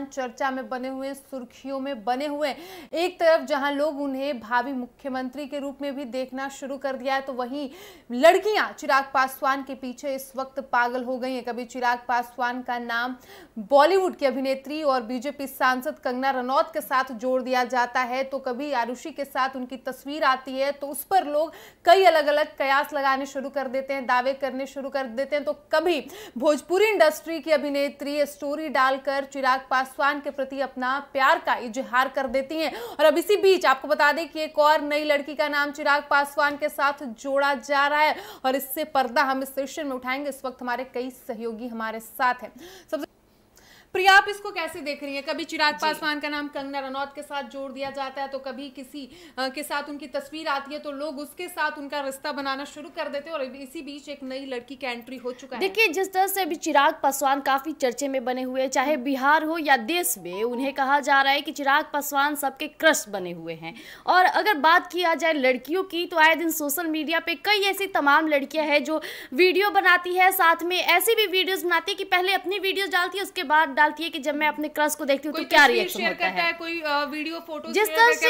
चर्चा में बने हुए, सुर्खियों में बने हुए। एक तरफ जहां लोग उन्हें भावी मुख्यमंत्री के रूप में भी देखना शुरू कर दिया है, तो वहीं लड़कियां चिराग पासवान के पीछे इस वक्त पागल हो गई हैं। कभी चिराग पासवान का नाम बॉलीवुड की अभिनेत्री और बीजेपी सांसद कंगना रनौत के साथ जोड़ दिया जाता है, तो कभी आरुषि के साथ उनकी तस्वीर आती है तो उस पर लोग कई अलग अलग कयास लगाने शुरू कर देते हैं, दावे करने शुरू कर देते हैं। तो कभी भोजपुरी इंडस्ट्री की अभिनेत्री स्टोरी डालकर चिराग पासवान के प्रति अपना प्यार का इजहार कर देती हैं। और अब इसी बीच आपको बता दें कि एक और नई लड़की का नाम चिराग पासवान के साथ जोड़ा जा रहा है और इससे पर्दा हम इस सेशन में उठाएंगे। इस वक्त हमारे कई सहयोगी हमारे साथ हैं। सबसे प्रिया, आप इसको कैसे देख रही हैं? कभी चिराग पासवान का नाम कंगना रनौत के साथ जोड़ दिया जाता है, तो कभी किसी के साथ उनकी तस्वीर आती है तो लोग उसके साथ उनका रिश्ता बनाना शुरू कर देते हैं और इसी बीच एक नई लड़की का एंट्री हो चुका है। देखिए, जिस तरह से अभी चिराग पासवान काफी चर्चे में बने हुए, चाहे बिहार हो या देश में, उन्हें कहा जा रहा है कि चिराग पासवान सबके क्रश बने हुए हैं। और अगर बात किया जाए लड़कियों की, तो आए दिन सोशल मीडिया पे कई ऐसी तमाम लड़कियां हैं जो वीडियो बनाती है, साथ में ऐसी भी वीडियोस बनाती है कि पहले अपनी वीडियोस डालती है, उसके बाद डालती है कि जब मैं अपने क्रश को देखती हूँ तो क्या रिएक्शन होता है, कोई वीडियो फोटो। जिस तरह से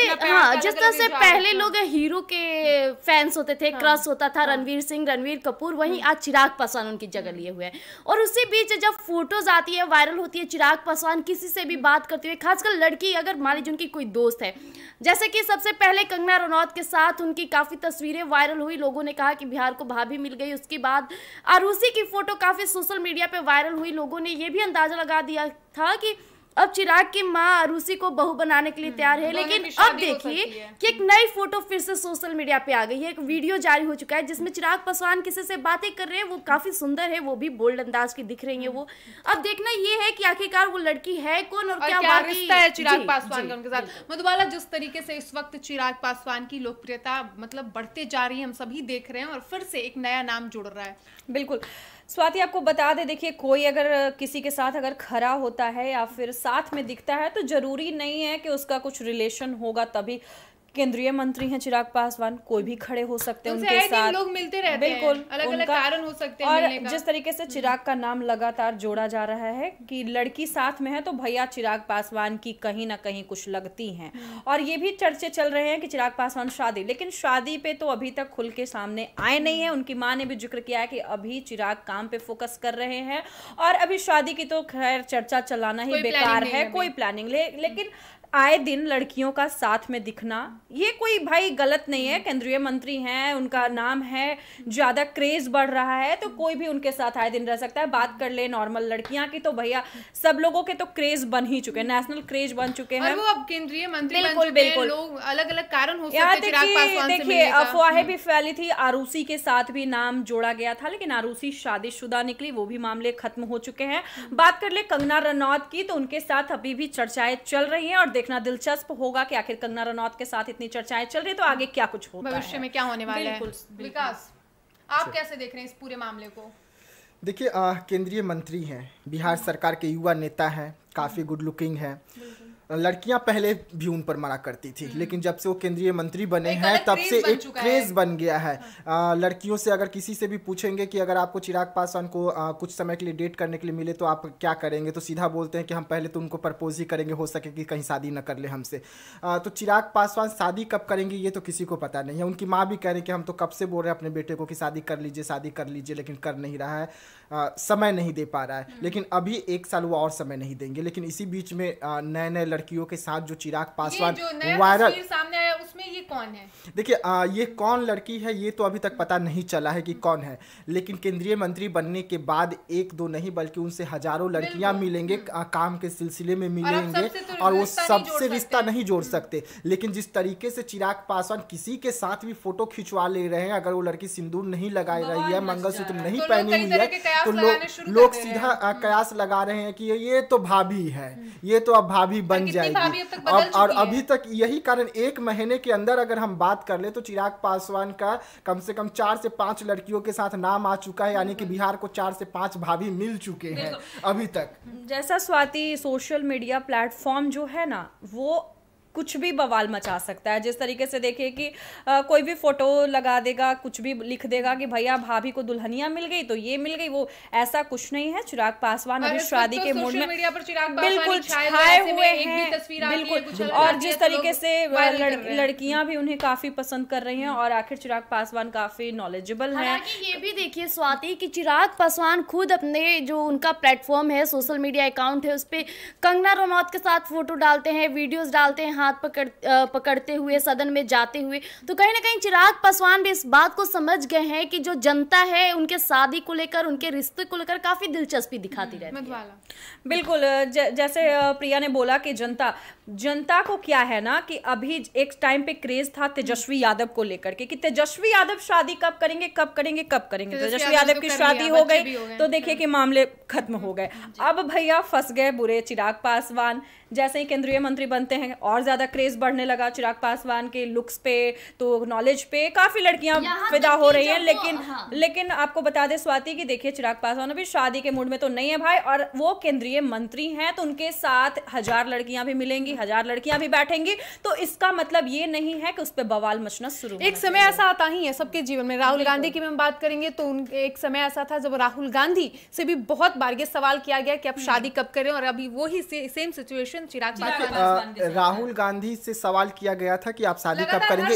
जिस तरह से पहले लोग हीरो के फैंस होते थे, क्रश होता था रणवीर सिंह, रणवीर कपूर, वहीं आज चिराग पासवान उनकी जगह लिए हुए हैं। और उसी बीच जब फोटोज आती है, वायरल होती है, चिराग पासवान किसी से भी बात करते हुए, खासकर लड़की अगर मान लीजिए उनकी कोई दोस्त है, जैसे कि सबसे पहले कंगना रनौत के साथ उनकी काफी तस्वीरें वायरल हुई, लोगों ने कहा कि बिहार को भाभी मिल गई। उसके बाद आरुषि की फोटो काफी सोशल मीडिया पे वायरल हुई, लोगों ने ये भी अंदाजा लगा दिया था कि अब चिराग की मां आरुषि को बहू बनाने के लिए तैयार है। लेकिन अब देखिए कि एक नई फोटो फिर से सोशल मीडिया पे आ गई है, एक वीडियो जारी हो चुका है जिसमें चिराग पासवान किसी से बातें कर रहे हैं, वो काफी सुंदर है, वो भी बोल्ड अंदाज की दिख रही है वो। अब देखना ये है कि आखिरकार वो लड़की है कौन और क्या रिश्ता है चिराग पासवान का उनके साथ। मधुबाला, जिस तरीके से इस वक्त चिराग पासवान की लोकप्रियता मतलब बढ़ते जा रही है, हम सभी देख रहे हैं, और फिर से एक नया नाम जुड़ रहा है। बिल्कुल स्वाति, आपको बता दे, देखिए कोई अगर किसी के साथ अगर खड़ा होता है या फिर साथ में दिखता है तो जरूरी नहीं है कि उसका कुछ रिलेशन होगा तभी। केंद्रीय मंत्री हैं चिराग पासवान, कोई भी खड़े हो सकते हैं उनके साथ, लोग मिलते रहते हैं, बिल्कुल अलग अलग कारण हो सकते हैं और मिलने का। जिस तरीके से चिराग का नाम लगातार जोड़ा जा रहा है कि लड़की साथ में है तो भैया चिराग पासवान की कहीं ना कहीं कुछ लगती हैं। और ये भी चर्चे चल रहे हैं कि चिराग पासवान शादी, लेकिन शादी पे तो अभी तक खुल के सामने आए नहीं है। उनकी मां ने भी जिक्र किया है कि अभी चिराग काम पे फोकस कर रहे हैं और अभी शादी की तो खैर चर्चा चलाना ही बेकार है, कोई प्लानिंग लेकिन आए दिन लड़कियों का साथ में दिखना ये कोई भाई गलत नहीं है। केंद्रीय मंत्री हैं, उनका नाम है, ज्यादा क्रेज बढ़ रहा है तो कोई भी उनके साथ आए दिन रह सकता है। बात कर ले नॉर्मल लड़कियां की तो भैया सब लोगों के तो क्रेज बन ही चुके हैं, नेशनल क्रेज बन चुके हैं, और वो अब केंद्रीय मंत्री बिल्कुल बिल्कुल। लोग अलग अलग कारण हो सकते हैं चिराग पासवान से देखिए अफवाहें भी फैली थी, आरुषि के साथ भी नाम जोड़ा गया था, लेकिन आरुषि शादीशुदा निकली, वो भी मामले खत्म हो चुके हैं। बात कर ले कंगना रनौत की तो उनके साथ अभी भी चर्चाएं चल रही हैं और देखना दिलचस्प होगा कि आखिर कंगना रनौत के साथ इतनी चर्चाएं चल रही है तो आगे क्या कुछ होता है, भविष्य में क्या होने वाला है। विकास, आप कैसे देख रहे हैं इस पूरे मामले को? देखिए, केंद्रीय मंत्री हैं, बिहार सरकार के युवा नेता हैं, काफ़ी गुड लुकिंग है। लड़कियां पहले भी उन पर मना करती थी, लेकिन जब से वो केंद्रीय मंत्री बने हैं तब से एक क्रेज बन गया है। लड़कियों से अगर किसी से भी पूछेंगे कि अगर आपको चिराग पासवान को कुछ समय के लिए डेट करने के लिए मिले तो आप क्या करेंगे, तो सीधा बोलते हैं कि हम पहले तो उनको प्रपोज ही करेंगे, हो सके कि कहीं शादी न कर ले हमसे। तो चिराग पासवान शादी कब करेंगे ये तो किसी को पता नहीं है। उनकी माँ भी कह रही कि हम तो कब से बोल रहे हैं अपने बेटे को कि शादी कर लीजिए, लेकिन कर नहीं रहा है, समय नहीं दे पा रहा है। लेकिन अभी 1 साल वो और समय नहीं देंगे। लेकिन इसी बीच में नए नए लड़कियों के साथ जो चिराग पासवान वायरल सामने आया उसमें ये कौन है? देखिए, ये कौन लड़की है ये तो अभी तक पता नहीं चला है कि कौन है, लेकिन केंद्रीय मंत्री बनने के बाद 1-2 नहीं बल्कि उनसे हजारों लड़कियां मिलेंगे, काम के सिलसिले में मिलेंगे और वो सबसे रिश्ता नहीं जोड़ सकते। लेकिन जिस तरीके से चिराग पासवान किसी के साथ भी फोटो खिंचवा ले रहे हैं, अगर वो लड़की सिंदूर नहीं लगाई रही है, मंगलसूत्र नहीं पहनी हुई है तो लोग सीधा कयास लगा रहे हैं कि ये तो भाभी है, ये तो अब भाभी बन जाएगी। और अभी तक यही कारण 1 महीने के अंदर अगर हम बात कर ले तो चिराग पासवान का कम से कम 4 से 5 लड़कियों के साथ नाम आ चुका है, यानी कि बिहार को 4 से 5 भाभी मिल चुके हैं अभी तक। जैसा स्वाति सोशल मीडिया प्लेटफॉर्म जो है ना वो कुछ भी बवाल मचा सकता है। जिस तरीके से देखिए कि कोई भी फोटो लगा देगा, कुछ भी लिख देगा कि भैया भाभी को दुल्हनिया मिल गई तो ये मिल गई, वो ऐसा कुछ नहीं है। चिराग पासवान अभी शादी के मूड में बिल्कुल छाए हुए हैं, बिल्कुल। और जिस तरीके से लड़कियां भी उन्हें काफी पसंद कर रही हैं और आखिर चिराग पासवान काफी नॉलेजेबल है। ये भी देखिए स्वाति कि चिराग पासवान खुद अपने जो उनका प्लेटफॉर्म है, सोशल मीडिया अकाउंट है, उस पे कंगना रनौत के साथ फोटो डालते हैं, वीडियोस डालते हैं हाथ पकड़ते हुए, सदन में जाते हुए। तो कहीं ना कहीं चिराग पासवान भी इस बात को समझ गए हैं कि जो जनता है उनके शादी को लेकर, उनके रिश्ते को लेकर काफी दिलचस्पी दिखाती रहती है। बिल्कुल, जैसे प्रिया ने बोला कि जनता को क्या है ना कि अभी एक टाइम पे क्रेज था तेजस्वी यादव को लेकर के कि तेजस्वी यादव शादी कब करेंगे, कब करेंगे, कब करेंगे। तेजस्वी यादव की शादी हो गई तो देखिए कि मामले खत्म हो गए। अब भैया फंस गए बुरे चिराग पासवान। जैसे ही केंद्रीय मंत्री बनते हैं और ज्यादा क्रेज बढ़ने लगा चिराग पासवान के लुक्स पे, तो नॉलेज पे काफी लड़कियां फिदा हो रही हैं। लेकिन आपको बता दे स्वाति कि देखिए चिराग पासवान अभी शादी के मूड में तो नहीं है भाई, और वो केंद्रीय मंत्री हैं तो उनके साथ 1000 लड़कियां भी मिलेंगी, 1000 लड़कियां भी बैठेंगी, तो इसका मतलब ये नहीं है कि उस पर बवाल मचना शुरू। एक समय ऐसा आता ही है सबके जीवन में। राहुल गांधी की हम बात करेंगे तो एक समय ऐसा था जब राहुल गांधी से भी बहुत बार ये सवाल किया गया कि अब शादी कब करें, और अभी वही सेम सिचुएशन चिराग पासवान। राहुल गांधी से सवाल किया गया था कि आप शादी कब करेंगे।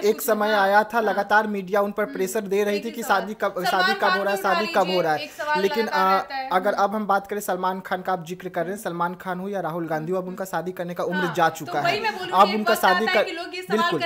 एक समय आया था, लगातार मीडिया उन पर प्रेशर दे रही थी कि शादी कब हो रहा है, शादी कब हो रहा है। लेकिन अगर अब हम बात करें सलमान खान का, आप जिक्र कर रहे हैं, सलमान खान हो या राहुल गांधी हो, अब उनका शादी करने का उम्र जा चुका है। अब उनका शादी कर बिल्कुल,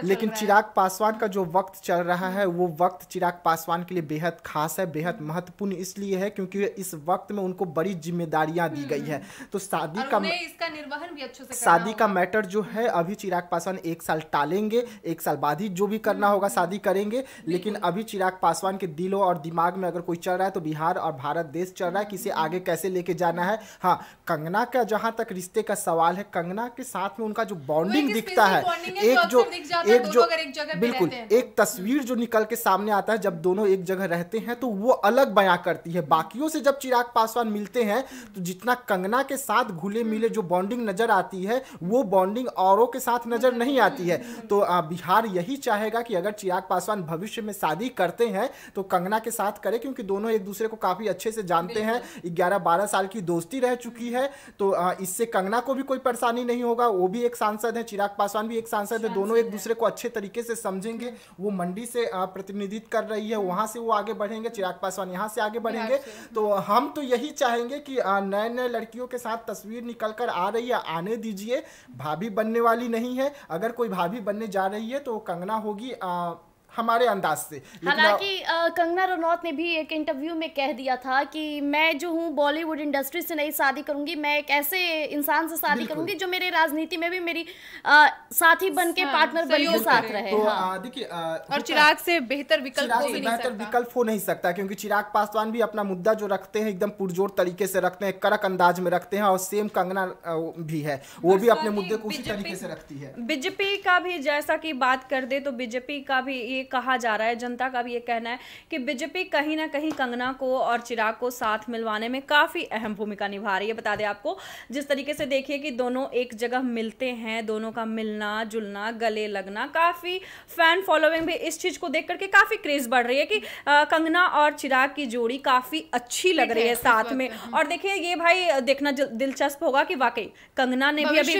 लेकिन चिराग पासवान का जो वक्त चल रहा है वो वक्त चिराग पासवान के लिए बेहद खास है, बेहद महत्वपूर्ण इसलिए है क्योंकि इस वक्त में उनको बड़ी जिम्मेदारियां दी गई है। तो शादी का इसका निर्वहन भी अच्छे से शादी का मैटर जो है अभी चिराग पासवान 1 साल टालेंगे, 1 साल बाद ही जो भी करना होगा शादी करेंगे। लेकिन अभी चिराग पासवान के दिलों और दिमाग में अगर कोई चल रहा है तो बिहार और भारत देश चल रहा है कि इसे आगे कैसे लेके जाना है। हाँ, कंगना का जहां तक रिश्ते का सवाल है, कंगना के साथ में उनका जो बॉन्डिंग दिखता है, बिल्कुल एक तस्वीर जो निकल के सामने आता है जब दोनों एक जगह रहते हैं तो वो अलग बयां करती है। बाकियों से जब चिराग पासवान मिलते हैं तो जितना कंगना के साथ घुले मिले जो बॉन्डिंग नजर आती है वो बॉन्डिंग औरों के साथ नजर नहीं आती है। तो बिहार यही चाहेगा कि अगर चिराग पासवान भविष्य में शादी करते हैं तो कंगना के साथ करें, क्योंकि दोनों एक दूसरे को काफी अच्छे से जानते हैं। 11-12 साल की दोस्ती रह चुकी है, तो इससे कंगना को भी कोई परेशानी नहीं होगा। वो भी एक सांसद है, चिराग पासवान भी एक सांसद है, दोनों एक दूसरे को अच्छे तरीके से समझेंगे। वो मंडी से प्रतिनिधित्व कर रही है, वहां से वो आगे बढ़ेंगे, चिराग पासवान यहाँ से आगे बढ़ेंगे। तो हम तो यही चाहेंगे कि नए नए लड़कियों के साथ तस्वीर निकल कर आ रही है, आने दीजिए। भाभी बनने वाली नहीं है, अगर कोई भाभी बनने जा रही है तो कंगना होगी हमारे अंदाज से। हालांकि कंगना रनौत ने भी एक इंटरव्यू में कह दिया था कि मैं जो हूँ बॉलीवुड इंडस्ट्री से नहीं शादी करूंगी, मैं एक ऐसे इंसान से शादी करूंगी जो मेरे राजनीति में भी मेरी साथी बन के पार्टनर बन के साथ रहे। तो देखिए और चिराग से बेहतर विकल्प हो नहीं सकता, क्योंकि चिराग पासवान भी अपना मुद्दा जो रखते हैं एकदम पुरजोर तरीके से रखते हैं, कड़क अंदाज में रखते हैं, और सेम कंगना भी है, वो भी अपने मुद्दे को उसी तरीके से रखती है। बीजेपी का भी जैसा कि बात कर दे तो बीजेपी का भी कहा जा रहा है, जनता का भी ये कहना है कि बीजेपी कहीं ना कहीं कंगना को और चिराग को साथ मिलवाने में काफी अहम भूमिका निभा रही है। बता दें आपको, जिस तरीके से देखिए कि दोनों एक जगह मिलते हैं, दोनों का मिलना जुलना, गले लगना, काफी फैन फॉलोइंग भी इस चीज को देख करके काफी क्रेज बढ़ रही है कि कंगना और चिराग की जोड़ी काफी अच्छी लग रही है साथ में। और देखिए ये भाई देखना दिलचस्प होगा कि वाकई कंगना ने भी अभी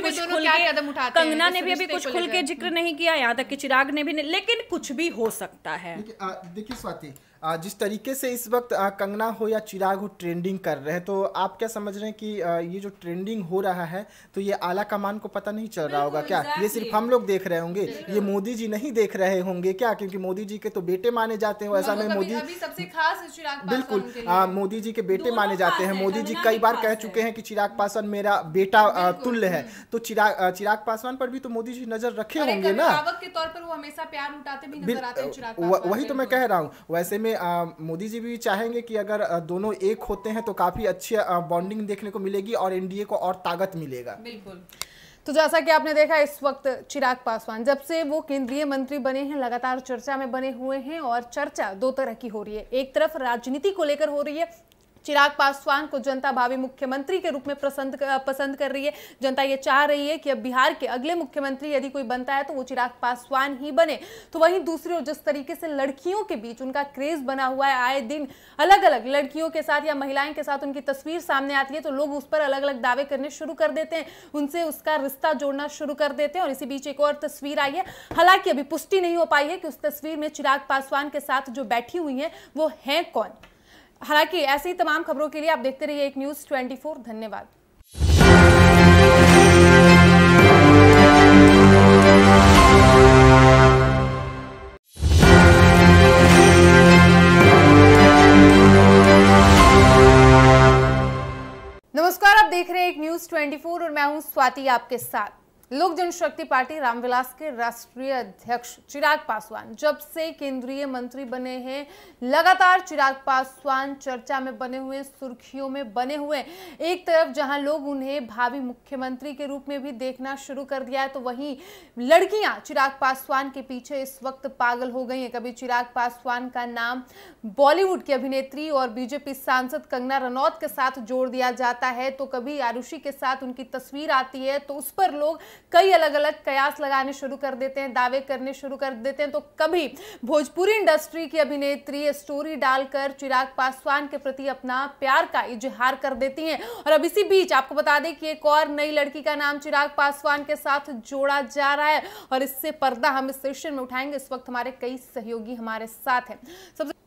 कुछ खुल के जिक्र नहीं किया, यहाँ तक कि चिराग ने भी नहीं, लेकिन कुछ भी हो सकता है। देखिए स्वाति, जिस तरीके से इस वक्त कंगना हो या चिराग हो ट्रेंडिंग कर रहे हैं, तो आप क्या समझ रहे हैं कि ये जो ट्रेंडिंग हो रहा है तो ये आला कमान को पता नहीं चल रहा होगा क्या? ये सिर्फ हम लोग देख रहे होंगे, ये मोदी जी नहीं देख रहे होंगे क्या? क्योंकि मोदी जी के तो बेटे माने जाते हैं, ऐसा में मोदी सबसे खास बिल्कुल मोदी जी के बेटे माने जाते हैं। मोदी जी कई बार कह चुके हैं कि चिराग पासवान मेरा बेटा तुल्य है, तो चिराग पासवान पर भी तो मोदी जी नजर रखे होंगे ना, के तौर पर वो हमेशा प्यार उठाते भी नजर आते हैं चिराग पासवान। वही तो मैं कह रहा हूँ। वैसे में मोदी जी भी चाहेंगे कि अगर दोनों एक होते हैं तो काफी अच्छी बॉन्डिंग देखने को मिलेगी और एनडीए को और ताकत मिलेगा। बिल्कुल। तो जैसा कि आपने देखा, इस वक्त चिराग पासवान जब से वो केंद्रीय मंत्री बने हैं लगातार चर्चा में बने हुए हैं, और चर्चा दो तरह की हो रही है। एक तरफ राजनीति को लेकर हो रही है, चिराग पासवान को जनता भावी मुख्यमंत्री के रूप में पसंद कर रही है। जनता ये चाह रही है कि अब बिहार के अगले मुख्यमंत्री यदि कोई बनता है तो वो चिराग पासवान ही बने। तो वहीं दूसरी ओर जिस तरीके से लड़कियों के बीच उनका क्रेज बना हुआ है, आए दिन अलग अलग लड़कियों के साथ या महिलाएं के साथ उनकी तस्वीर सामने आती है तो लोग उस पर अलग अलग दावे करने शुरू कर देते हैं, उनसे उसका रिश्ता जोड़ना शुरू कर देते हैं। और इसी बीच एक और तस्वीर आई है, हालांकि अभी पुष्टि नहीं हो पाई है कि उस तस्वीर में चिराग पासवान के साथ जो बैठी हुई हैं वो हैं कौन। हालांकि ऐसी तमाम खबरों के लिए आप देखते रहिए एक न्यूज़ 24। धन्यवाद। नमस्कार, आप देख रहे हैं एक न्यूज़ 24 और मैं हूं स्वाति आपके साथ। लोक जनशक्ति पार्टी रामविलास के राष्ट्रीय अध्यक्ष चिराग पासवान जब से केंद्रीय मंत्री बने हैं, लगातार चिराग पासवान चर्चा में बने हुए, सुर्खियों में बने हुए। एक तरफ जहां लोग उन्हें भावी मुख्यमंत्री के रूप में भी देखना शुरू कर दिया है तो वहीं लड़कियां चिराग पासवान के पीछे इस वक्त पागल हो गई हैं। कभी चिराग पासवान का नाम बॉलीवुड की अभिनेत्री और बीजेपी सांसद कंगना रनौत के साथ जोड़ दिया जाता है, तो कभी आरुषि के साथ उनकी तस्वीर आती है तो उस पर लोग कई अलग अलग कयास लगाने शुरू कर देते हैं, दावे करने शुरू कर देते हैं। तो कभी भोजपुरी इंडस्ट्री की अभिनेत्री स्टोरी डालकर चिराग पासवान के प्रति अपना प्यार का इजहार कर देती हैं। और अब इसी बीच आपको बता दें कि एक और नई लड़की का नाम चिराग पासवान के साथ जोड़ा जा रहा है और इससे पर्दा हम इस सेशन में उठाएंगे। इस वक्त हमारे कई सहयोगी हमारे साथ हैं। सबसे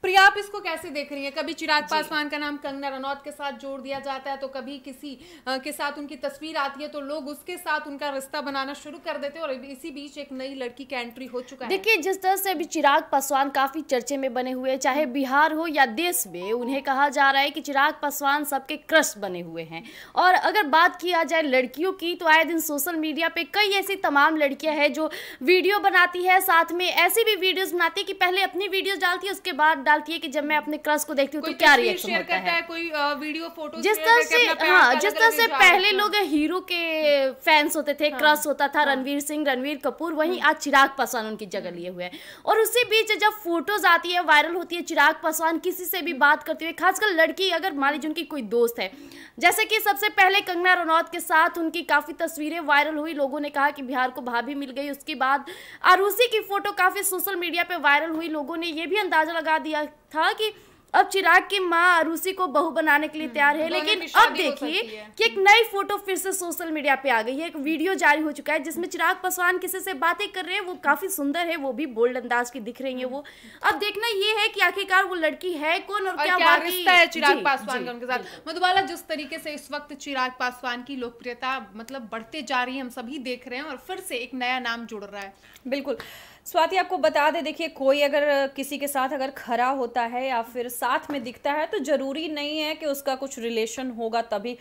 प्रिया, आप इसको कैसे देख रही हैं? कभी चिराग पासवान का नाम कंगना रनौत के साथ जोड़ दिया जाता है तो कभी किसी के साथ उनकी तस्वीर आती है तो लोग उसके साथ उनका रिश्ता बनाना शुरू कर देते हैं। और इसी बीच एक नई लड़की का एंट्री हो चुका है। देखिए, जिस तरह से अभी चिराग पासवान काफी चर्चे में बने हुए, चाहे बिहार हो या देश में, उन्हें कहा जा रहा है कि चिराग पासवान सबके क्रश बने हुए हैं। और अगर बात किया जाए लड़कियों की तो आए दिन सोशल मीडिया पे कई ऐसी तमाम लड़कियां हैं जो वीडियो बनाती है, साथ में ऐसी भी वीडियोस बनाती है कि पहले अपनी वीडियोस डालती है, उसके बाद डालती है कि जब मैं अपने क्रश को देखती हूँ तो क्या रिएक्शन होता है, कोई वीडियो फोटो। जिस तरह से पहले लोग हीरो के फैंस होते थे, क्रश होता था रणवीर सिंह, रणवीर कपूर, वहीं आज चिराग पासवान उनकी जगह लिए हुए हैं। और उसी बीच जब फोटोज आती है, वायरल होती है, चिराग पासवान किसी से भी बात करते हुए, खासकर लड़की अगर मान लीजिए उनकी कोई दोस्त है, जैसे कि सबसे पहले कंगना रनौत के साथ उनकी काफी तस्वीरें वायरल हुई, लोगों ने कहा कि बिहार को भाभी मिल गई। उसके बाद आरुषि की फोटो काफी सोशल मीडिया पे वायरल हुई, लोगों ने ये भी अंदाजा लगा दिया था कि अब चिराग की मां आरुषि को बहू बनाने के लिए तैयार है। लेकिन अब देखिए कि एक नई फोटो फिर से सोशल मीडिया पे आ गई है, एक वीडियो जारी हो चुका है जिसमें चिराग पासवान किसी से बातें कर रहे हैं, वो काफी सुंदर है, वो भी बोल्ड अंदाज की दिख रही है वो। अब देखना ये है कि आखिरकार वो लड़की है कौन और क्या रिश्ता है चिराग पासवान का उनके साथ। मधुबाला, जिस तरीके से इस वक्त चिराग पासवान की लोकप्रियता मतलब बढ़ते जा रही है, हम सभी देख रहे हैं और फिर से एक नया नाम जुड़ रहा है। बिल्कुल स्वाति, आपको बता दे, देखिए कोई अगर किसी के साथ अगर खड़ा होता है या फिर साथ में दिखता है तो जरूरी नहीं है कि उसका कुछ रिलेशन होगा तभी।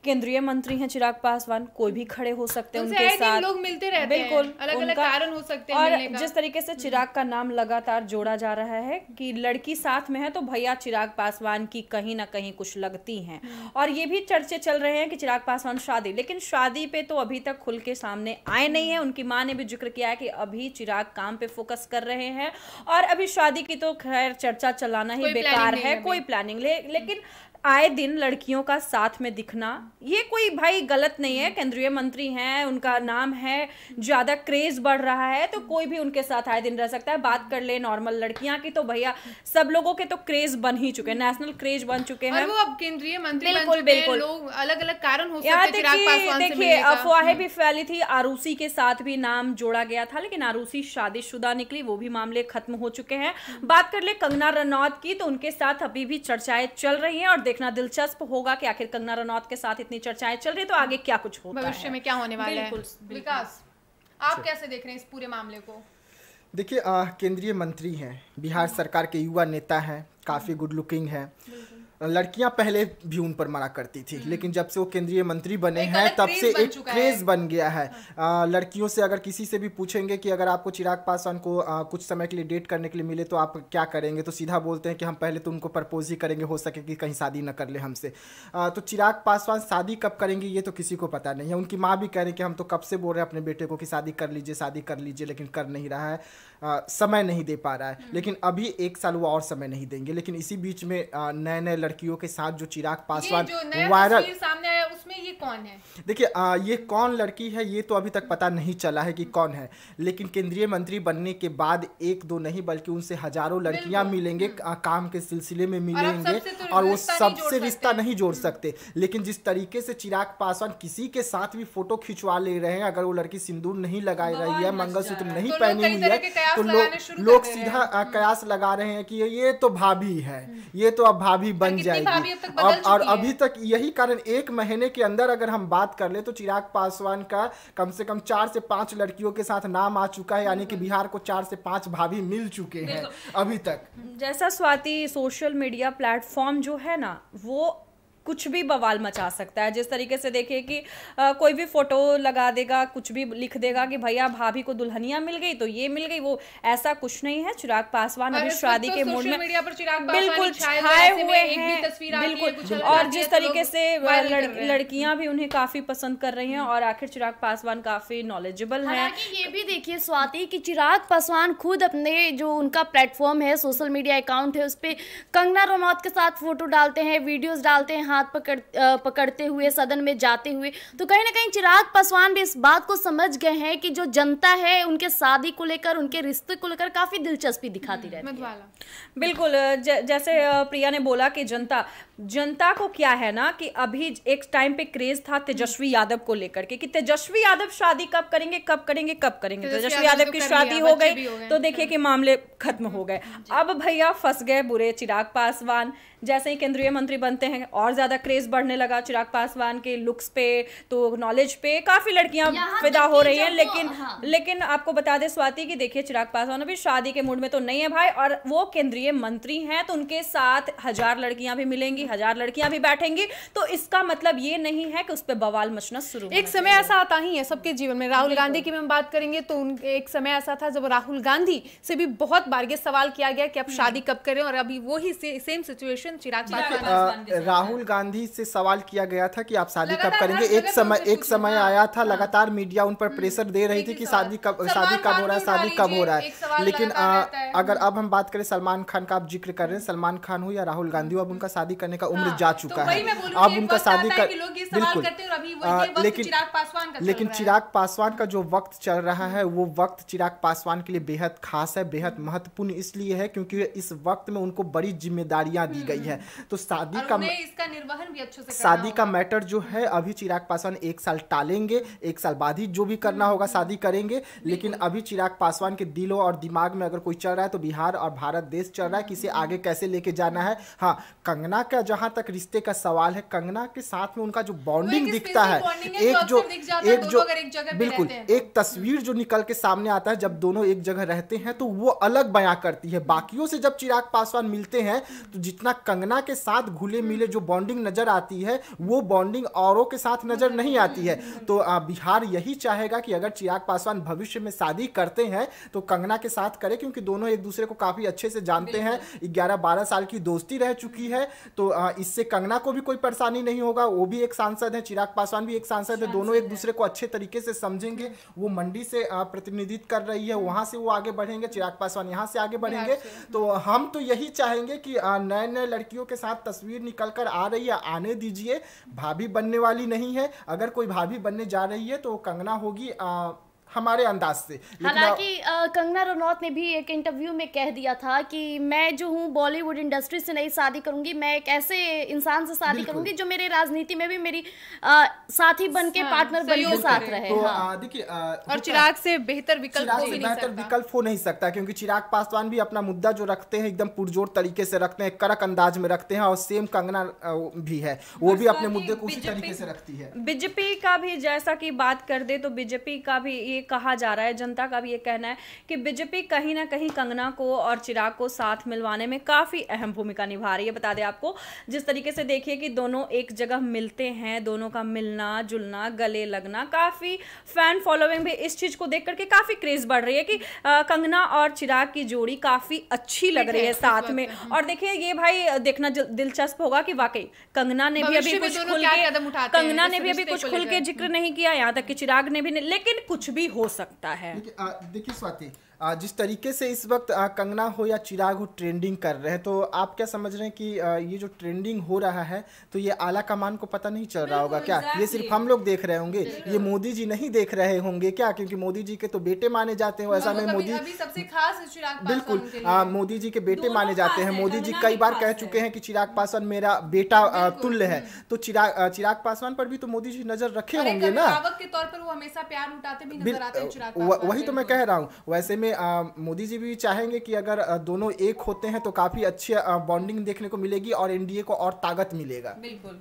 केंद्रीय मंत्री हैं चिराग पासवान, कोई भी खड़े हो सकते हैं उनके साथ, लोग मिलते रहते हैं, बिल्कुल अलग अलग कारण हो सकते हैं और मिलने का। जिस तरीके से चिराग का नाम लगातार जोड़ा जा रहा है कि लड़की साथ में है तो भैया चिराग पासवान की कहीं ना कहीं कुछ लगती हैं। और ये भी चर्चे चल रहे हैं कि चिराग पासवान शादी, लेकिन शादी पे तो अभी तक खुल के सामने आए नहीं है। उनकी मां ने भी जिक्र किया है कि अभी चिराग काम पे फोकस कर रहे हैं और अभी शादी की तो खैर चर्चा चलाना ही बेकार है, कोई प्लानिंग लेकिन आए दिन लड़कियों का साथ में दिखना ये कोई भाई गलत नहीं है। केंद्रीय मंत्री हैं, उनका नाम है, ज्यादा क्रेज बढ़ रहा है तो कोई भी उनके साथ आए दिन रह सकता है। बात कर ले नॉर्मल लड़कियां की तो भैया सब लोगों के तो क्रेज बन ही चुके हैं, नेशनल क्रेज बन चुके हैं। और वो अब केंद्रीय मंत्री बिल्कुल लोग अलग अलग कारण हो सकते हैं चिराग पासवान से मिलने का। अफवाहें भी फैली थी, आरुषि के साथ भी नाम जोड़ा गया था लेकिन आरुषि शादीशुदा निकली, वो भी मामले खत्म हो चुके हैं। बात कर ले कंगना रनौत की तो उनके साथ अभी भी चर्चाएं चल रही हैं और देखना दिलचस्प होगा कि आखिर कंगना रनौत के साथ इतनी चर्चाएं चल रही तो आगे क्या कुछ होता है, भविष्य में क्या होने वाला है। विकास, आप कैसे देख रहे हैं इस पूरे मामले को? देखिए, केंद्रीय मंत्री हैं, बिहार सरकार के युवा नेता हैं, काफ़ी गुड लुकिंग है। लड़कियां पहले भी उन पर मना करती थी लेकिन जब से वो केंद्रीय मंत्री बने हैं तब से एक क्रेज बन गया है। लड़कियों से अगर किसी से भी पूछेंगे कि अगर आपको चिराग पासवान को कुछ समय के लिए डेट करने के लिए मिले तो आप क्या करेंगे, तो सीधा बोलते हैं कि हम पहले तो उनको प्रपोज ही करेंगे, हो सके कि कहीं शादी न कर ले हमसे। तो चिराग पासवान शादी कब करेंगे ये तो किसी को पता नहीं है। उनकी माँ भी कह रही कि हम तो कब से बोल रहे हैं अपने बेटे को कि शादी कर लीजिए, लेकिन कर नहीं रहा है, समय नहीं दे पा रहा है। लेकिन अभी 1 साल वो और समय नहीं देंगे। लेकिन इसी बीच में नए नए लड़कियों के साथ जो चिराग पासवान जो नया वायरल तस्वीर सामने आया उसमें ये कौन है? देखिए ये कौन लड़की है ये तो अभी तक पता नहीं चला है कि कौन है, लेकिन केंद्रीय मंत्री बनने के बाद एक दो नहीं बल्कि उनसे हजारों लड़कियां मिलेंगे, काम के सिलसिले में मिलेंगे और वो सबसे रिश्ता नहीं जोड़ सकते। लेकिन जिस तरीके से चिराग पासवान किसी के साथ भी फोटो खिंचवा ले रहे हैं, अगर वो लड़की सिंदूर नहीं लगाई रही है, मंगलसूत्र नहीं पहनी हुई है, तो लोग सीधा कयास लगा रहे हैं कि ये तो भाभी है, ये तो अब भाभी बन जाएगी। और अभी तक यही कारण, एक महीने के अंदर अगर हम बात कर ले तो चिराग पासवान का कम से कम 4 से 5 लड़कियों के साथ नाम आ चुका है, यानी कि बिहार को 4 से 5 भाभी मिल चुके हैं अभी तक। जैसा स्वाति, सोशल मीडिया प्लेटफॉर्म जो है ना वो कुछ भी बवाल मचा सकता है। जिस तरीके से देखिए कि कोई भी फोटो लगा देगा, कुछ भी लिख देगा कि भैया भाभी को दुल्हनिया मिल गई तो ये मिल गई, वो ऐसा कुछ नहीं है। चिराग पासवान अभी शादी के मूड में बिल्कुल छाए हुए हैं, बिल्कुल। और जिस तरीके से लड़कियां भी उन्हें काफी पसंद कर रही हैं और आखिर चिराग पासवान काफी नॉलेजेबल हैं। ये भी देखिए स्वाति कि चिराग पासवान खुद अपने जो उनका प्लेटफॉर्म है, सोशल मीडिया अकाउंट है, उस पर कंगना रनौत के साथ फोटो डालते हैं, वीडियोस डालते हैं हाथ पकड़ते हुए, सदन में जाते हुए। तो कहीं ना कहीं चिराग पासवान भी इस बात को समझ गए हैं कि जो जनता है उनके शादी को लेकर, उनके रिश्ते को लेकर काफी दिलचस्पी दिखाती रहती है। बिल्कुल, जैसे प्रिया ने बोला कि जनता को क्या है ना कि अभी एक टाइम पे क्रेज था तेजस्वी यादव को लेकर के कि तेजस्वी यादव शादी कब करेंगे कब करेंगे कब करेंगे। तेजस्वी यादव की शादी हो गई तो देखिए कि मामले खत्म हो गए। अब भैया फंस गए बुरे चिराग पासवान। जैसे ही केंद्रीय मंत्री बनते हैं और ज्यादा क्रेज बढ़ने लगा चिराग पासवान के लुक्स पे, तो नॉलेज पे काफी लड़कियां फिदा हो रही हैं। लेकिन आपको बता दे स्वाति कि देखिए चिराग पासवान अभी शादी के मूड में तो नहीं है भाई, और वो केंद्रीय मंत्री हैं तो उनके साथ 1000 लड़कियां भी मिलेंगी, 1000 लड़कियां भी बैठेंगी, तो इसका मतलब ये नहीं है कि उस पर बवाल मचना शुरू। एक समय ऐसा आता ही है सबके जीवन में। राहुल गांधी की हम बात करेंगे तो एक समय ऐसा था जब राहुल गांधी से भी बहुत बार ये सवाल किया गया कि आप शादी कब करें, और अभी वही सेम सिचुएशन चिराग पासवान। राहुल गांधी से सवाल किया गया था कि आप शादी कब करेंगे। एक समय आया था, लगातार मीडिया उन पर प्रेशर दे रही थी कि शादी कब हो रहा है। लेकिन अगर अब हम बात करें सलमान खान का, आप जिक्र कर रहे हैं, सलमान खान हो या राहुल गांधी हो, अब उनका शादी करने का उम्र जा चुका है। अब उनका शादी कर बिल्कुल, लेकिन चिराग पासवान का जो वक्त चल रहा है वो वक्त चिराग पासवान के लिए बेहद खास है, बेहद महत्वपूर्ण इसलिए है क्योंकि इस वक्त में उनको बड़ी जिम्मेदारियां दी गई है। तो शादी का इसका निर्वहन भी अच्छे से शादी का मैटर जो है अभी चिराग पासवान 1 साल टालेंगे, 1 साल बाद ही जो भी करना होगा शादी करेंगे। लेकिन अभी चिराग पासवान के दिलों और दिमाग में अगर कोई चल रहा है तो बिहार और भारत देश चल रहा है कि इसे आगे कैसे लेके जाना है। हाँ, कंगना का जहां तक रिश्ते का सवाल है, कंगना के साथ में उनका जो बॉन्डिंग दिखता है, बिल्कुल एक तस्वीर जो निकल के सामने आता है जब दोनों एक जगह रहते हैं तो वो अलग बयां करती है। बाकियों से जब चिराग पासवान मिलते हैं तो जितना कंगना के साथ घुले मिले जो बॉन्डिंग नजर आती है वो बॉन्डिंग औरों के साथ नजर नहीं आती है। तो बिहार यही चाहेगा कि अगर चिराग पासवान भविष्य में शादी करते हैं तो कंगना के साथ करें, क्योंकि दोनों एक दूसरे को काफी अच्छे से जानते हैं, 11-12 साल की दोस्ती रह चुकी है। तो इससे कंगना को भी कोई परेशानी नहीं होगा, वो भी एक सांसद है, चिराग पासवान भी एक सांसद है, दोनों एक दूसरे को अच्छे तरीके से समझेंगे। वो मंडी से प्रतिनिधित्व कर रही है, वहां से वो आगे बढ़ेंगे, चिराग पासवान यहाँ से आगे बढ़ेंगे। तो हम तो यही चाहेंगे कि नए नए लड़कियों के साथ तस्वीर निकल कर आ रही है, आने दीजिए। भाभी बनने वाली नहीं है, अगर कोई भाभी बनने जा रही है तो कंगना होगी हमारे अंदाज से। हालांकि कंगना रनौत ने भी एक इंटरव्यू में कह दिया था कि मैं जो हूँ बॉलीवुड इंडस्ट्री से नहीं शादी करूंगी, मैं एक ऐसे इंसान से शादी करूंगी जो मेरे राजनीति में भी मेरी साथी बन के, पार्टनर बन के साथ रहे। तो देखिए, और चिराग से बेहतर विकल्प हो नहीं सकता, क्योंकि चिराग पासवान भी अपना मुद्दा जो रखते हैं एकदम पुरजोर तरीके से रखते हैं, कड़क अंदाज में रखते हैं, और सेम कंगना भी है, वो भी अपने मुद्दे को उसी तरीके से रखती है। बीजेपी का भी जैसा कि बात कर दे तो बीजेपी का भी ये कहा जा रहा है, जनता का भी ये कहना है कि बीजेपी कहीं ना कहीं कंगना को और चिराग को साथ मिलवाने में काफी अहम भूमिका निभा रही है। बता दें आपको, जिस तरीके से देखिए कि दोनों एक जगह मिलते हैं, दोनों का मिलना जुलना, गले लगना, काफी फैन फॉलोइंग भी इस चीज को देख करके काफी क्रेज बढ़ रही है कि कंगना और चिराग की जोड़ी काफी अच्छी लग रही है साथ में। और देखिए ये भाई देखना दिलचस्प होगा कि वाकई कंगना ने भी अभी कुछ खुल के जिक्र नहीं किया, यहाँ तक कि चिराग ने भी नहीं, लेकिन कुछ भी हो सकता है। देखिए स्वाति, जिस तरीके से इस वक्त कंगना हो या चिराग हो ट्रेंडिंग कर रहे हैं, तो आप क्या समझ रहे हैं कि ये जो ट्रेंडिंग हो रहा है तो ये आला कमान को पता नहीं चल रहा होगा क्या? ये सिर्फ हम लोग देख रहे होंगे, ये मोदी जी नहीं देख रहे होंगे क्या? क्योंकि मोदी जी के तो बेटे माने जाते हैं, ऐसा में मोदी सबसे खास चिराग बिल्कुल मोदी जी के बेटे माने जाते हैं। मोदी जी कई बार कह चुके हैं कि चिराग पासवान मेरा बेटा तुल्य है, तो चिराग पासवान पर भी तो मोदी जी नजर रखे होंगे ना। के तौर पर वो हमेशा प्यार लुटाते भी नजर आते हैं चिराग पासवान। वही तो मैं कह रहा हूँ। वैसे में मोदी जी भी चाहेंगे कि अगर दोनों एक होते हैं तो काफी अच्छी बॉन्डिंग देखने को मिलेगी और एनडीए को और ताकत मिलेगा। बिल्कुल।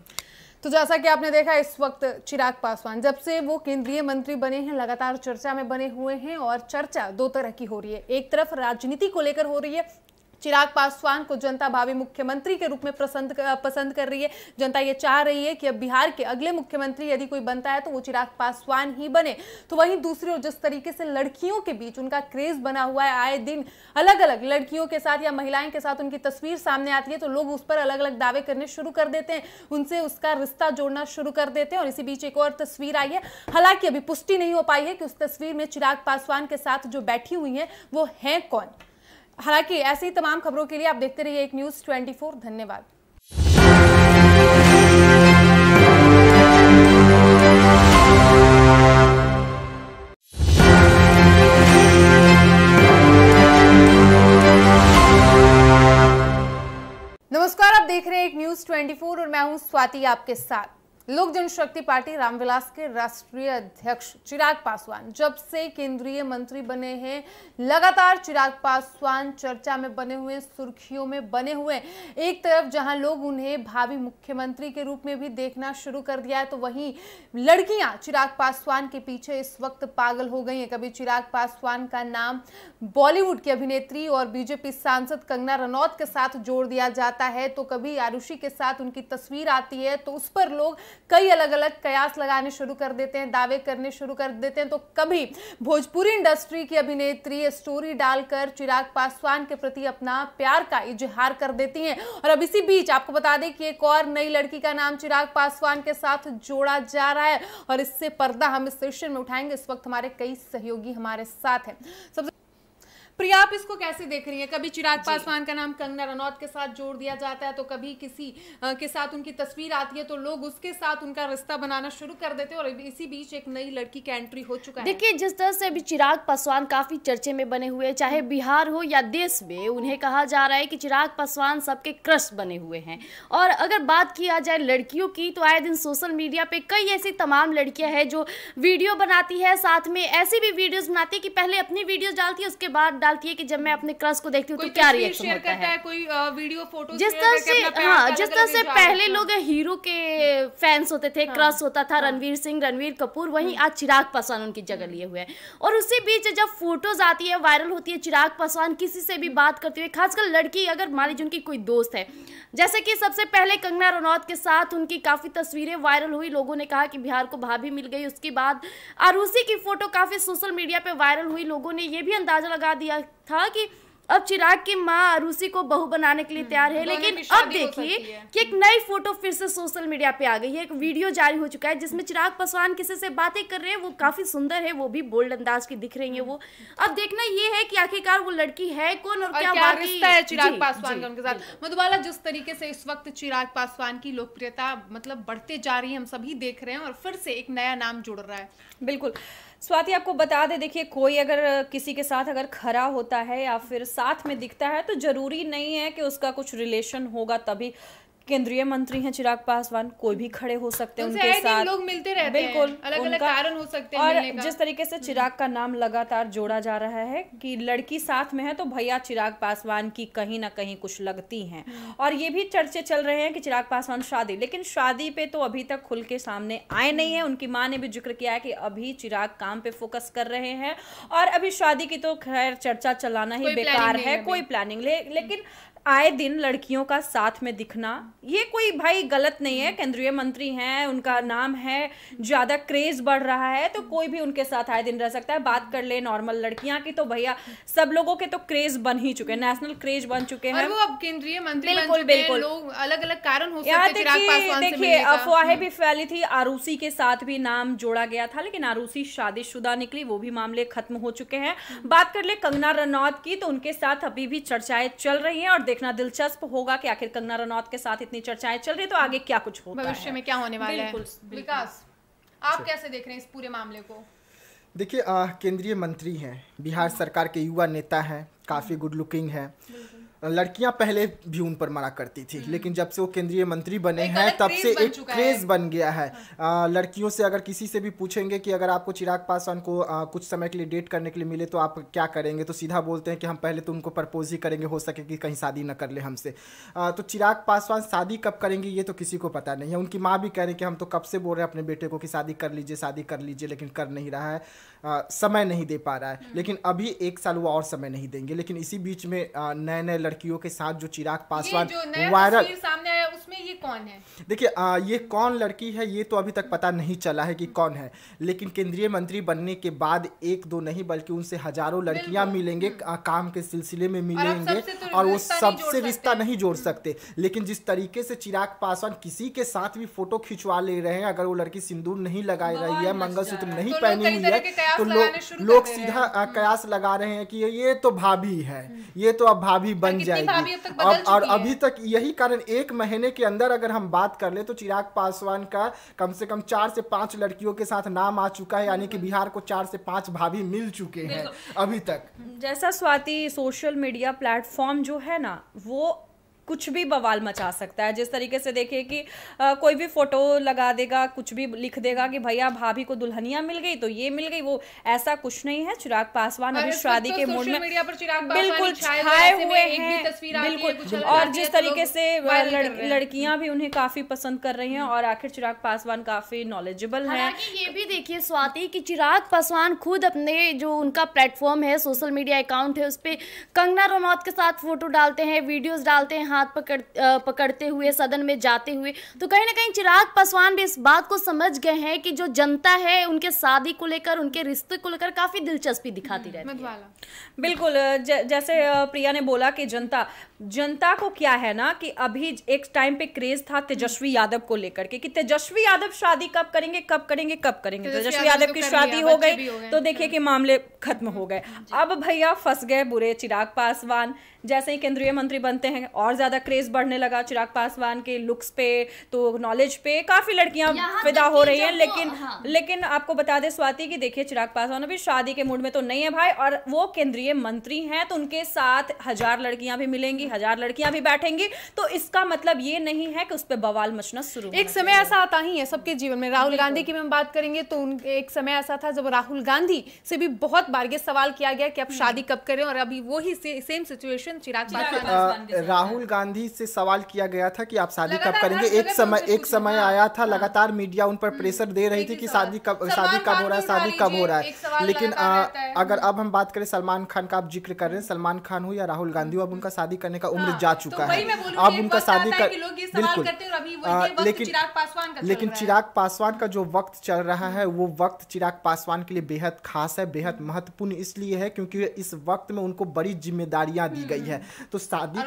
तो जैसा कि आपने देखा, इस वक्त चिराग पासवान जब से वो केंद्रीय मंत्री बने हैं लगातार चर्चा में बने हुए हैं और चर्चा दो तरह की हो रही है। एक तरफ राजनीति को लेकर हो रही है, चिराग पासवान को जनता भावी मुख्यमंत्री के रूप में पसंद कर रही है। जनता ये चाह रही है कि अब बिहार के अगले मुख्यमंत्री यदि कोई बनता है तो वो चिराग पासवान ही बने। तो वहीं दूसरी ओर जिस तरीके से लड़कियों के बीच उनका क्रेज बना हुआ है, आए दिन अलग अलग लड़कियों के साथ या महिलाएं के साथ उनकी तस्वीर सामने आती है तो लोग उस पर अलग अलग दावे करने शुरू कर देते हैं, उनसे उसका रिश्ता जोड़ना शुरू कर देते हैं। और इसी बीच एक और तस्वीर आई है, हालांकि अभी पुष्टि नहीं हो पाई है कि उस तस्वीर में चिराग पासवान के साथ जो बैठी हुई है वो है कौन। हालांकि ऐसी तमाम खबरों के लिए आप देखते रहिए एक न्यूज़ 24। धन्यवाद। नमस्कार, आप देख रहे हैं एक न्यूज़ 24 और मैं हूं स्वाति आपके साथ। लोक जनशक्ति पार्टी रामविलास के राष्ट्रीय अध्यक्ष चिराग पासवान जब से केंद्रीय मंत्री बने हैं लगातार चिराग पासवान चर्चा में बने हुए, सुर्खियों में बने हुए। एक तरफ जहां लोग उन्हें भावी मुख्यमंत्री के रूप में भी देखना शुरू कर दिया है तो वहीं लड़कियां चिराग पासवान के पीछे इस वक्त पागल हो गई हैं। कभी चिराग पासवान का नाम बॉलीवुड की अभिनेत्री और बीजेपी सांसद कंगना रनौत के साथ जोड़ दिया जाता है, तो कभी आरुषि के साथ उनकी तस्वीर आती है तो उस पर लोग कई अलग अलग कयास लगाने शुरू कर देते हैं, दावे करने शुरू कर देते हैं। तो कभी भोजपुरी इंडस्ट्री की अभिनेत्री स्टोरी डालकर चिराग पासवान के प्रति अपना प्यार का इजहार कर देती हैं। और अब इसी बीच आपको बता दें कि एक और नई लड़की का नाम चिराग पासवान के साथ जोड़ा जा रहा है और इससे पर्दा हम इस सेशन में उठाएंगे। इस वक्त हमारे कई सहयोगी हमारे साथ हैं। सबसे प्रिया, आप इसको कैसे देख रही हैं? कभी चिराग पासवान का नाम कंगना रनौत के साथ जोड़ दिया जाता है तो कभी किसी के साथ उनकी तस्वीर आती है तो लोग उसके साथ उनका रिश्ता बनाना शुरू कर देते हैं और इसी बीच एक नई लड़की का एंट्री हो चुका है। देखिए, जिस तरह से अभी चिराग पासवान काफी चर्चे में बने हुए, चाहे बिहार हो या देश में, उन्हें कहा जा रहा है कि चिराग पासवान सबके क्रश बने हुए हैं। और अगर बात किया जाए लड़कियों की तो आए दिन सोशल मीडिया पे कई ऐसी तमाम लड़कियां हैं जो वीडियो बनाती है, साथ में ऐसी भी वीडियोस बनाती है कि पहले अपनी वीडियोस डालती है, उसके बाद डालती है कि जब मैं अपने क्रश को देखती हूँ तो क्या रिएक्शन होता है, कोई वीडियो फोटो जिस तरह से पहले लोग हीरो के फैंस होते थे, क्रश होता था रणवीर सिंह, रणवीर कपूर, वहीं आज चिराग पासवान उनकी जगह लिए हुए हैं। और उसी बीच जब फोटोज आती है, वायरल होती है, चिराग पासवान किसी से भी बात करते हुए, खासकर लड़की अगर मान लीजिए उनकी कोई दोस्त है, जैसे कि सबसे पहले कंगना रनौत के साथ उनकी काफी तस्वीरें वायरल हुई, लोगों ने कहा कि बिहार को भाभी मिल गई। उसके बाद आरुषि की फोटो काफी सोशल मीडिया पे वायरल हुई, लोगों ने ये भी अंदाजा लगा दिया था कि अब चिराग की मां आरुषि को बहू बनाने के लिए तैयार है। लेकिन अब देखिए कि एक नई फोटो फिर से सोशल मीडिया पे आ गई है, एक वीडियो जारी हो चुका है जिसमें चिराग पासवान किसी से बातें कर रहे हैं, वो काफी सुंदर है, वो भी बोल्ड अंदाज की दिख रही है वो। अब देखना ये है कि आखिरकार वो लड़की है कौन और क्या रिश्ता है चिराग पासवान का उनके साथ। मधुबाला, जिस तरीके से इस वक्त चिराग पासवान की लोकप्रियता मतलब बढ़ते जा रही है, हम सभी देख रहे हैं और फिर से एक नया नाम जुड़ रहा है। बिल्कुल स्वाति, आपको बता दे, देखिए कोई अगर किसी के साथ अगर खड़ा होता है या फिर साथ में दिखता है तो जरूरी नहीं है कि उसका कुछ रिलेशन होगा तभी केंद्रीय मंत्री हैं चिराग पासवान, कोई भी खड़े हो सकते हैं उनके साथ, लोग मिलते रहते हैं, बिल्कुल अलग-अलग कारण हो सकते हैं और जिस तरीके से चिराग का नाम लगातार जोड़ा जा रहा है कि लड़की साथ में है तो भैया चिराग पासवान की कहीं ना कहीं कुछ लगती हैं। और ये भी चर्चे चल रहे हैं कि चिराग पासवान शादी, लेकिन शादी पे तो अभी तक खुल के सामने आए नहीं है। उनकी माँ ने भी जिक्र किया है कि अभी चिराग काम पे फोकस कर रहे हैं और अभी शादी की तो खैर चर्चा चलाना ही बेकार है, कोई प्लानिंग लेकिन आए दिन लड़कियों का साथ में दिखना ये कोई भाई गलत नहीं है। केंद्रीय मंत्री हैं, उनका नाम है, ज्यादा क्रेज बढ़ रहा है तो कोई भी उनके साथ आए दिन रह सकता है। बात कर ले नॉर्मल लड़कियां की तो भैया सब लोगों के तो क्रेज बन ही चुके हैं, नेशनल क्रेज बन चुके हैं। और वो अब केंद्रीय मंत्री बिल्कुल बन चुके हैं, बिल्कुल। लोग अलग अलग कारण हो सकते हैं चिराग पासवान से देखिए मिलने का। अफवाहें भी फैली थी, आरुषि के साथ भी नाम जोड़ा गया था, लेकिन आरुषि शादीशुदा निकली, वो भी मामले खत्म हो चुके हैं। बात कर ले कंगना रनौत की तो उनके साथ अभी भी चर्चाएं चल रही हैं और देखना दिलचस्प होगा कि आखिर कंगना रनौत के साथ इतनी चर्चाएं चल रही है तो आगे क्या कुछ होता है, भविष्य में क्या होने वाला है। बिल्कुल। विकास, आप कैसे देख रहे हैं इस पूरे मामले को? देखिए केंद्रीय मंत्री हैं, बिहार सरकार के युवा नेता हैं, काफ़ी गुड लुकिंग हैं। लड़कियां पहले भी उन पर मना करती थी, लेकिन जब से वो केंद्रीय मंत्री बने हैं तब से एक क्रेज बन गया है। लड़कियों से अगर किसी से भी पूछेंगे कि अगर आपको चिराग पासवान को कुछ समय के लिए डेट करने के लिए मिले तो आप क्या करेंगे, तो सीधा बोलते हैं कि हम पहले तो उनको प्रपोज ही करेंगे, हो सके कि कहीं शादी न कर ले हमसे। तो चिराग पासवान शादी कब करेंगे ये तो किसी को पता नहीं है। उनकी माँ भी कह रही कि हम तो कब से बोल रहे हैं अपने बेटे को कि शादी कर लीजिए, लेकिन कर नहीं रहा है, समय नहीं दे पा रहा है। लेकिन अभी 1 साल वो और समय नहीं देंगे। लेकिन इसी बीच में नए नए लड़कियों के साथ जो चिराग पासवान वायरल सामने आया उसमें ये कौन है? देखिए ये कौन लड़की है ये तो अभी तक पता नहीं चला है कि कौन है, लेकिन केंद्रीय मंत्री बनने के बाद 1-2 नहीं बल्कि उनसे हजारों लड़कियां मिलेंगे, काम के सिलसिले में मिलेंगे और वो सबसे रिश्ता नहीं जोड़ सकते। लेकिन जिस तरीके से चिराग पासवान किसी के साथ भी फोटो खिंचवा ले रहे हैं, अगर वो लड़की सिंदूर नहीं लगाई रही है, मंगलसूत्र नहीं पहनी हुई है तो लोग सीधा कयास लगा रहे हैं कि ये तो भाभी है, ये तो अब भाभी बन जाएगी। और अभी तक यही कारण 1 महीने के अंदर अगर हम बात कर ले तो चिराग पासवान का कम से कम 4 से 5 लड़कियों के साथ नाम आ चुका है, यानी कि बिहार को 4 से 5 भाभी मिल चुके हैं अभी तक। जैसा स्वाति सोशल मीडिया प्लेटफॉर्म जो है ना वो कुछ भी बवाल मचा सकता है। जिस तरीके से देखिए कि कोई भी फोटो लगा देगा, कुछ भी लिख देगा कि भैया भाभी को दुल्हनिया मिल गई तो ये मिल गई, वो ऐसा कुछ नहीं है। चिराग पासवान अभी शादी के मूड में बिल्कुल छाए हुए हैं, बिल्कुल। और जिस तरीके से लड़कियां भी उन्हें काफी पसंद कर रही हैं और आखिर चिराग पासवान काफी नॉलेजेबल है। ये भी देखिए स्वाति कि चिराग पासवान खुद अपने जो उनका प्लेटफॉर्म है, सोशल मीडिया अकाउंट है, उस पर कंगना रनौत के साथ फोटो डालते हैं, वीडियोस डालते हैं, हाथ पकड़ते हुए, सदन में जाते हुए। तो कहीं ना कहीं चिराग पासवान भी इस बात को समझ गए हैं कि जो जनता है उनके शादी को लेकर, उनके रिश्ते को लेकर काफी दिलचस्पी दिखाती रहती है। बिल्कुल। जैसे प्रिया ने बोला कि जनता को क्या है ना कि अभी एक टाइम पे क्रेज था तेजस्वी यादव को लेकर के कि तेजस्वी यादव शादी कब करेंगे। तेजस्वी यादव की शादी हो गई तो देखिए कि मामले खत्म हो गए। अब भैया फंस गए बुरे चिराग पासवान। जैसे ही केंद्रीय मंत्री बनते हैं और ज्यादा क्रेज बढ़ने लगा चिराग पासवान के लुक्स पे, तो नॉलेज पे काफी लड़कियां फिदा हो रही हैं। लेकिन आपको बता दे स्वाति कि देखिए चिराग पासवान अभी शादी के मूड में तो नहीं है भाई, और वो केंद्रीय मंत्री हैं तो उनके साथ 1000 लड़कियां भी मिलेंगी, 1000 लड़कियां भी बैठेंगी। तो इसका मतलब ये नहीं है कि उस पर बवाल मचना शुरू। एक समय ऐसा आता ही है सबके जीवन में। राहुल गांधी की हम बात करेंगे तो एक समय ऐसा था जब राहुल गांधी से भी बहुत बार ये सवाल किया गया कि आप शादी कब करें, और अभी वही सेम सिचुएशन चिराग पासवान। राहुल गांधी से सवाल किया गया था कि आप शादी कब करेंगे। एक समय आया था, लगातार मीडिया उन पर प्रेशर दे रही थी कि शादी कब हो रहा है। लेकिन अगर अब हम बात करें सलमान खान का, आप जिक्र कर रहे हैं, सलमान खान हो या राहुल गांधी हो, अब उनका शादी करने का उम्र जा चुका है। अब उनका शादी कर बिल्कुल। लेकिन चिराग पासवान का जो वक्त चल रहा है वो वक्त चिराग पासवान के लिए बेहद खास है, बेहद महत्वपूर्ण इसलिए है क्योंकि इस वक्त में उनको बड़ी जिम्मेदारियां दी गई है। तो शादी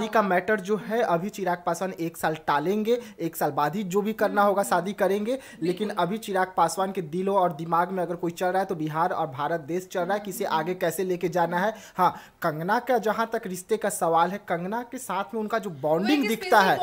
का मैटर जो है अभी चिराग पासवान 1 साल टालेंगे, 1 साल बाद ही जो भी करना होगा शादी करेंगे। लेकिन अभी चिराग पासवान के दिलों और दिमाग में अगर कोई चल रहा है तो बिहार और भारत देश चल रहा है कि इसे आगे कैसे लेके जाना है। हाँ, कंगना का जहां तक रिश्ते का सवाल है, कंगना के साथ में उनका जो बॉन्डिंग दिखता है,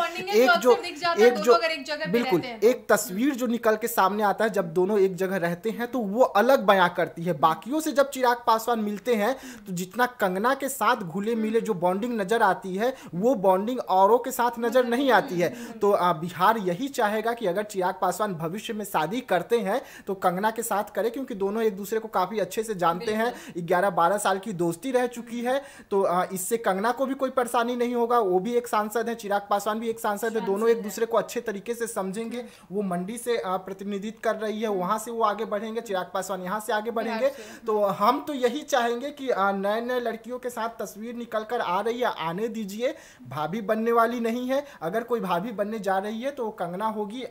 बिल्कुल एक तस्वीर जो निकल के सामने आता है जब दोनों एक जगह रहते हैं तो वो अलग बयां करती है। बाकियों से जब चिराग पासवान मिलते हैं तो जितना कंगना के साथ घुले मिले जो बॉन्डिंग नजर आती है वो बॉन्डिंग औरों के साथ नजर नहीं आती है। तो बिहार यही चाहेगा कि अगर चिराग पासवान भविष्य में शादी करते हैं तो कंगना के साथ करें, क्योंकि दोनों एक दूसरे को काफी अच्छे से जानते हैं, 11-12 साल की दोस्ती रह चुकी है। तो इससे कंगना को भी कोई परेशानी नहीं होगा, वो भी एक सांसद है, चिराग पासवान भी एक सांसद है, दोनों एक दूसरे को अच्छे तरीके से समझेंगे। वो मंडी से प्रतिनिधित्व कर रही है, वहां से वो आगे बढ़ेंगे, चिराग पासवान यहाँ से आगे बढ़ेंगे। तो हम तो यही चाहेंगे कि नए नए लड़कियों के साथ तस्वीर निकल कर आ रही है, आने दीजिए। भाभी बनने वाली नहीं है, अगर कोई भाभी बनने जा रही है तो कंगना होगी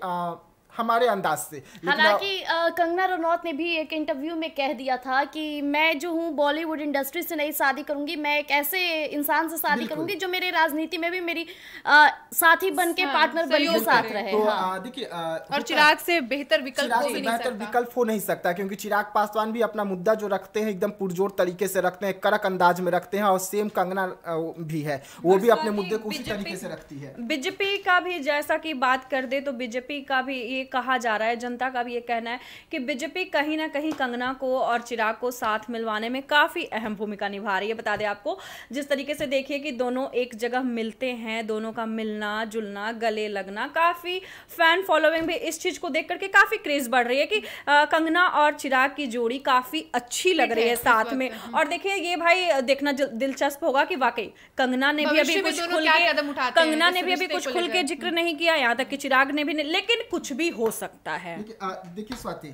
हमारे अंदाज से। हालांकि कंगना रनौत ने भी एक इंटरव्यू में कह दिया था कि मैं जो हूँ बॉलीवुड इंडस्ट्री से नहीं शादी करूंगी, मैं एक ऐसे इंसान से शादी करूंगी जो मेरे राजनीति में भी मेरी साथी बन के पार्टनर बन के साथ रहे। तो हाँ। देखिए और चिराग से बेहतर विकल्प हो नहीं सकता, क्योंकि चिराग पासवान भी अपना मुद्दा जो रखते हैं एकदम पुरजोर तरीके से रखते हैं, कड़क अंदाज में रखते हैं, और सेम कंगना भी है, वो भी अपने मुद्दे को उसी तरीके से रखती है। बीजेपी का भी जैसा कि बात कर दे तो बीजेपी का भी कहा जा रहा है, जनता का भी ये कहना है कि बीजेपी कहीं ना कहीं कंगना को और चिराग को साथ मिलवाने में काफी अहम भूमिका निभा रही है। बता दें आपको, जिस तरीके से देखिए कि दोनों एक जगह मिलते हैं, दोनों का मिलना जुलना, गले लगना, काफी फैन फॉलोइंग भी इस चीज को देख करके काफी क्रेज बढ़ रही है कि कंगना और चिराग की जोड़ी काफी अच्छी लग रही है साथ में। और देखिए ये भाई देखना दिलचस्प होगा कि वाकई कंगना ने भी अभी कुछ खुल के जिक्र नहीं किया, यहाँ तक कि चिराग ने भी नहीं, लेकिन कुछ भी हो सकता है। देखिए स्वाति,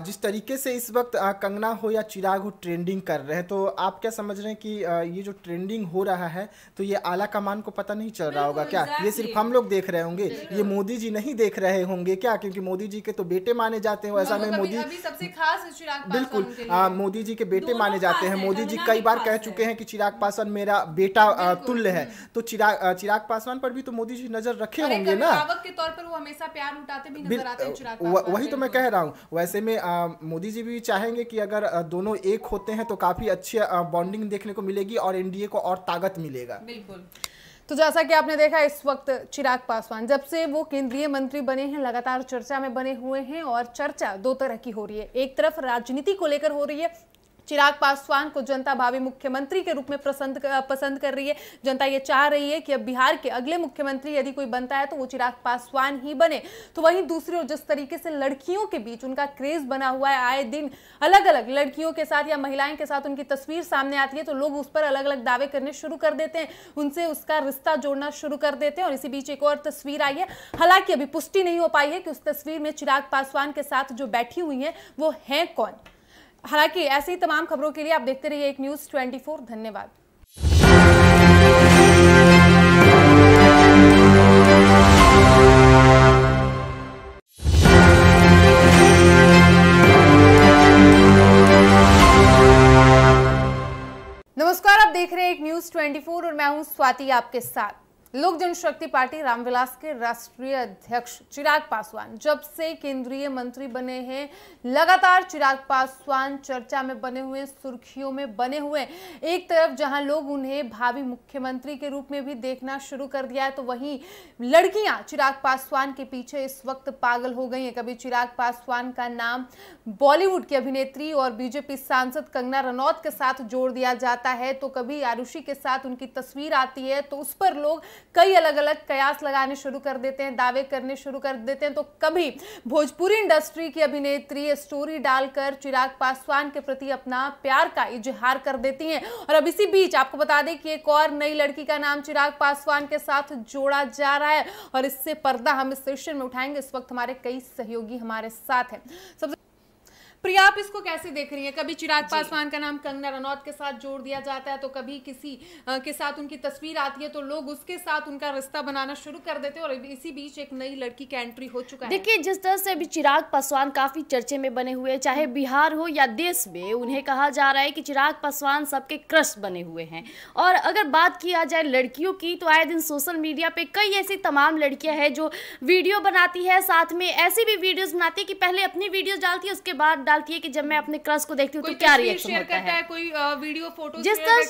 जिस तरीके से इस वक्त कंगना हो या चिराग हो ट्रेंडिंग कर रहे हैं, तो आप क्या समझ रहे हैं कि ये जो ट्रेंडिंग हो रहा है तो ये आला कमान को पता नहीं चल रहा होगा क्या? ये सिर्फ हम लोग देख रहे होंगे, ये मोदी जी नहीं देख रहे होंगे क्या? क्योंकि मोदी जी के तो बेटे माने जाते हैं, ऐसा में मोदी सबसे खास चिराग बिल्कुल मोदी जी के बेटे माने जाते हैं। मोदी जी कई बार कह चुके हैं कि चिराग पासवान मेरा बेटा तुल्य है, तो चिराग पासवान पर भी तो मोदी जी नजर रखे होंगे ना, के तौर पर वो हमेशा प्यार उठाते भी नजर आते हैं चिराग पासवान। वही तो मैं कह रहा हूँ। वैसे में मोदी जी भी चाहेंगे कि अगर दोनों एक होते हैं तो काफी अच्छी बॉन्डिंग देखने को मिलेगी और एनडीए को और ताकत मिलेगा। बिल्कुल। तो जैसा कि आपने देखा, इस वक्त चिराग पासवान जब से वो केंद्रीय मंत्री बने हैं लगातार चर्चा में बने हुए हैं, और चर्चा दो तरह की हो रही है। एक तरफ राजनीति को लेकर हो रही है, चिराग पासवान को जनता भावी मुख्यमंत्री के रूप में पसंद कर रही है। जनता ये चाह रही है कि अब बिहार के अगले मुख्यमंत्री यदि कोई बनता है तो वो चिराग पासवान ही बने। तो वहीं दूसरी ओर जिस तरीके से लड़कियों के बीच उनका क्रेज बना हुआ है, आए दिन अलग अलग लड़कियों के साथ या महिलाएं के साथ उनकी तस्वीर सामने आती है तो लोग उस पर अलग अलग दावे करने शुरू कर देते हैं, उनसे उसका रिश्ता जोड़ना शुरू कर देते हैं। और इसी बीच एक और तस्वीर आई है, हालांकि अभी पुष्टि नहीं हो पाई है कि उस तस्वीर में चिराग पासवान के साथ जो बैठी हुई है वो है कौन। हालांकि ऐसी ही तमाम खबरों के लिए आप देखते रहिए एक न्यूज़ 24। धन्यवाद। नमस्कार, आप देख रहे हैं एक न्यूज़ 24 और मैं हूं स्वाति आपके साथ। लोक जनशक्ति पार्टी रामविलास के राष्ट्रीय अध्यक्ष चिराग पासवान जब से केंद्रीय मंत्री बने हैं, लगातार चिराग पासवान चर्चा में बने हुए, सुर्खियों में बने हुए। एक तरफ जहां लोग उन्हें भावी मुख्यमंत्री के रूप में भी देखना शुरू कर दिया है, तो वहीं लड़कियां चिराग पासवान के पीछे इस वक्त पागल हो गई हैं। कभी चिराग पासवान का नाम बॉलीवुड की अभिनेत्री और बीजेपी सांसद कंगना रनौत के साथ जोड़ दिया जाता है, तो कभी आरुषि के साथ उनकी तस्वीर आती है तो उस पर लोग कई अलग अलग कयास लगाने शुरू कर देते हैं, दावे करने शुरू कर देते हैं। तो कभी भोजपुरी इंडस्ट्री की अभिनेत्री स्टोरी डालकर चिराग पासवान के प्रति अपना प्यार का इजहार कर देती हैं। और अब इसी बीच आपको बता दें कि एक और नई लड़की का नाम चिराग पासवान के साथ जोड़ा जा रहा है, और इससे पर्दा हम इस सेशन में उठाएंगे। इस वक्त हमारे कई सहयोगी हमारे साथ हैं। सबसे प्रिया, आप इसको कैसे देख रही हैं? कभी चिराग पासवान का नाम कंगना रनौत के साथ जोड़ दिया जाता है, तो कभी किसी के साथ उनकी तस्वीर आती है तो लोग उसके साथ उनका रिश्ता बनाना शुरू कर देते हैं, और इसी बीच एक नई लड़की का एंट्री हो चुका है। देखिए, जिस तरह से अभी चिराग पासवान काफी चर्चे में बने हुए, चाहे बिहार हो या देश में, उन्हें कहा जा रहा है कि चिराग पासवान सबके क्रश बने हुए हैं। और अगर बात किया जाए लड़कियों की, तो आए दिन सोशल मीडिया पे कई ऐसी तमाम लड़कियां हैं जो वीडियो बनाती है, साथ में ऐसी भी वीडियोस बनाती है कि पहले अपनी वीडियोस डालती है, उसके बाद डालती है कि जब मैं अपने क्रश को देखती हूँ तो क्या रिएक्शन होता है, कोई वीडियो फोटो जिस तरह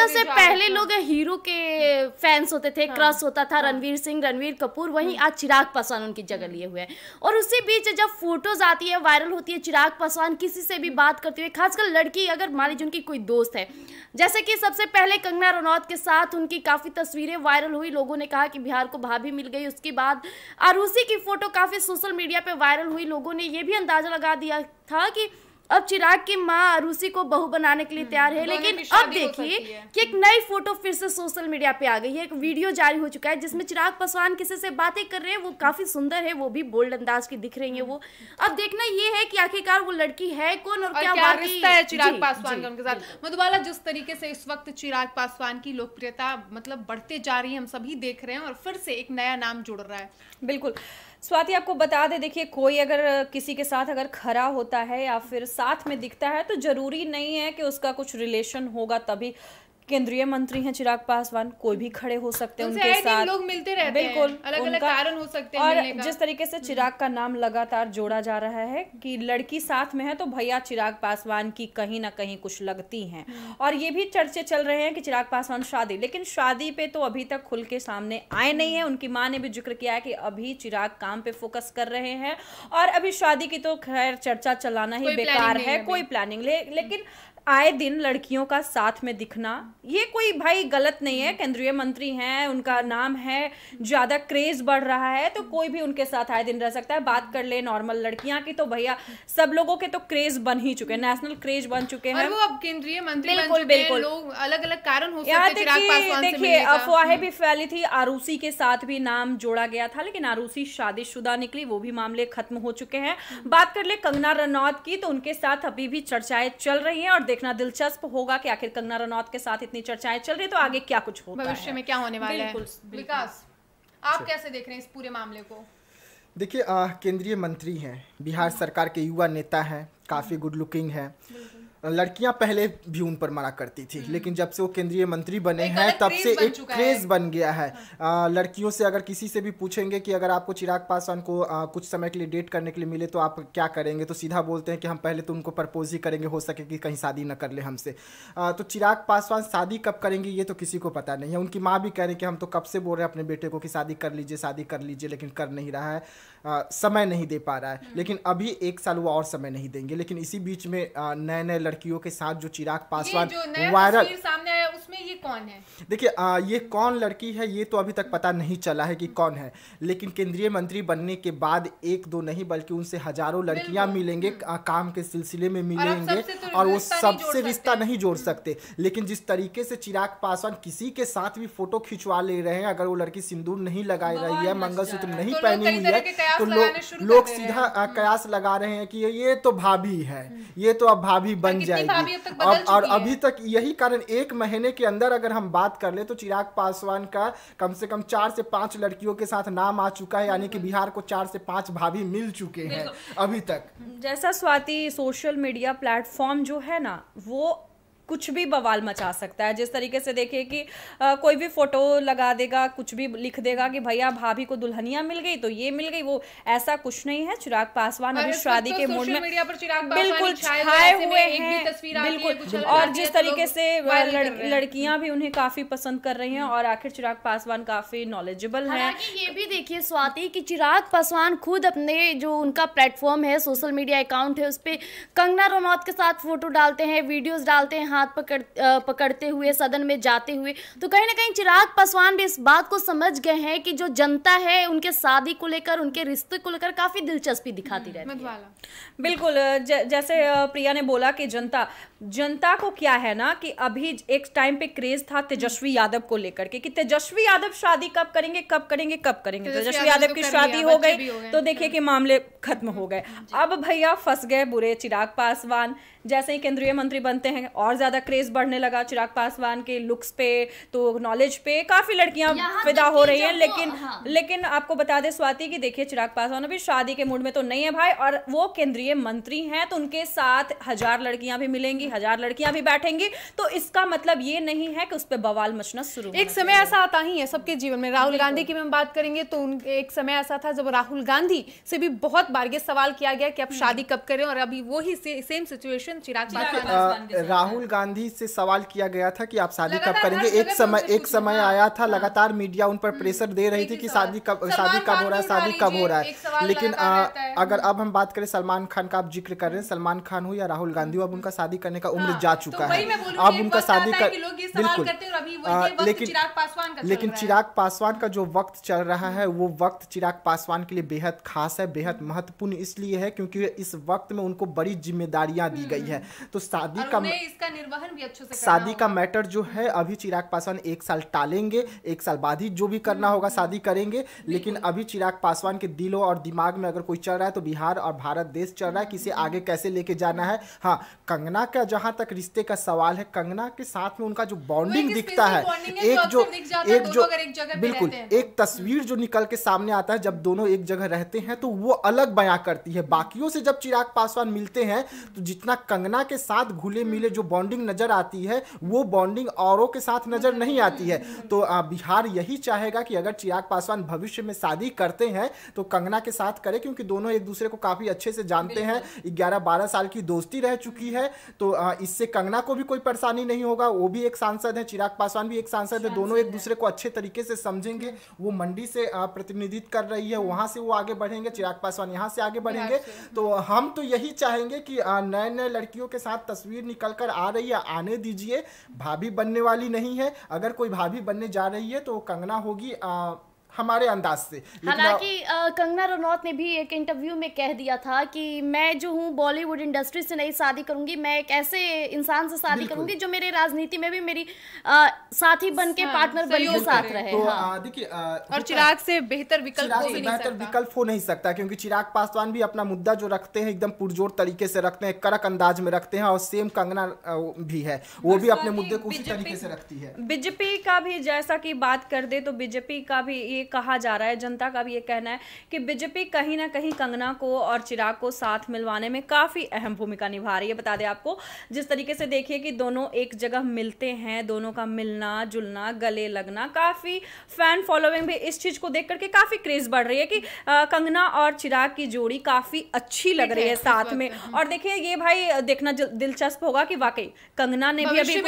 से पहले लोग हीरो के फैंस होते थे, क्रश होता था रणवीर सिंह, रणवीर कपूर, वहीं आज चिराग पासवान उनकी जगह लिए हुए हैं। और उसी बीच जब फोटोज आती है, वायरल होती है चिराग पासवान किसी से भी बात करते हुए, खासकर लड़की अगर मान लीजिए उनकी कोई दोस्त है, जैसे कि सबसे पहले कंगना रनौत के साथ उनकी काफी तस्वीरें वायरल हुई, लोगों ने कहा कि बिहार को भाभी मिल गई। उसके बाद आरुषि की फोटो काफी सोशल मीडिया पे वायरल हुई, लोगों ने ये भी अंदाजा लगा दिया था कि अब चिराग की माँ अरुषि को बहू बनाने के लिए तैयार है, लेकिन अब देखिए कि एक नई फोटो फिर से सोशल मीडिया पे आ गई है। एक वीडियो जारी हो चुका है जिसमें चिराग पासवान किसी से बातें कर रहे हैं, वो काफी सुंदर है, वो भी बोल्ड अंदाज की दिख रही है वो। अब देखना ये है कि आखिरकार वो लड़की है कौन और क्या रिश्ता है चिराग पासवान का उनके साथ। मधुबाला, जिस तरीके से इस वक्त चिराग पासवान की लोकप्रियता मतलब बढ़ते जा रही है, हम सभी देख रहे हैं, और फिर से एक नया नाम जुड़ रहा है। बिल्कुल स्वाति, आपको बता दे, देखिए कोई अगर किसी के साथ अगर खड़ा होता है या फिर साथ में दिखता है तो जरूरी नहीं है कि उसका कुछ रिलेशन होगा तभी केंद्रीय मंत्री हैं चिराग पासवान, कोई भी खड़े हो सकते हैं उनके साथ, लोग मिलते रहते हैं, बिल्कुल अलग अलग कारण हो सकते हैं और मिलने का। जिस तरीके से चिराग का नाम लगातार जोड़ा जा रहा है कि लड़की साथ में है तो भैया चिराग पासवान की कहीं ना कहीं कुछ लगती हैं, और ये भी चर्चे चल रहे हैं कि चिराग पासवान शादी, लेकिन शादी पे तो अभी तक खुल के सामने आए नहीं है। उनकी माँ ने भी जिक्र किया है कि अभी चिराग काम पे फोकस कर रहे हैं और अभी शादी की तो खैर चर्चा चलाना ही बेकार है, कोई प्लानिंग लेकिन आए दिन लड़कियों का साथ में दिखना ये कोई भाई गलत नहीं है। केंद्रीय मंत्री हैं, उनका नाम है, ज्यादा क्रेज बढ़ रहा है तो कोई भी उनके साथ आए दिन रह सकता है। बात कर ले नॉर्मल लड़कियां की तो भैया सब लोगों के तो क्रेज बन ही चुके हैं, नेशनल क्रेज बन चुके हैं, और वो अब केंद्रीय मंत्री बन बिल्कुल चुके हैं। बिल्कुल लोग अलग अलग कारण हो सकते हैं चिराग पासवान से देखिए अफवाहें भी फैली थी, आरुषि के साथ भी नाम जोड़ा गया था, लेकिन आरुषि शादीशुदा निकली, वो भी मामले खत्म हो चुके हैं। बात कर ले कंगना रनौत की तो उनके साथ अभी भी चर्चाएं चल रही हैं और देखना दिलचस्प होगा कि आखिर कंगना रनौत के साथ इतनी चर्चाएं चल रही है तो आगे क्या कुछ होता है, भविष्य में क्या होने वाला है। विकास, आप कैसे देख रहे हैं इस पूरे मामले को? देखिए केंद्रीय मंत्री हैं, बिहार सरकार के युवा नेता हैं, काफ़ी गुड लुकिंग है। लड़कियां पहले भी उन पर मना करती थी, लेकिन जब से वो केंद्रीय मंत्री बने हैं तब से एक क्रेज बन गया है। लड़कियों से अगर किसी से भी पूछेंगे कि अगर आपको चिराग पासवान को कुछ समय के लिए डेट करने के लिए मिले तो आप क्या करेंगे, तो सीधा बोलते हैं कि हम पहले तो उनको प्रपोज ही करेंगे, हो सके कि कहीं शादी न कर ले हमसे। तो चिराग पासवान शादी कब करेंगे ये तो किसी को पता नहीं है। उनकी माँ भी कह रही कि हम तो कब से बोल रहे हैं अपने बेटे को कि शादी कर लीजिए, लेकिन कर नहीं रहा है, समय नहीं दे पा रहा है। लेकिन अभी 1 साल वो और समय नहीं देंगे। लेकिन इसी बीच में नए नए लड़कियों के साथ जो चिराग पासवान वायरल सामने आया उसमें ये कौन है? देखिए ये कौन लड़की है ये तो अभी तक पता नहीं चला है कि कौन है, लेकिन केंद्रीय मंत्री बनने के बाद 1-2 नहीं बल्कि उनसे हजारों लड़कियां मिलेंगे, काम के सिलसिले में मिलेंगे और वो सबसे रिश्ता नहीं जोड़ सकते। लेकिन जिस तरीके से चिराग पासवान किसी के साथ भी फोटो खिंचवा ले रहे हैं, अगर वो लड़की सिंदूर नहीं लगाई रही है, मंगलसूत्र नहीं पहनी हुई है तो लोग सीधा कयास लगा रहे हैं कि ये तो भाभी है, ये तो अब भाभी बन जाएगी। और अभी तक यही कारण 1 महीने के अंदर अगर हम बात कर ले तो चिराग पासवान का कम से कम 4 से 5 लड़कियों के साथ नाम आ चुका है, यानी कि बिहार को 4 से 5 भाभी मिल चुके हैं अभी तक। जैसा स्वाति सोशल मीडिया प्लेटफॉर्म जो है ना वो कुछ भी बवाल मचा सकता है। जिस तरीके से देखिए कि कोई भी फोटो लगा देगा, कुछ भी लिख देगा कि भैया भाभी को दुल्हनिया मिल गई तो ये मिल गई, वो ऐसा कुछ नहीं है। चिराग पासवान अभी शादी के मूड में बिल्कुल छाए हुए हैं, बिल्कुल। और जिस तरीके से लड़कियां भी उन्हें काफी पसंद कर रही हैं और आखिर चिराग पासवान काफी नॉलेजेबल है। ये भी देखिए स्वाति कि चिराग पासवान खुद अपने जो उनका प्लेटफॉर्म है, सोशल मीडिया अकाउंट है, उस पर कंगना रनौत के साथ फोटो डालते हैं, वीडियोज डालते हैं, हाथ पकड़ते हुए सदन में जाते हुए। तो कहीं ना कहीं चिराग पासवान भी इस बात को समझ गए हैं कि जो जनता है उनके शादी को लेकर, उनके रिश्ते को लेकर काफी दिलचस्पी दिखाती रहती है। बिल्कुल जैसे प्रिया ने बोला कि जनता को क्या है ना कि अभी एक टाइम पे क्रेज था तेजस्वी यादव को लेकर के कि तेजस्वी यादव शादी कब करेंगे। तेजस्वी यादव की शादी हो गई तो देखिए कि मामले खत्म हो गए। अब भैया फंस गए बुरे चिराग पासवान। जैसे ही केंद्रीय मंत्री बनते हैं और ज्यादा क्रेज बढ़ने लगा चिराग पासवान के लुक्स पे, तो नॉलेज पे काफी लड़कियां फिदा हो रही हैं। लेकिन आपको बता दे स्वाति कि देखिए चिराग पासवान अभी शादी के मूड में तो नहीं है भाई, और वो केंद्रीय मंत्री हैं तो उनके साथ 1000 लड़कियां भी मिलेंगी, 1000 लड़कियां भी बैठेंगी, तो इसका मतलब ये नहीं है कि उस पर बवाल मचना शुरू। एक समय ऐसा आता ही है सबके जीवन में। राहुल गांधी की हम बात करेंगे तो एक समय ऐसा था जब राहुल गांधी से भी बहुत बार ये सवाल किया गया कि आप शादी कब करें, और अभी वो ही सेम सिचुएशन चिराग पासवान। राहुल गांधी से सवाल किया गया था कि आप शादी कब करेंगे। एक समय आया था, लगातार मीडिया उन पर प्रेशर दे रही थी कि शादी कब हो रहा है, शादी कब हो रहा है। लेकिन है। अगर अब हम बात करें सलमान खान का, आप जिक्र कर रहे हैं, सलमान खान हो या राहुल गांधी हो, अब उनका शादी करने का उम्र जा चुका है। अब उनका शादी कर, बिल्कुल, लेकिन चिराग पासवान का जो वक्त चल रहा है वो वक्त चिराग पासवान के लिए बेहद खास है, बेहद महत्वपूर्ण इसलिए है क्योंकि इस वक्त में उनको बड़ी जिम्मेदारियां दी गई है। तो शादी का इसका निर्वहन भी अच्छे से शादी का मैटर जो है अभी चिराग पासवान 1 साल टालेंगे, 1 साल बाद ही जो भी करना होगा शादी करेंगे। लेकिन अभी चिराग पासवान के दिलों और दिमाग में अगर कोई चल रहा है तो बिहार और भारत देश चल रहा है कि इसे आगे कैसे लेके जाना है। हाँ, कंगना का जहां तक रिश्ते का सवाल है, कंगना के साथ में उनका जो बॉन्डिंग दिखता है, बिल्कुल एक तस्वीर जो निकल के सामने आता है जब दोनों एक जगह रहते हैं तो वो अलग बयां करती है। बाकियों से जब चिराग पासवान मिलते हैं तो जितना कंगना के साथ घुले मिले जो बॉन्डिंग नजर आती है वो बॉन्डिंग औरों के साथ नजर नहीं आती है। तो बिहार यही चाहेगा कि अगर चिराग पासवान भविष्य में शादी करते हैं तो कंगना के साथ करे, क्योंकि दोनों एक दूसरे को काफी अच्छे से जानते हैं, 11-12 साल की दोस्ती रह चुकी है। तो इससे कंगना को भी कोई परेशानी नहीं होगा, वो भी एक सांसद है, चिराग पासवान भी एक सांसद है, दोनों एक दूसरे को अच्छे तरीके से समझेंगे। वो मंडी से प्रतिनिधित्व कर रही है, वहां से वो आगे बढ़ेंगे, चिराग पासवान यहाँ से आगे बढ़ेंगे। तो हम तो यही चाहेंगे कि नए नए लड़कियों के साथ तस्वीर निकल कर आ रही है, आने दीजिए। भाभी बनने वाली नहीं है, अगर कोई भाभी बनने जा रही है तो कंगना होगी हमारे अंदाज से। हालांकि कंगना रनौत ने भी एक इंटरव्यू में कह दिया था कि मैं जो हूँ बॉलीवुड इंडस्ट्री से नहीं शादी करूंगी, मैं एक ऐसे इंसान से शादी करूंगी जो मेरे राजनीति में भी मेरी साथी बन के पार्टनर बन के साथ रहे। तो देखिए, और चिराग से बेहतर विकल्प हो नहीं सकता, क्योंकि चिराग पासवान भी अपना मुद्दा जो रखते हैं एकदम पुरजोर तरीके से रखते हैं, कड़क अंदाज में रखते हैं, और सेम कंगना भी है, वो भी अपने मुद्दे को उसी तरीके से रखती है। बीजेपी का भी जैसा कि बात कर दे तो बीजेपी का भी कहा जा रहा है, जनता का भी ये कहना है कि बीजेपी कहीं ना कहीं कंगना को और चिराग को साथ मिलवाने में काफी अहम भूमिका निभा रही है। बता दें आपको, जिस तरीके से देखिए कि दोनों एक जगह मिलते हैं, दोनों का मिलना जुलना, गले लगना, काफी फैन फॉलोइंग भी इस चीज को देख करके काफी क्रेज बढ़ रही है कि कंगना और चिराग की जोड़ी काफी अच्छी लग रही है साथ में। और देखिए ये भाई देखना दिलचस्प होगा कि वाकई कंगना ने भी अभी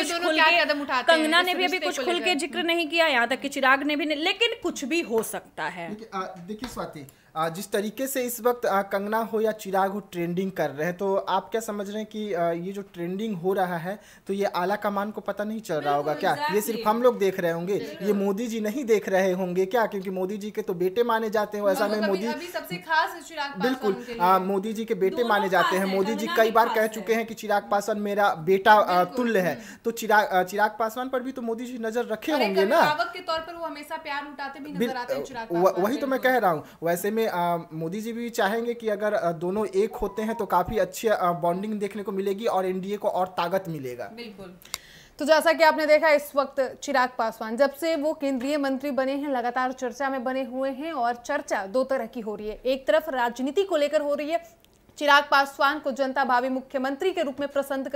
कुछ खुल के जिक्र नहीं किया, यहाँ तक कि चिराग ने भी नहीं, लेकिन कुछ भी हो सकता है। देखिए स्वाति, जिस तरीके से इस वक्त कंगना हो या चिराग हो ट्रेंडिंग कर रहे हैं, तो आप क्या समझ रहे हैं कि ये जो ट्रेंडिंग हो रहा है तो ये आला कमान को पता नहीं चल रहा होगा क्या? ये सिर्फ हम लोग देख रहे होंगे, ये मोदी जी नहीं देख रहे होंगे क्या? क्योंकि मोदी जी के तो बेटे माने जाते हैं, ऐसा में मोदी सबसे खास चिराग बिल्कुल मोदी जी के बेटे माने जाते हैं। मोदी जी कई बार कह चुके हैं कि चिराग पासवान मेरा बेटा तुल्य है, तो चिराग पासवान पर भी तो मोदी जी नजर रखे होंगे ना, के तौर पर वो हमेशा प्यार लुटाते भी नजर आते हैं चिराग पासवान। वही तो मैं कह रहा हूँ। वैसे में मोदी जी भी चाहेंगे कि अगर दोनों एक होते हैं तो काफी अच्छी बॉन्डिंग देखने को मिलेगी और एनडीए को और ताकत मिलेगा। बिल्कुल। तो जैसा कि आपने देखा, इस वक्त चिराग पासवान जब से वो केंद्रीय मंत्री बने हैं लगातार चर्चा में बने हुए हैं, और चर्चा दो तरह की हो रही है। एक तरफ राजनीति को लेकर हो रही है, चिराग पासवान को जनता भावी मुख्यमंत्री के रूप में पसंद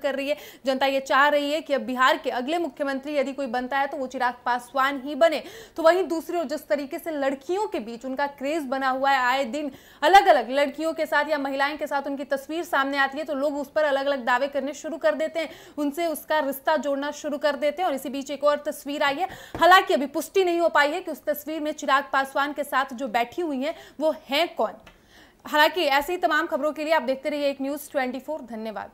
कर रही है। जनता ये चाह रही है कि अब बिहार के अगले मुख्यमंत्री यदि कोई बनता है तो वो चिराग पासवान ही बने। तो वहीं दूसरी ओर जिस तरीके से लड़कियों के बीच उनका क्रेज बना हुआ है, आए दिन अलग अलग लड़कियों के साथ या महिलाएं के साथ उनकी तस्वीर सामने आती है तो लोग उस पर अलग अलग दावे करने शुरू कर देते हैं, उनसे उसका रिश्ता जोड़ना शुरू कर देते हैं। और इसी बीच एक और तस्वीर आई है, हालांकि अभी पुष्टि नहीं हो पाई है कि उस तस्वीर में चिराग पासवान के साथ जो बैठी हुई है वो है कौन। हालांकि ऐसी ही तमाम खबरों के लिए आप देखते रहिए एक न्यूज़ 24। धन्यवाद।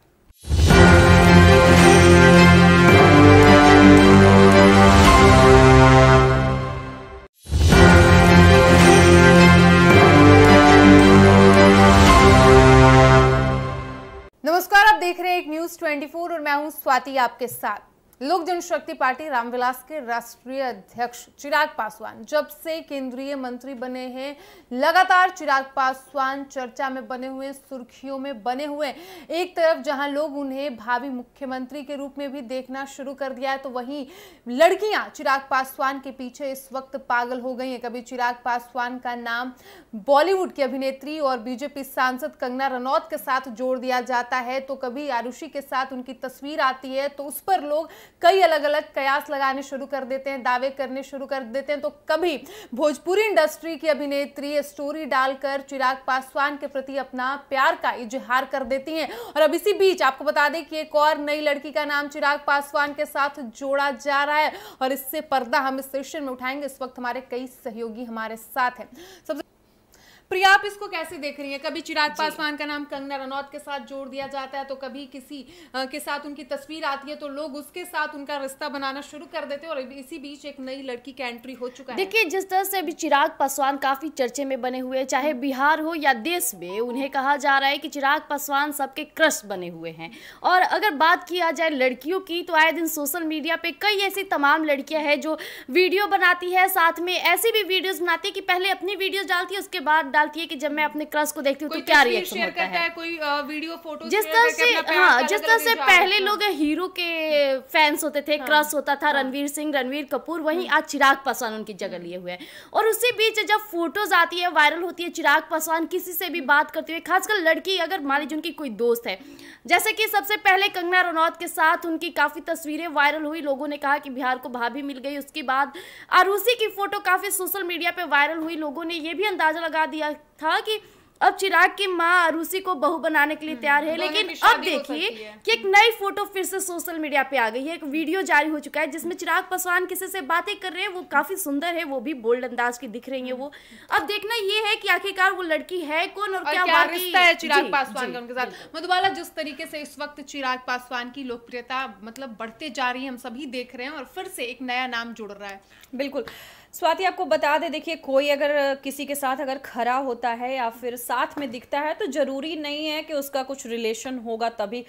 नमस्कार, आप देख रहे हैं एक न्यूज़ 24 और मैं हूं स्वाति आपके साथ। लोक जनशक्ति पार्टी रामविलास के राष्ट्रीय अध्यक्ष चिराग पासवान जब से केंद्रीय मंत्री बने हैं, लगातार चिराग पासवान चर्चा में बने हुए, सुर्खियों में बने हुए। एक तरफ जहां लोग उन्हें भावी मुख्यमंत्री के रूप में भी देखना शुरू कर दिया है, तो वहीं लड़कियां चिराग पासवान के पीछे इस वक्त पागल हो गई हैं। कभी चिराग पासवान का नाम बॉलीवुड की अभिनेत्री और बीजेपी सांसद कंगना रनौत के साथ जोड़ दिया जाता है, तो कभी आरुषि के साथ उनकी तस्वीर आती है तो उस पर लोग कई अलग अलग कयास लगाने शुरू कर देते हैं, दावे करने शुरू कर देते हैं। तो कभी भोजपुरी इंडस्ट्री की अभिनेत्री स्टोरी डालकर चिराग पासवान के प्रति अपना प्यार का इजहार कर देती हैं। और अब इसी बीच आपको बता दें कि एक और नई लड़की का नाम चिराग पासवान के साथ जोड़ा जा रहा है, और इससे पर्दा हम इस सेशन में उठाएंगे। इस वक्त हमारे कई सहयोगी हमारे साथ हैं। सबसे प्रिया, आप इसको कैसे देख रही हैं? कभी चिराग पासवान का नाम कंगना रनौत के साथ जोड़ दिया जाता है, तो कभी किसी के साथ उनकी तस्वीर आती है तो लोग उसके साथ उनका रिश्ता बनाना शुरू कर देते हैं, और इसी बीच एक नई लड़की का एंट्री हो चुका है। देखिए, जिस तरह से अभी चिराग पासवान काफी चर्चे में बने हुए, चाहे बिहार हो या देश में, उन्हें कहा जा रहा है कि चिराग पासवान सबके क्रश बने हुए हैं। और अगर बात किया जाए लड़कियों की, तो आए दिन सोशल मीडिया पे कई ऐसी तमाम लड़कियां हैं जो वीडियो बनाती है, साथ में ऐसी भी वीडियोस बनाती है कि पहले अपनी वीडियोस डालती है, उसके बाद डालती है कि जब मैं अपने क्रश को देखती हूँ तो क्या रिएक्शन होता है, कोई वीडियो फोटो। जिस तरह से पहले लोग हीरो के फैंस होते थे, क्रश होता था रणवीर सिंह, रणवीर कपूर, वहीं आज चिराग पासवान उनकी जगह लिए हुए हैं। और उसी बीच जब फोटोज आती है, वायरल होती है, चिराग पासवान किसी से भी बात करते हुए, खासकर लड़की अगर मान लीजिए उनकी कोई दोस्त है, जैसे कि सबसे पहले कंगना रनौत के साथ उनकी काफी तस्वीरें वायरल हुई, लोगों ने कहा कि बिहार को भाभी मिल गई। उसके बाद आरुषि की फोटो काफी सोशल मीडिया पे वायरल हुई, लोगों ने ये भी अंदाजा लगा दिया था कि अब चिराग की मां आरुषि को बहू बनाने के लिए तैयार है। लेकिन अब देखिए कि एक नई फोटो फिर से सोशल मीडिया पे आ गई है, एक वीडियो जारी हो चुका है जिसमें चिराग पासवान किसी से बातें कर रहे हैं, वो काफी सुंदर है, वो भी बोल्ड अंदाज की दिख रही है वो। अब देखना ये है कि आखिरकार वो लड़की है कौन और क्या रिश्ता है चिराग पासवान का उनके साथ। मधुबाला, जिस तरीके से इस वक्त चिराग पासवान की लोकप्रियता मतलब बढ़ते जा रही है, हम सभी देख रहे हैं, और फिर से एक नया नाम जुड़ रहा है। बिल्कुल स्वाति, आपको बता दे, देखिए कोई अगर किसी के साथ अगर खड़ा होता है या फिर साथ में दिखता है तो जरूरी नहीं है कि उसका कुछ रिलेशन होगा तभी।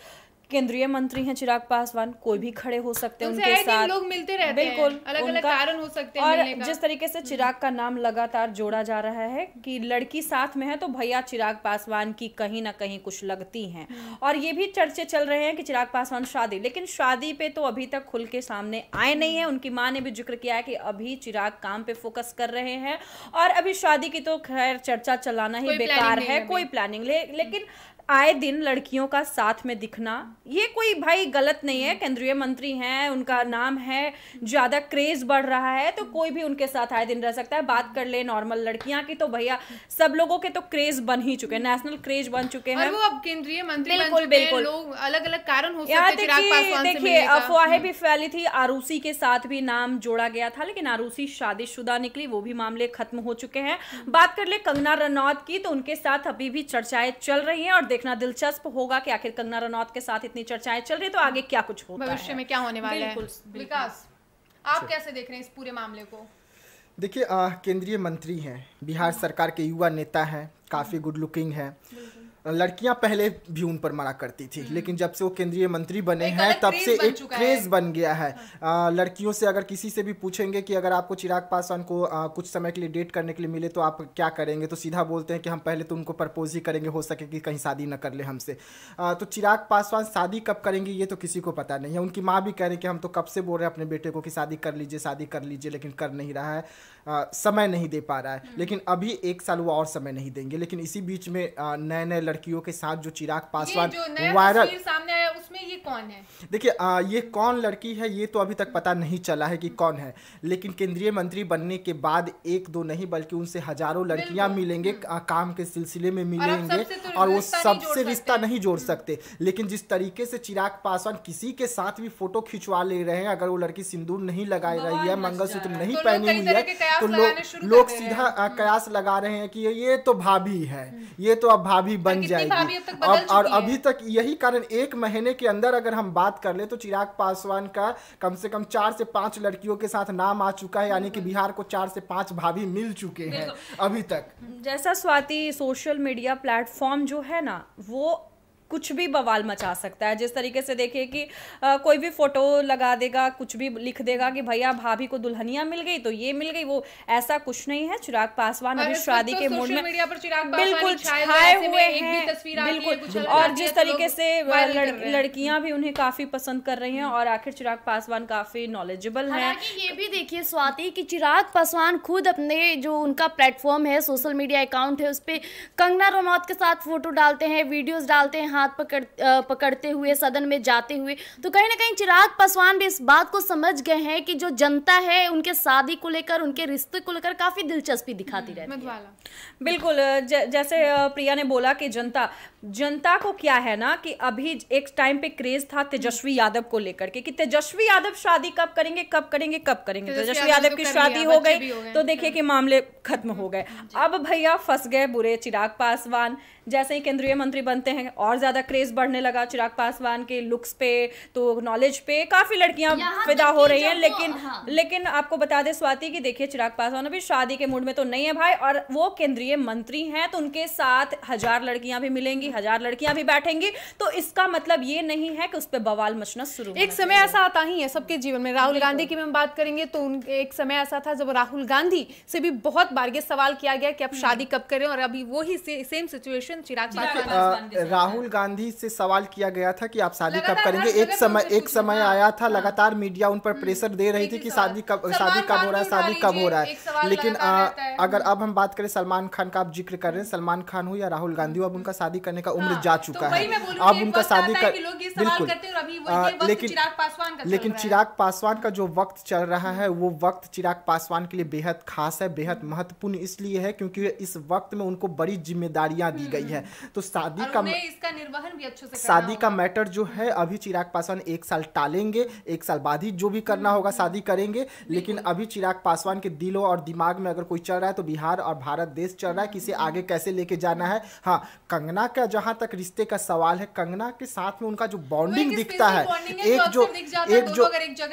केंद्रीय मंत्री हैं चिराग पासवान, कोई भी खड़े हो सकते हैं उनके साथ, लोग मिलते रहते हैं, बिल्कुल अलग-अलग कारण हो सकते हैं और मिलने का। जिस तरीके से चिराग का नाम लगातार जोड़ा जा रहा है कि लड़की साथ में है तो भैया चिराग पासवान की कहीं ना कहीं कुछ लगती हैं। और ये भी चर्चे चल रहे हैं कि चिराग पासवान शादी, लेकिन शादी पे तो अभी तक खुल के सामने आए नहीं है। उनकी मां ने भी जिक्र किया है कि अभी चिराग काम पे फोकस कर रहे हैं और अभी शादी की तो खैर चर्चा चलाना ही बेकार है, कोई प्लानिंग लेकिन आए दिन लड़कियों का साथ में दिखना ये कोई भाई गलत नहीं है। केंद्रीय मंत्री हैं, उनका नाम है, ज्यादा क्रेज बढ़ रहा है तो कोई भी उनके साथ आए दिन रह सकता है। बात कर ले नॉर्मल लड़कियां की तो भैया सब लोगों के तो क्रेज बन ही चुके हैं, नेशनल क्रेज बन चुके हैं, और वो अब केंद्रीय मंत्री बन चुके हैं। लोग अलग अलग कारण हो सकते हैं चिराग पासवान से देखिए अफवाहें भी फैली थी, आरुषि के साथ भी नाम जोड़ा गया था, लेकिन आरुषि शादीशुदा निकली, वो भी मामले खत्म हो चुके हैं। बात कर ले कंगना रनौत की तो उनके साथ अभी भी चर्चाएं चल रही हैं और देखना दिलचस्प होगा कि आखिर कंगना रनौत के साथ इतनी चर्चाएं चल रही है तो आगे क्या कुछ होता है, भविष्य में क्या होने वाला है। विकास, आप कैसे देख रहे हैं इस पूरे मामले को? देखिए, केंद्रीय मंत्री हैं, बिहार सरकार के युवा नेता हैं, काफ़ी गुड लुकिंग है। लड़कियां पहले भी उन पर मना करती थी, लेकिन जब से वो केंद्रीय मंत्री बने हैं तब से एक क्रेज बन गया है। लड़कियों से अगर किसी से भी पूछेंगे कि अगर आपको चिराग पासवान को कुछ समय के लिए डेट करने के लिए मिले तो आप क्या करेंगे, तो सीधा बोलते हैं कि हम पहले तो उनको प्रपोज ही करेंगे, हो सके कि कहीं शादी न कर ले हमसे। तो चिराग पासवान शादी कब करेंगे ये तो किसी को पता नहीं है। उनकी माँ भी कह रही कि हम तो कब से बोल रहे हैं अपने बेटे को कि शादी कर लीजिए, लेकिन कर नहीं रहा है, समय नहीं दे पा रहा है। लेकिन अभी 1 साल वो और समय नहीं देंगे। लेकिन इसी बीच में नए नए लड़कियों के साथ जो चिराग पासवान वायरल सामने आया उसमें ये कौन है? देखिए, ये कौन लड़की है ये तो अभी तक पता नहीं चला है कि कौन है, लेकिन केंद्रीय मंत्री बनने के बाद 1-2 नहीं बल्कि उनसे हजारों लड़कियां मिलेंगे, काम के सिलसिले में मिलेंगे और वो सबसे रिश्ता नहीं जोड़ सकते। लेकिन जिस तरीके से चिराग पासवान किसी के साथ भी फोटो खिंचवा ले रहे हैं, अगर वो लड़की सिंदूर नहीं लगाई रही है, मंगलसूत्र नहीं पहनी हुई है तो लोग सीधा कयास लगा रहे हैं कि ये तो भाभी है, ये तो अब भाभी बन जाएगी। और अभी तक यही कारण 1 महीने के अंदर अगर हम बात कर ले तो चिराग पासवान का कम से कम 4 से 5 लड़कियों के साथ नाम आ चुका है, यानी कि बिहार को 4 से 5 भाभी मिल चुके हैं अभी तक। जैसा स्वाति, सोशल मीडिया प्लेटफॉर्म जो है ना वो कुछ भी बवाल मचा सकता है। जिस तरीके से देखिए कि कोई भी फोटो लगा देगा, कुछ भी लिख देगा कि भैया भाभी को दुल्हनिया मिल गई तो ये मिल गई, वो ऐसा कुछ नहीं है। चिराग पासवान अभी शादी के मूड में बिल्कुल छाए हुए हैं, बिल्कुल। और जिस तरीके से लड़कियां भी उन्हें काफी पसंद कर रही हैं और आखिर चिराग पासवान काफी नॉलेजेबल है। ये भी देखिए स्वाति कि चिराग पासवान खुद अपने जो उनका प्लेटफॉर्म है, सोशल मीडिया अकाउंट है, उस पर कंगना रनौत के साथ फोटो डालते हैं, वीडियोज डालते हैं, हाथ पकड़ते हुए सदन में जाते हुए, तो कहीं ना कहीं चिराग पासवान भी इस बात को समझ गए हैं कि जो जनता है उनके शादी को लेकर, उनके रिश्ते को लेकर काफी दिलचस्पी दिखाती रहती है। बिल्कुल, जैसे प्रिया ने बोला कि जनता को क्या है ना कि अभी एक टाइम पे क्रेज था तेजस्वी यादव को लेकर के कि तेजस्वी यादव शादी कब करेंगे कब करेंगे कब करेंगे। तेजस्वी यादव की शादी हो गई तो देखिए कि मामले खत्म हो गए। अब भैया फंस गए बुरे चिराग पासवान। जैसे ही केंद्रीय मंत्री बनते हैं और ज्यादा क्रेज बढ़ने लगा चिराग पासवान के लुक्स पे, तो नॉलेज पे काफी लड़कियां फिदा हो रही हैं। लेकिन आपको बता दे स्वाति कि देखिए चिराग पासवान अभी शादी के मूड में तो नहीं है भाई, और वो केंद्रीय मंत्री हैं तो उनके साथ 1000 लड़कियां भी मिलेंगी, 1000 लड़कियां भी बैठेंगी, तो इसका मतलब ये नहीं है कि उस पर बवाल मचना शुरू। एक समय ऐसा आता ही है सबके जीवन में। राहुल गांधी की हम बात करेंगे तो एक समय ऐसा था जब राहुल गांधी से भी बहुत बार ये सवाल किया गया कि अब शादी कब करें, और अभी वो ही सेम सिचुएशन चिराग पासवान। राहुल गांधी से सवाल किया गया था कि आप शादी कब करेंगे। एक समय आया था लगातार मीडिया उन पर प्रेशर दे रही थी कि शादी कब हो रहा है। लेकिन अगर अब हम बात करें सलमान खान का, आप जिक्र कर रहे हैं, सलमान खान हो या राहुल गांधी हो, अब उनका शादी करने का उम्र जा चुका है। अब उनका शादी कर बिल्कुल, लेकिन चिराग पासवान का जो वक्त चल रहा है वो वक्त चिराग पासवान के लिए बेहद खास है, बेहद महत्वपूर्ण इसलिए है क्योंकि इस वक्त में उनको बड़ी जिम्मेदारियां दी गई है। तो शादी का मैटर जो है अभी चिराग पासवान 1 साल टालेंगे, 1 साल बाद ही जो भी करना होगा शादी करेंगे। लेकिन अभी चिराग पासवान के दिलों और दिमाग में अगर कोई चल रहा है तो बिहार और भारत देश चल रहा है कि इसे आगे कैसे लेके जाना है। हाँ, कंगना का जहां तक रिश्ते का सवाल है, कंगना के साथ में उनका जो बॉन्डिंग दिखता है,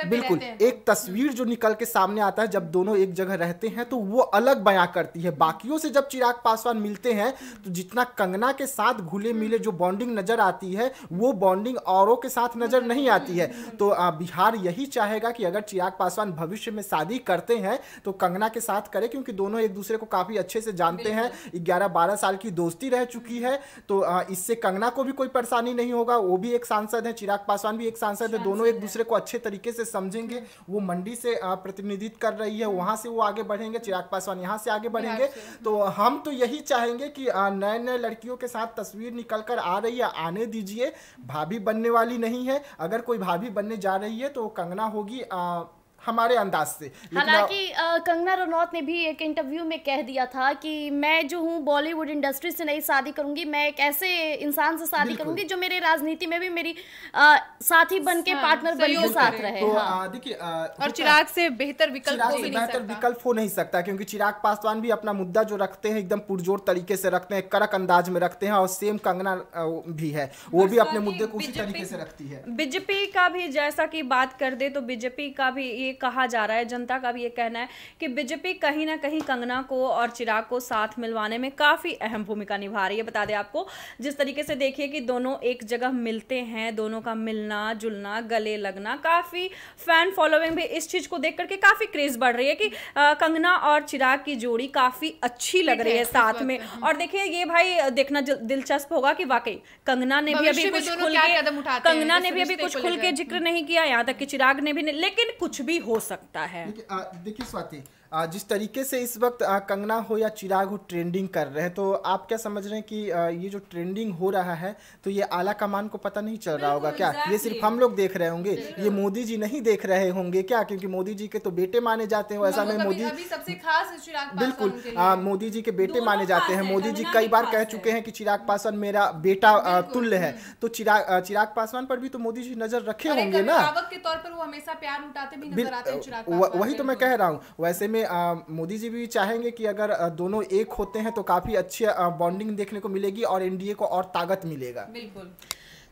बिल्कुल एक तस्वीर जो निकल के सामने आता है जब दोनों एक जगह रहते हैं तो वो अलग बयां करती है। बाकियों से जब चिराग पासवान मिलते हैं तो जितना कंगना के साथ घुले मिले जो बॉन्डिंग नजर आती है वो बॉन्डिंग औरों के साथ नजर नहीं आती है। तो बिहार यही चाहेगा कि अगर चिराग पासवान भविष्य में शादी करते हैं तो कंगना के साथ करें, क्योंकि दोनों एक दूसरे को काफी अच्छे से जानते हैं। 11-12 साल की दोस्ती रह चुकी है, तो इससे कंगना को भी कोई परेशानी नहीं होगा। वो भी एक सांसद है, चिराग पासवान भी एक सांसद है, दोनों एक दूसरे को अच्छे तरीके से समझेंगे। वो मंडी से प्रतिनिधित्व कर रही है, वहां से वो आगे बढ़ेंगे, चिराग पासवान यहाँ से आगे बढ़ेंगे। तो हम तो यही चाहेंगे कि नए नए लड़कियों के साथ तस्वीर निकल कर आ रही है, आने दीजिए। भाभी बनने वाली नहीं है, अगर कोई भाभी बनने जा रही है तो कंगना होगी हमारे अंदाज से। हालांकि कंगना रनौत ने भी एक इंटरव्यू में कह दिया था कि मैं जो हूँ बॉलीवुड इंडस्ट्री से नहीं शादी करूंगी, मैं एक ऐसे इंसान से शादी करूंगी जो मेरे राजनीति में भी मेरी साथी बन के पार्टनर बन के साथ रहे। तो देखिए, और चिराग से बेहतर विकल्प हो नहीं सकता, क्योंकि चिराग पासवान भी अपना मुद्दा जो रखते हैं एकदम पुरजोर तरीके से रखते हैं, कड़क अंदाज में रखते हैं, और सेम कंगना भी है, वो भी अपने मुद्दे को उसी तरीके से रखती है। बीजेपी का भी जैसा कि बात कर दे तो बीजेपी का भी कहा जा रहा है, जनता का भी ये कहना है कि बीजेपी कहीं ना कहीं कंगना को और चिराग को साथ मिलवाने में काफी अहम भूमिका निभा रही है। बता दें आपको, जिस तरीके से देखिए कि दोनों एक जगह मिलते हैं, दोनों का मिलना जुलना, गले लगना, काफी फैन फॉलोइंग भी इस चीज को देख करके काफी क्रेज बढ़ रही है कि कंगना और चिराग की जोड़ी काफी अच्छी लग रही है साथ में। और देखिए ये भाई देखना दिलचस्प होगा कि वाकई कंगना ने भी अभी कुछ खुल के जिक्र नहीं किया, यहाँ तक कि चिराग ने भी नहीं, लेकिन कुछ भी हो सकता है। देखिए स्वाति, जिस तरीके से इस वक्त कंगना हो या चिराग हो ट्रेंडिंग कर रहे हैं, तो आप क्या समझ रहे हैं कि ये जो ट्रेंडिंग हो रहा है तो ये आला कमान को पता नहीं चल रहा होगा क्या? ये सिर्फ हम लोग देख रहे होंगे, ये मोदी जी नहीं देख रहे होंगे क्या? क्योंकि मोदी जी के तो बेटे माने जाते हैं, ऐसा में मोदी सबसे खास बिल्कुल मोदी जी के बेटे माने जाते हैं। मोदी जी कई बार कह चुके हैं कि चिराग पासवान मेरा बेटा तुल्य है, तो चिराग पासवान पर भी तो मोदी जी नजर रखे होंगे ना, के तौर पर वो हमेशा प्यार उठाते भी नजर आते हैं चिराग पासवान। वही तो मैं कह रहा हूँ। वैसे में मोदी जी भी चाहेंगे कि अगर दोनों एक होते हैं तो काफी अच्छी बॉन्डिंग देखने को मिलेगी और एनडीए को और ताकत मिलेगा। बिल्कुल।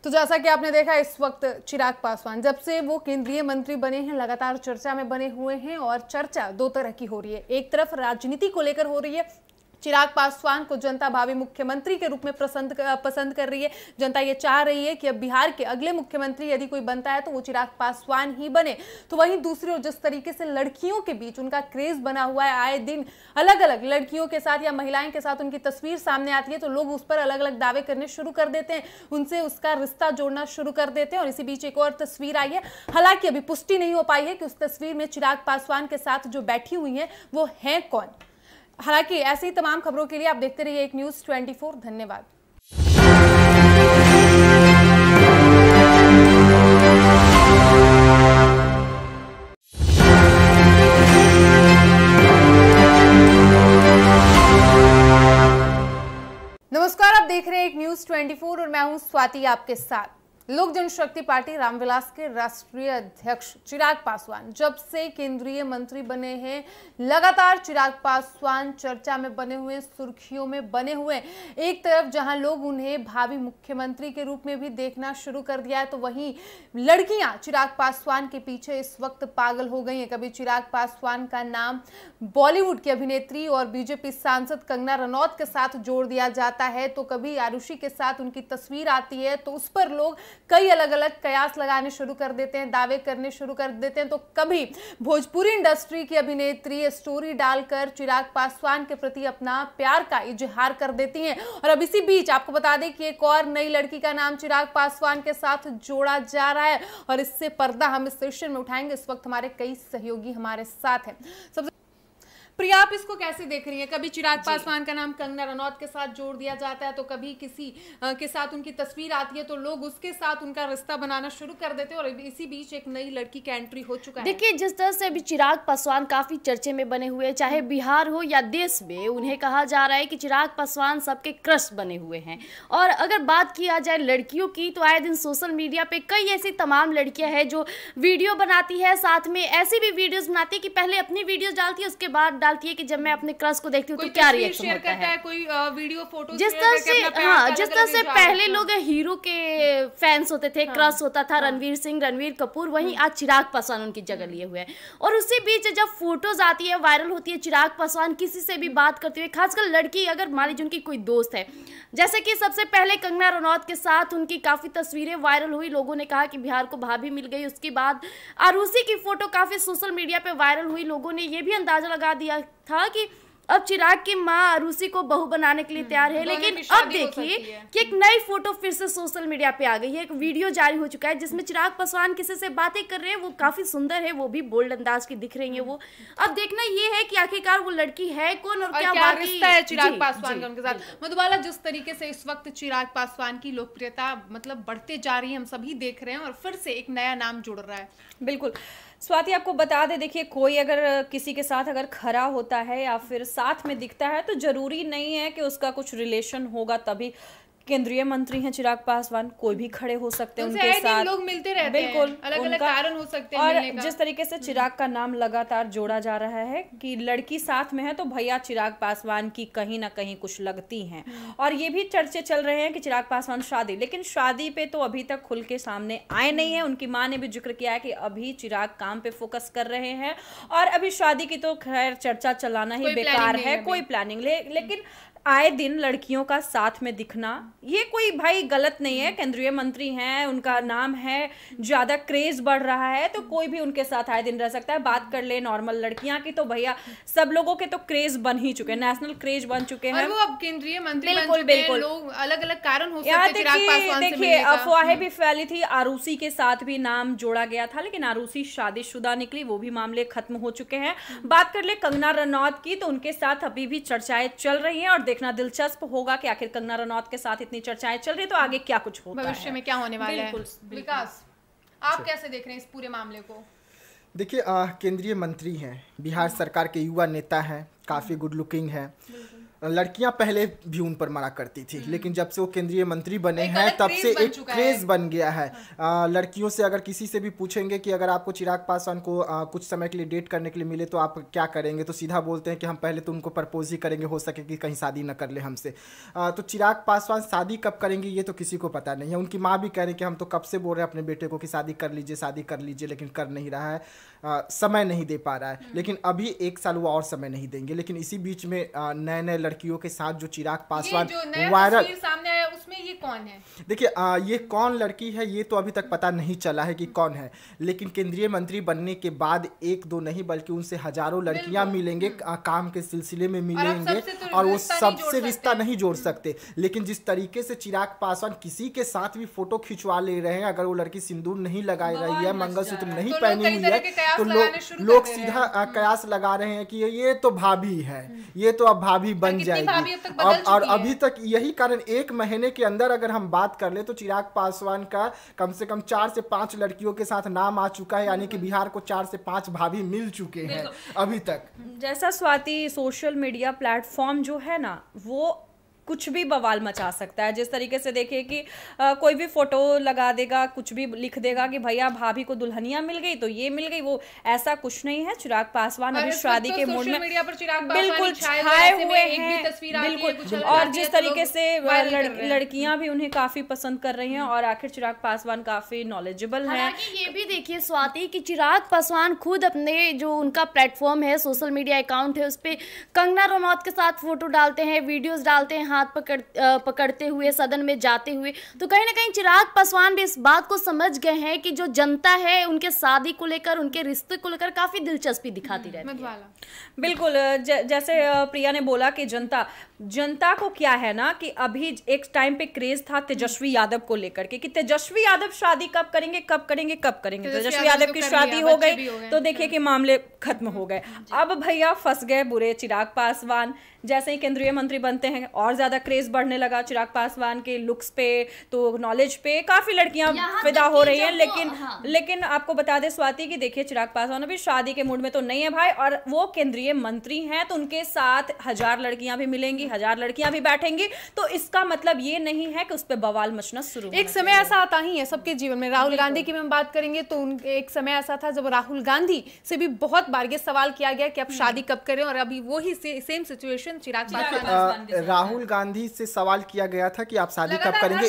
तो जैसा कि आपने देखा, इस वक्त चिराग पासवान जब से वो केंद्रीय मंत्री बने हैं लगातार चर्चा में बने हुए हैं, और चर्चा दो तरह की हो रही है। एक तरफ राजनीति को लेकर हो रही है, चिराग पासवान को जनता भावी मुख्यमंत्री के रूप में पसंद कर रही है। जनता ये चाह रही है कि अब बिहार के अगले मुख्यमंत्री यदि कोई बनता है तो वो चिराग पासवान ही बने। तो वहीं दूसरी ओर जिस तरीके से लड़कियों के बीच उनका क्रेज बना हुआ है, आए दिन अलग अलग लड़कियों के साथ या महिलाएं के साथ उनकी तस्वीर सामने आती है तो लोग उस पर अलग अलग दावे करने शुरू कर देते हैं, उनसे उसका रिश्ता जोड़ना शुरू कर देते हैं। और इसी बीच एक और तस्वीर आई है, हालांकि अभी पुष्टि नहीं हो पाई है कि उस तस्वीर में चिराग पासवान के साथ जो बैठी हुई है वो है कौन। हालांकि ऐसी तमाम खबरों के लिए आप देखते रहिए एक न्यूज़ 24। धन्यवाद। नमस्कार, आप देख रहे हैं एक न्यूज 24 और मैं हूं स्वाति आपके साथ। लोक जनशक्ति पार्टी रामविलास के राष्ट्रीय अध्यक्ष चिराग पासवान जब से केंद्रीय मंत्री बने हैं, लगातार चिराग पासवान चर्चा में बने हुए, सुर्खियों में बने हुए। एक तरफ जहां लोग उन्हें भावी मुख्यमंत्री के रूप में भी देखना शुरू कर दिया है, तो वहीं लड़कियां चिराग पासवान के पीछे इस वक्त पागल हो गई हैं। कभी चिराग पासवान का नाम बॉलीवुड की अभिनेत्री और बीजेपी सांसद कंगना रनौत के साथ जोड़ दिया जाता है, तो कभी आरुषि के साथ उनकी तस्वीर आती है तो उस पर लोग कई अलग अलग कयास लगाने शुरू कर देते हैं, दावे करने शुरू कर देते हैं। तो कभी भोजपुरी इंडस्ट्री की अभिनेत्री स्टोरी डालकर चिराग पासवान के प्रति अपना प्यार का इजहार कर देती हैं। और अब इसी बीच आपको बता दें कि एक और नई लड़की का नाम चिराग पासवान के साथ जोड़ा जा रहा है और इससे पर्दा हम इस सेशन में उठाएंगे। इस वक्त हमारे कई सहयोगी हमारे साथ हैं। सबसे प्रिया, आप इसको कैसे देख रही हैं? कभी चिराग पासवान का नाम कंगना रनौत के साथ जोड़ दिया जाता है, तो कभी किसी के साथ उनकी तस्वीर आती है तो लोग उसके साथ उनका रिश्ता बनाना शुरू कर देते हैं। और इसी बीच एक नई लड़की का एंट्री हो चुका है। देखिए, जिस तरह से अभी चिराग पासवान काफी चर्चे में बने हुए, चाहे बिहार हो या देश में, उन्हें कहा जा रहा है कि चिराग पासवान सबके क्रश बने हुए हैं। और अगर बात किया जाए लड़कियों की, तो आए दिन सोशल मीडिया पे कई ऐसी तमाम लड़कियां हैं जो वीडियो बनाती है, साथ में ऐसी भी वीडियोस बनाती है कि पहले अपनी वीडियोस डालती है, उसके बाद डालती है कि जब मैं अपने क्रश को देखती हूँ तो क्या रिएक्शन होता है, कोई वीडियो फोटो। जिस तरह से पहले लोग हीरो के फैंस होते थे, क्रश होता था रणवीर सिंह, रणवीर कपूर, वहीं आज चिराग पासवान उनकी जगह लिए हुए हैं। और उसी बीच जब फोटोज आती है, वायरल होती है, चिराग पासवान किसी से भी बात करते हुए, खासकर लड़की अगर मान लीजिए उनकी कोई दोस्त है, जैसे कि सबसे पहले कंगना रनौत के साथ उनकी काफी तस्वीरें वायरल हुई, लोगों ने कहा कि बिहार को भाभी मिल गई। उसके बाद आरुषि की फोटो काफी सोशल मीडिया पे वायरल हुई, लोगों ने ये भी अंदाजा लगा दिया था कि अब चिराग की मां आरुषि को बहू बनाने के लिए तैयार है। लेकिन अब देखिए कि एक नई फोटो फिर से सोशल मीडिया पे आ गई है, एक वीडियो जारी हो चुका है जिसमें चिराग पासवान किसी से बातें कर रहे हैं, वो काफी सुंदर है, वो भी बोल्ड अंदाज की दिख रही है वो। अब देखना ये है कि आखिरकार वो लड़की है कौन और क्या रिश्ता है चिराग पासवान का उनके साथ। मधुबाला, जिस तरीके से इस वक्त चिराग पासवान की लोकप्रियता मतलब बढ़ते जा रही है, हम सभी देख रहे हैं, और फिर से एक नया नाम जुड़ रहा है। बिल्कुल स्वाति, आपको बता दे, देखिए, कोई अगर किसी के साथ अगर खड़ा होता है या फिर साथ में दिखता है तो जरूरी नहीं है कि उसका कुछ रिलेशन होगा तभी। केंद्रीय मंत्री हैं चिराग पासवान, कोई भी खड़े हो सकते हैं उनके साथ, लोग मिलते रहते हैं, बिल्कुल अलग अलग कारण हो सकते हैं और मिलने का। जिस तरीके से चिराग का नाम लगातार जोड़ा जा रहा है कि लड़की साथ में है तो भैया चिराग पासवान की कहीं ना कहीं कुछ लगती हैं। और ये भी चर्चे चल रहे हैं कि चिराग पासवान शादी, लेकिन शादी पे तो अभी तक खुल के सामने आए नहीं है। उनकी मां ने भी जिक्र किया है कि अभी चिराग काम पे फोकस कर रहे हैं और अभी शादी की तो खैर चर्चा चलाना ही बेकार है, कोई प्लानिंग लेकिन आए दिन लड़कियों का साथ में दिखना ये कोई भाई गलत नहीं है। केंद्रीय मंत्री हैं, उनका नाम है, ज्यादा क्रेज बढ़ रहा है तो कोई भी उनके साथ आए दिन रह सकता है। बात कर ले नॉर्मल लड़कियां की तो भैया सब लोगों के तो क्रेज बन ही चुके हैं, नेशनल क्रेज बन चुके हैं। और वो अब केंद्रीय मंत्री बिल्कुल लोग अलग अलग कारण हो सकते हैं। देखिए, अफवाहें भी फैली थी, आरुषि के साथ भी नाम जोड़ा गया था, लेकिन आरुषि शादीशुदा निकली, वो भी मामले खत्म हो चुके हैं। बात कर ले कंगना रनौत की तो उनके साथ अभी भी चर्चाएं चल रही हैं और देखना दिलचस्प होगा कि आखिर कंगना रनौत के साथ इतनी चर्चाएं चल रही तो आगे क्या कुछ होता है, भविष्य में क्या होने वाला है। विकास, आप कैसे देख रहे हैं इस पूरे मामले को? देखिए, केंद्रीय मंत्री हैं, बिहार सरकार के युवा नेता हैं, काफ़ी गुड लुकिंग है। लड़कियां पहले भी उन पर मना करती थी, लेकिन जब से वो केंद्रीय मंत्री बने हैं तब से एक क्रेज बन गया है। लड़कियों से अगर किसी से भी पूछेंगे कि अगर आपको चिराग पासवान को कुछ समय के लिए डेट करने के लिए मिले तो आप क्या करेंगे, तो सीधा बोलते हैं कि हम पहले तो उनको प्रपोज ही करेंगे, हो सके कि कहीं शादी न कर ले हमसे। तो चिराग पासवान शादी कब करेंगे ये तो किसी को पता नहीं है। उनकी माँ भी कह रही कि हम तो कब से बोल रहे हैं अपने बेटे को कि शादी कर लीजिए, लेकिन कर नहीं रहा है, समय नहीं दे पा रहा है। लेकिन अभी 1 साल वो और समय नहीं देंगे। लेकिन इसी बीच में नए नए लड़कियों के साथ जो चिराग पासवान वायरल सामने आया उसमें ये कौन है? देखिए, ये कौन लड़की है ये तो अभी तक पता नहीं चला है कि कौन है, लेकिन केंद्रीय मंत्री बनने के बाद 1-2 नहीं बल्कि उनसे हजारों लड़कियां मिलेंगे, काम के सिलसिले में मिलेंगे और वो सबसे रिश्ता नहीं जोड़ सकते। लेकिन जिस तरीके से चिराग पासवान किसी के साथ भी फोटो खिंचवा ले रहे हैं, अगर वो लड़की सिंदूर नहीं लगाई रही है, मंगलसूत्र नहीं पहनी हुई है, तो लोग सीधा कयास लगा रहे हैं कि ये तो भाभी है, ये तो अब भाभी बन जाएगी। और अभी तक यही कारण 1 महीने के अंदर अगर हम बात कर ले तो चिराग पासवान का कम से कम 4 से 5 लड़कियों के साथ नाम आ चुका है, यानी कि बिहार को 4 से 5 भाभी मिल चुके हैं अभी तक। जैसा स्वाति, सोशल मीडिया प्लेटफॉर्म जो है ना वो कुछ भी बवाल मचा सकता है। जिस तरीके से देखिए कि कोई भी फोटो लगा देगा, कुछ भी लिख देगा कि भैया भाभी को दुल्हनिया मिल गई तो ये मिल गई वो, ऐसा कुछ नहीं है। चिराग पासवान अभी शादी के मूड में बिल्कुल छाए हुए हैं, बिल्कुल। और जिस तरीके से लड़कियां भी उन्हें काफी पसंद कर रही हैं और आखिर चिराग पासवान काफी नॉलेजेबल हैं। ये भी देखिए स्वाति कि चिराग पासवान खुद अपने जो उनका प्लेटफॉर्म है, सोशल मीडिया अकाउंट है, उस पे कंगना रनौत के साथ फोटो डालते हैं, वीडियोस डालते हैं हाथ पकड़ते हुए, सदन में जाते हुए। तो कहीं ना कहीं चिराग पासवान भी इस बात को समझ गए हैं कि जो जनता है उनके शादी को लेकर, उनके रिश्ते को लेकर काफी दिलचस्पी दिखाती रहती है। बिल्कुल, जैसे प्रिया ने बोला कि जनता को क्या है ना कि अभी एक टाइम पे क्रेज था तेजस्वी यादव को लेकर के कि तेजस्वी यादव शादी कब करेंगे तेजस्वी यादव की शादी हो गई तो देखिए कि मामले खत्म हो गए। अब भैया फंस गए बुरे चिराग पासवान। जैसे ही केंद्रीय मंत्री बनते हैं और ज्यादा क्रेज बढ़ने लगा चिराग पासवान के लुक्स पे, तो नॉलेज पे काफी लड़कियां फिदा हो रही हैं। लेकिन आपको बता दे स्वाति कि देखिए चिराग पासवान अभी शादी के मूड में तो नहीं है भाई, और वो केंद्रीय मंत्री हैं तो उनके साथ 1000 लड़कियां भी मिलेंगी, 1000 लड़कियां भी बैठेंगी, तो इसका मतलब ये नहीं है कि उस पर बवाल मचना शुरू। एक समय ऐसा आता ही है सबके जीवन में। राहुल गांधी की हम बात करेंगे तो एक समय ऐसा था जब राहुल गांधी से भी बहुत बार ये सवाल किया गया कि अब शादी कब करें, और अभी वही सेम सिचुएशन चिराग पासवान। राहुल गांधी से सवाल किया गया था कि आप शादी कब करेंगे।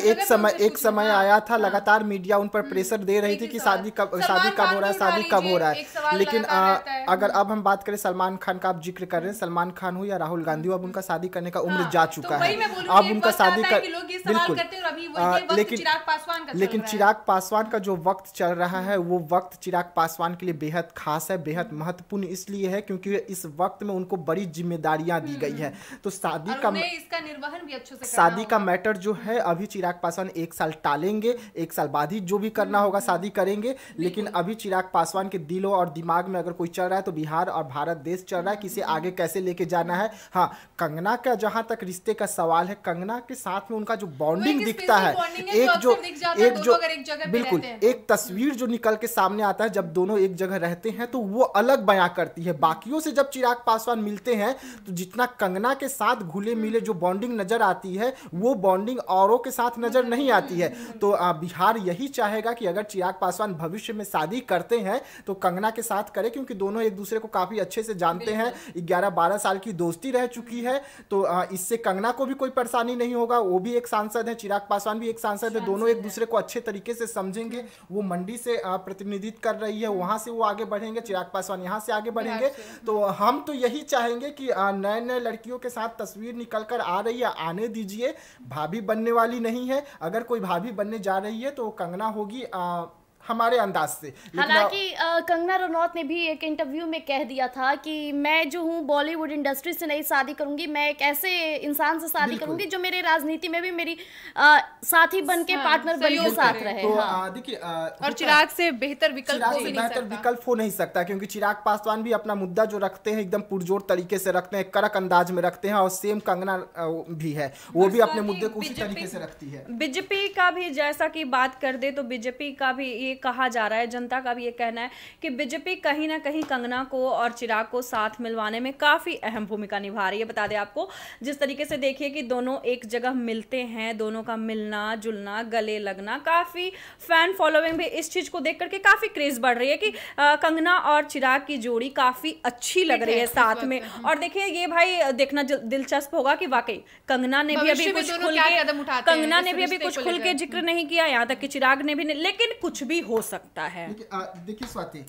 एक समय आया था, लगातार मीडिया उन पर प्रेशर दे रही थी कि शादी कब हो रहा है। लेकिन अगर अब हम बात करें सलमान खान का, आप जिक्र कर रहे हैं, सलमान खान हो या राहुल गांधी हो, अब उनका शादी करने का उम्र जा चुका है। अब उनका शादी कर बिल्कुल, लेकिन चिराग पासवान का जो वक्त चल रहा है वो वक्त चिराग पासवान के लिए बेहद खास है, बेहद महत्वपूर्ण इसलिए है क्योंकि इस वक्त में उनको बड़ी जिम्मेदारियां दी गई है। तो शादी का इसका निर्वहन भी अच्छे से शादी का मैटर जो है अभी चिराग पासवान 1 साल टालेंगे, 1 साल बाद ही जो भी करना होगा शादी करेंगे। लेकिन अभी चिराग पासवान के दिलों और दिमाग में अगर कोई चल रहा है तो बिहार और भारत देश चल रहा है, किसे आगे कैसे लेके जाना है। हाँ, कंगना का जहां तक रिश्ते का सवाल है, कंगना के साथ में उनका जो बॉन्डिंग दिखता है, बिल्कुल एक तस्वीर जो निकल के सामने आता है जब दोनों एक जगह रहते हैं तो वो अलग बयां करती है। बाकियों से जब चिराग पासवान मिलते हैं तो जितना कंगना के साथ घुले मिले जो बॉन्डिंग नजर आती है वो बॉन्डिंग औरों के साथ नजर नहीं आती है। तो बिहार यही चाहेगा कि अगर चिराग पासवान भविष्य में शादी करते हैं तो कंगना के साथ करें, क्योंकि दोनों एक दूसरे को काफी अच्छे से जानते हैं, 11-12 साल की दोस्ती रह चुकी है। तो इससे कंगना को भी कोई परेशानी नहीं होगा, वो भी एक सांसद है, चिराग पासवान भी एक सांसद है, दोनों एक दूसरे को अच्छे तरीके से समझेंगे। वो मंडी से प्रतिनिधित्व कर रही है, वहां से वो आगे बढ़ेंगे, चिराग पासवान यहाँ से आगे बढ़ेंगे। तो हम तो यही चाहेंगे कि नए नए लड़कियों के साथ तस्वीर निकल कर आ रही है, आने दीजिए। भाभी बनने वाली नहीं है, अगर कोई भाभी बनने जा रही है तो कंगना होगी हमारे अंदाज से। हालांकि कंगना रनौत ने भी एक इंटरव्यू में कह दिया था कि मैं जो हूँ बॉलीवुड इंडस्ट्री से नहीं शादी करूंगी, मैं एक ऐसे इंसान से शादी करूंगी जो मेरे राजनीति में भी मेरी साथी बन के पार्टनर बन के साथ रहे। तो देखिए और चिराग से बेहतर विकल्प हो नहीं सकता, क्योंकि चिराग पासवान भी अपना मुद्दा जो रखते हैं एकदम पुरजोर तरीके से रखते हैं, कड़क अंदाज में रखते हैं, और सेम कंगना भी है, वो भी अपने मुद्दे को उसी तरीके से रखती है। बीजेपी का भी जैसा कि बात कर दे तो बीजेपी का भी ये कहा जा रहा है, जनता का भी ये कहना है कि बीजेपी कहीं ना कहीं कंगना को और चिराग को साथ मिलवाने में काफी अहम भूमिका निभा रही है। बता दें आपको, जिस तरीके से देखिए कि दोनों एक जगह मिलते हैं, दोनों का मिलना जुलना, गले लगना, काफी फैन फॉलोइंग भी इस चीज को देख करके काफी क्रेज बढ़ रही है कि कंगना और चिराग की जोड़ी काफी अच्छी लग रही है साथ में। और देखिए ये भाई देखना दिलचस्प होगा कि वाकई कंगना ने भी अभी कुछ खुल के जिक्र नहीं किया, यहाँ तक कि चिराग ने भी नहीं, लेकिन कुछ भी हो सकता है। देखिए स्वाति,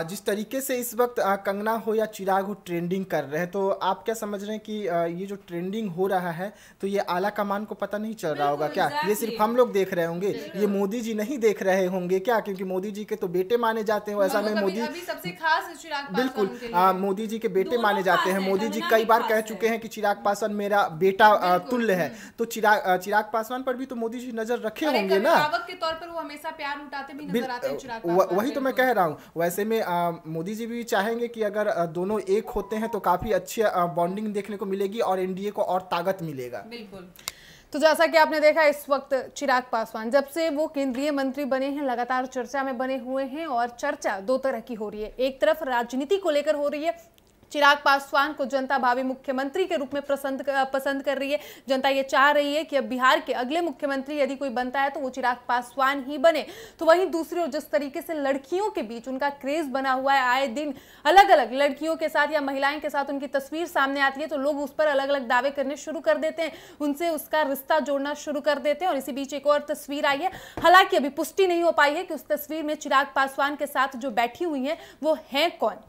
जिस तरीके से इस वक्त कंगना हो या चिराग हो ट्रेंडिंग कर रहे हैं, तो आप क्या समझ रहे हैं कि ये जो ट्रेंडिंग हो रहा है तो ये आला कमान को पता नहीं चल रहा होगा क्या? ये सिर्फ हम लोग देख रहे होंगे, ये मोदी जी नहीं देख रहे होंगे क्या? क्योंकि मोदी जी के तो बेटे माने जाते हैं, ऐसा में मोदी सबसे खास बिल्कुल मोदी जी के बेटे माने जाते हैं। मोदी जी कई बार कह चुके हैं कि चिराग पासवान मेरा बेटा तुल्य है, तो चिराग पासवान पर भी तो मोदी जी नजर रखे होंगे ना, के तौर पर वो हमेशा प्यार उठाते भी नजर आते हैं चिराग पासवान। वही तो मैं कह रहा हूँ। वैसे में मोदी जी भी चाहेंगे कि अगर दोनों एक होते हैं तो काफी अच्छी बॉन्डिंग देखने को मिलेगी और एनडीए को और ताकत मिलेगा। बिल्कुल। तो जैसा कि आपने देखा, इस वक्त चिराग पासवान जब से वो केंद्रीय मंत्री बने हैं लगातार चर्चा में बने हुए हैं, और चर्चा दो तरह की हो रही है। एक तरफ राजनीति को लेकर हो रही है, चिराग पासवान को जनता भावी मुख्यमंत्री के रूप में पसंद कर रही है। जनता ये चाह रही है कि अब बिहार के अगले मुख्यमंत्री यदि कोई बनता है तो वो चिराग पासवान ही बने। तो वहीं दूसरी ओर जिस तरीके से लड़कियों के बीच उनका क्रेज बना हुआ है, आए दिन अलग अलग लड़कियों के साथ या महिलाएं के साथ उनकी तस्वीर सामने आती है तो लोग उस पर अलग अलग दावे करने शुरू कर देते हैं, उनसे उसका रिश्ता जोड़ना शुरू कर देते हैं। और इसी बीच एक और तस्वीर आई है, हालांकि अभी पुष्टि नहीं हो पाई है कि उस तस्वीर में चिराग पासवान के साथ जो बैठी हुई है वो है कौन।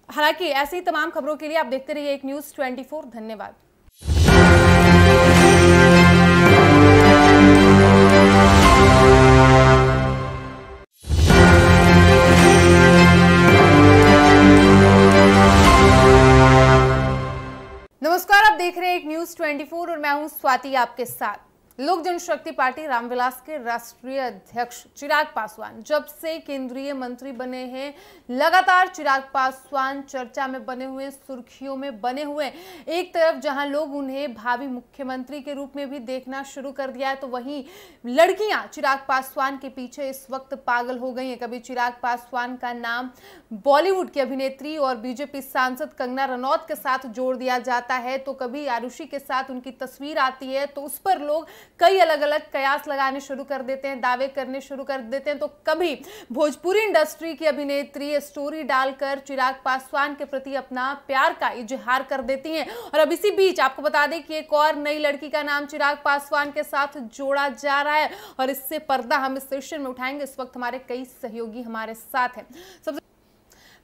हालांकि ऐसी तमाम खबरों के लिए आप देखते रहिए एक न्यूज़ 24। धन्यवाद। नमस्कार, आप देख रहे हैं एक न्यूज़ 24 और मैं हूं स्वाति आपके साथ। लोक जनशक्ति पार्टी रामविलास के राष्ट्रीय अध्यक्ष चिराग पासवान जब से केंद्रीय मंत्री बने हैं, लगातार चिराग पासवान चर्चा में बने हुए, सुर्खियों में बने हुए। एक तरफ जहां लोग उन्हें भावी मुख्यमंत्री के रूप में भी देखना शुरू कर दिया है तो वहीं लड़कियां चिराग पासवान के पीछे इस वक्त पागल हो गई हैं। कभी चिराग पासवान का नाम बॉलीवुड की अभिनेत्री और बीजेपी सांसद कंगना रनौत के साथ जोड़ दिया जाता है, तो कभी आरुषि के साथ उनकी तस्वीर आती है तो उस पर लोग कई अलग अलग कयास लगाने शुरू कर देते हैं, दावे करने शुरू कर देते हैं। तो कभी भोजपुरी इंडस्ट्री की अभिनेत्री स्टोरी डालकर चिराग पासवान के प्रति अपना प्यार का इजहार कर देती हैं। और अब इसी बीच आपको बता दें कि एक और नई लड़की का नाम चिराग पासवान के साथ जोड़ा जा रहा है और इससे पर्दा हम इस सेशन में उठाएंगे। इस वक्त हमारे कई सहयोगी हमारे साथ हैं। सबसे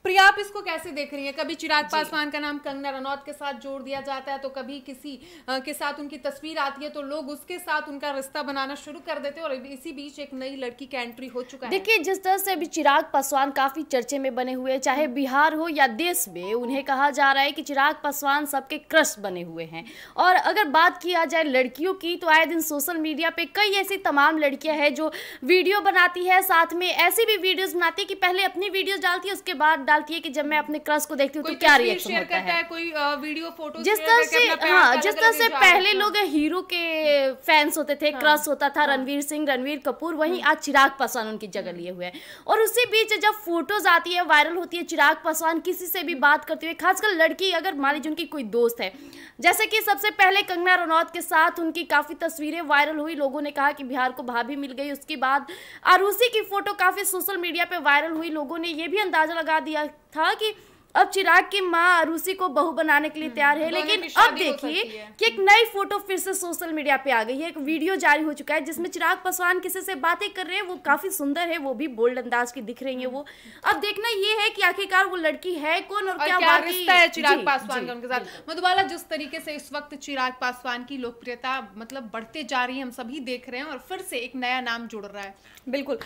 प्रिया, आप इसको कैसे देख रही हैं? कभी चिराग पासवान का नाम कंगना रनौत के साथ जोड़ दिया जाता है तो कभी किसी के साथ उनकी तस्वीर आती है तो लोग उसके साथ उनका रिश्ता बनाना शुरू कर देते हैं और इसी बीच एक नई लड़की का एंट्री हो चुका है। देखिए, जिस तरह से अभी चिराग पासवान काफी चर्चे में बने हुए, चाहे बिहार हो या देश में, उन्हें कहा जा रहा है कि चिराग पासवान सबके क्रश बने हुए हैं। और अगर बात किया जाए लड़कियों की तो आए दिन सोशल मीडिया पे कई ऐसी तमाम लड़कियां हैं जो वीडियो बनाती है, साथ में ऐसी भी वीडियोस बनाती है कि पहले अपनी वीडियोस डालती है, उसके बाद डालती है कि जब मैं अपने क्रश को देखती हूँ तो क्या रिएक्शन होता है, कोई वीडियो फोटो। जिस तरह से पहले लोग हीरो के फैंस होते थे, क्रश होता था रणवीर सिंह, रणवीर कपूर, वहीं आज चिराग पासवान उनकी जगह लिए हुए हैं। और उसी बीच जब फोटोज आती है, वायरल होती है, चिराग पासवान किसी से भी बात करते हुए, खासकर लड़की अगर मान लीजिए उनकी कोई दोस्त है, जैसे कि सबसे पहले कंगना रनौत के साथ उनकी काफी तस्वीरें वायरल हुई, लोगों ने कहा कि बिहार को भाभी मिल गई। उसके बाद आरुषि की फोटो काफी सोशल मीडिया पे वायरल हुई, लोगों ने ये भी अंदाजा लगा दिया था कि अब चिराग की मां आरुषि को बहू बनाने के लिए तैयार है। लेकिन अब देखिए कि एक नई फोटो फिर से सोशल मीडिया पे आ गई है, एक वीडियो जारी हो चुका है जिसमें चिराग पासवान किसी से बातें कर रहे हैं, वो काफी सुंदर है, वो भी बोल्ड अंदाज की दिख रही है वो। अब देखना ये है कि आखिरकार वो लड़की है कौन और क्या रिश्ता है चिराग पासवान का उनके साथ। मधुबाला, जिस तरीके से इस वक्त चिराग पासवान की लोकप्रियता मतलब बढ़ते जा रही है, हम सभी देख रहे हैं और फिर से एक नया नाम जुड़ रहा है। बिल्कुल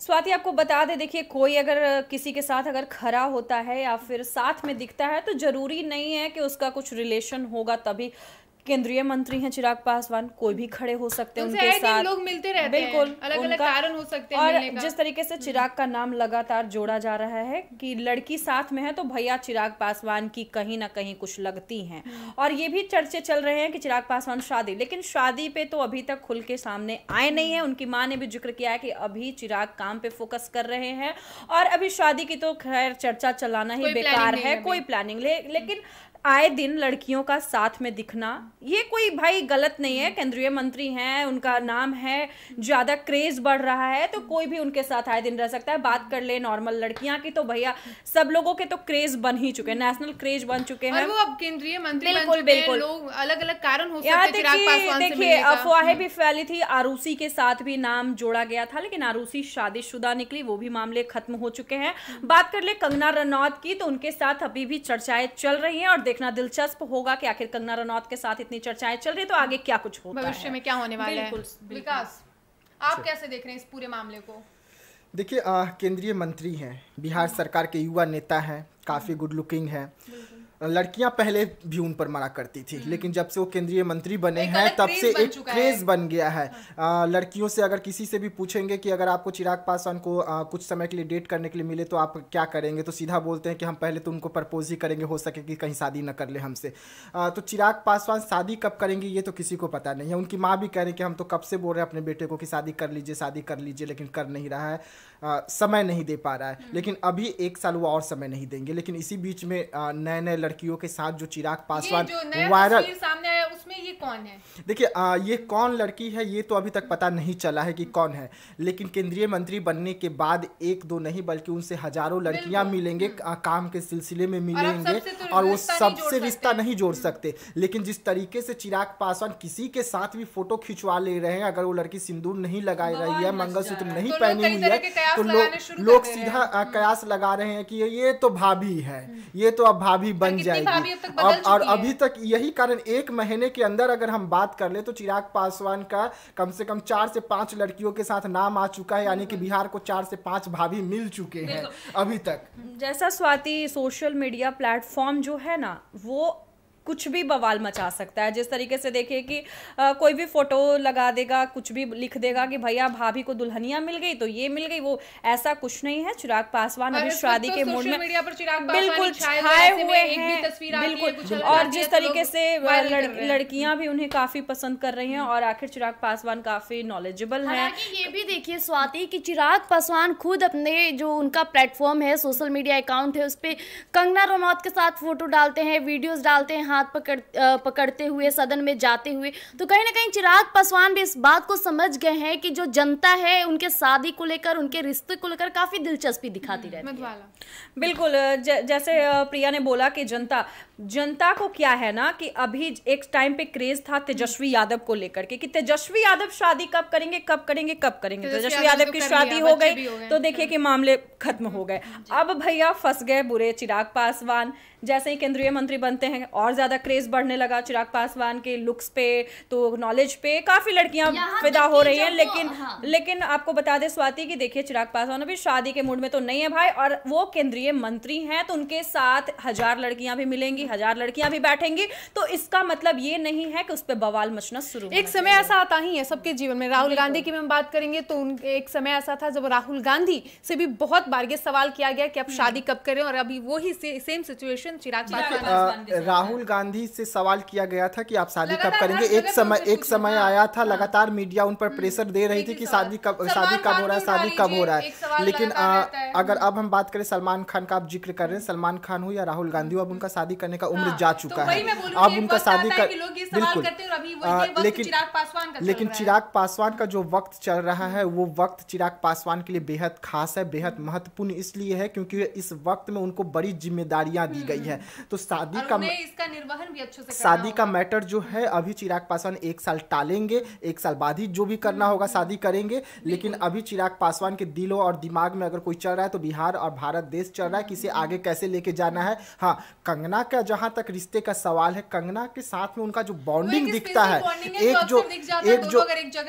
स्वाति, आपको बता दे, देखिए कोई अगर किसी के साथ अगर खड़ा होता है या फिर साथ में दिखता है तो जरूरी नहीं है कि उसका कुछ रिलेशन होगा तभी केंद्रीय मंत्री हैं चिराग पासवान, कोई भी खड़े हो सकते हैं उनके साथ, लोग मिलते रहते हैं, बिल्कुल अलग-अलग कारण हो सकते हैं और मिलने का। जिस तरीके से चिराग का नाम लगातार जोड़ा जा रहा है कि लड़की साथ में है तो भैया चिराग पासवान की कहीं ना कहीं कुछ लगती हैं। और ये भी चर्चे चल रहे हैं कि चिराग पासवान शादी, लेकिन शादी पे तो अभी तक खुल के सामने आए नहीं है। उनकी माँ ने भी जिक्र किया है कि अभी चिराग काम पे फोकस कर रहे हैं और अभी शादी की तो खैर चर्चा चलाना ही बेकार है, कोई प्लानिंग लेकिन आए दिन लड़कियों का साथ में दिखना ये कोई भाई गलत नहीं है। केंद्रीय मंत्री हैं, उनका नाम है, ज्यादा क्रेज बढ़ रहा है तो कोई भी उनके साथ आए दिन रह सकता है। बात कर ले नॉर्मल लड़कियां की तो भैया सब लोगों के तो क्रेज बन ही चुके हैं, नेशनल क्रेज बन चुके हैं। और वो अब केंद्रीय मंत्री बिल्कुल लोग अलग अलग कारण हो सकते हैं चिराग पासवान से देखिए अफवाहें भी फैली थी, आरुषि के साथ भी नाम जोड़ा गया था लेकिन आरुषि शादीशुदा निकली, वो भी मामले खत्म हो चुके हैं। बात कर ले कंगना रनौत की तो उनके साथ अभी भी चर्चाएं चल रही हैं और देखना दिलचस्प होगा कि आखिर कंगना रनौत के साथ इतनी चर्चाएं चल रही तो आगे क्या कुछ होता है, भविष्य में क्या होने वाला है। विकास, आप कैसे देख रहे हैं इस पूरे मामले को? देखिए, केंद्रीय मंत्री हैं, बिहार सरकार के युवा नेता हैं, काफ़ी गुड लुकिंग है। लड़कियां पहले भी उन पर मना करती थी लेकिन जब से वो केंद्रीय मंत्री बने हैं तब से एक क्रेज बन गया है। लड़कियों से अगर किसी से भी पूछेंगे कि अगर आपको चिराग पासवान को कुछ समय के लिए डेट करने के लिए मिले तो आप क्या करेंगे, तो सीधा बोलते हैं कि हम पहले तो उनको प्रपोज ही करेंगे, हो सके कि कहीं शादी न कर ले हमसे। तो चिराग पासवान शादी कब करेंगे ये तो किसी को पता नहीं है। उनकी माँ भी कह रही कि हम तो कब से बोल रहे हैं अपने बेटे को कि शादी कर लीजिए, लेकिन कर नहीं रहा है, समय नहीं दे पा रहा है। लेकिन अभी 1 साल वो और समय नहीं देंगे। लेकिन इसी बीच में नए नए लड़कियों के साथ जो चिराग पासवान जो नया वायरल तस्वीर सामने आया उसमें ये कौन है? देखिए ये कौन लड़की है ये तो अभी तक पता नहीं चला है कि कौन है, लेकिन केंद्रीय मंत्री बनने के बाद एक दो नहीं बल्कि उनसे हजारों लड़कियां मिलेंगे, काम के सिलसिले में मिलेंगे और वो सबसे रिश्ता नहीं जोड़ सकते। लेकिन जिस तरीके से चिराग पासवान किसी के साथ भी फोटो खिंचवा ले रहे हैं, अगर वो लड़की सिंदूर नहीं लगाई रही है, मंगलसूत्र नहीं पहनी हुई है, तो लोग सीधा कयास लगा रहे हैं कि ये तो भाभी है, ये तो अब भाभी बन जाएगी। और अभी तक यही कारण, एक महीने के अंदर अगर हम बात कर ले तो चिराग पासवान का कम से कम 4 से 5 लड़कियों के साथ नाम आ चुका है, यानी कि बिहार को 4 से 5 भाभी मिल चुके हैं अभी तक। जैसा स्वाति, सोशल मीडिया प्लेटफॉर्म जो है ना वो कुछ भी बवाल मचा सकता है। जिस तरीके से देखिए कि कोई भी फोटो लगा देगा, कुछ भी लिख देगा कि भैया भाभी को दुल्हनिया मिल गई तो ये मिल गई, वो ऐसा कुछ नहीं है। चिराग पासवान अभी शादी के मूड में बिल्कुल छाए हुए हैं, बिल्कुल। और जिस तरीके से लड़कियां भी उन्हें काफी पसंद कर रही हैं और आखिर चिराग पासवान काफी नॉलेजेबल हैं। ये भी देखिए स्वाति कि चिराग पासवान खुद अपने जो उनका प्लेटफॉर्म है, सोशल मीडिया अकाउंट है, उस पर कंगना रनौत के साथ फोटो डालते हैं, वीडियोस डालते हैं हाथ पकड़ते हुए, सदन में जाते हुए। तो कहीं ना कहीं चिराग पासवान भी इस बात को समझ गए हैं कि जो जनता है उनके शादी को लेकर, उनके रिश्ते को लेकर काफी दिलचस्पी दिखाती रहती है। बिल्कुल, जैसे प्रिया ने बोला कि जनता को क्या है ना कि अभी एक टाइम पे क्रेज था तेजस्वी यादव को लेकर के कि तेजस्वी यादव शादी कब करेंगे कब करेंगे कब करेंगे। तेजस्वी यादव की शादी हो गई तो देखिए कि मामले खत्म हो गए। अब भैया फंस गए बुरे चिराग पासवान। जैसे ही केंद्रीय मंत्री बनते हैं और ज्यादा क्रेज बढ़ने लगा चिराग पासवान के लुक्स पे, तो नॉलेज पे काफी लड़कियां फिदा हो रही हैं। लेकिन आपको बता दे स्वाति कि देखिए चिराग पासवान अभी शादी के मूड में तो नहीं है भाई, और वो केंद्रीय मंत्री हैं तो उनके साथ 1000 लड़कियां भी मिलेंगी, 1000 लड़कियां भी बैठेंगी, तो इसका मतलब ये नहीं है कि उस पर बवाल मचना शुरू। एक समय ऐसा आता ही है सबके जीवन में। राहुल गांधी की हम बात करेंगे तो एक समय ऐसा था जब राहुल गांधी से भी बहुत बार ये सवाल किया गया कि आप शादी कब करें, और अभी वही सेम सिचुएशन चिराग पासवान। राहुल गांधी से सवाल किया गया था कि आप शादी कब करेंगे। एक समय आया था, लगातार मीडिया उन पर प्रेशर दे रही थी कि शादी कब हो रहा है, शादी कब हो रहा है। लेकिन अगर अब हम बात करें सलमान खान का आप जिक्र कर रहे हैं, सलमान खान हो या राहुल गांधी हो, अब उनका शादी करने का उम्र जा चुका है। अब उनका शादी बिल्कुल, लेकिन चिराग पासवान का जो वक्त चल रहा है वो वक्त चिराग पासवान के लिए बेहद खास है, बेहद महत्वपूर्ण इसलिए है क्योंकि इस वक्त में उनको बड़ी जिम्मेदारियां दी गई है। तो शादी का इसका निर्वहन भी अच्छे से शादी का मैटर जो है अभी चिराग पासवान 1 साल टालेंगे, 1 साल बाद ही जो भी करना होगा शादी करेंगे। लेकिन अभी चिराग पासवान के दिलों और दिमाग में अगर कोई चल रहा है तो बिहार और भारत देश चल रहा है कि इसे आगे कैसे लेके जाना है। हाँ, कंगना का जहां तक रिश्ते का सवाल है, कंगना के साथ में उनका जो बॉन्डिंग दिखता है,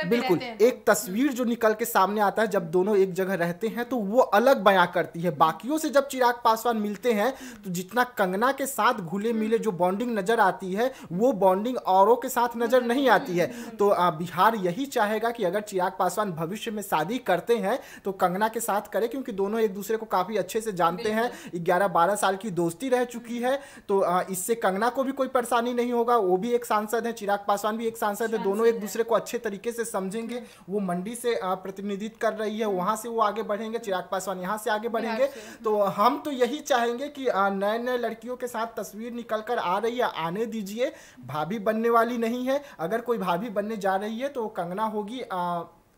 बिल्कुल एक तस्वीर जो निकल के सामने आता है जब दोनों एक जगह रहते हैं तो वो अलग बयां करती है। बाकियों से जब चिराग पासवान मिलते हैं तो जितना कंगना के साथ घुले मिले जो बॉन्डिंग नजर आती है वो बॉन्डिंग औरों के साथ नजर नहीं आती है। तो बिहार यही चाहेगा कि अगर चिराग पासवान भविष्य में शादी करते हैं तो कंगना के साथ करें, क्योंकि दोनों एक दूसरे को काफी अच्छे से जानते हैं, 11-12 साल की दोस्ती रह चुकी है। तो इससे कंगना को भी कोई परेशानी नहीं होगा, वो भी एक सांसद है, चिराग पासवान भी एक सांसद है, दोनों एक दूसरे को अच्छे तरीके से समझेंगे। वो मंडी से प्रतिनिधित्व कर रही है, वहां से वो आगे बढ़ेंगे, चिराग पासवान यहाँ से आगे बढ़ेंगे। तो हम तो यही चाहेंगे कि नए नए लड़कियों के साथ तस्वीर निकल कर आ रही है, आने दीजिए। भाभी बनने वाली नहीं है, अगर कोई भाभी बनने जा रही है तो कंगना होगी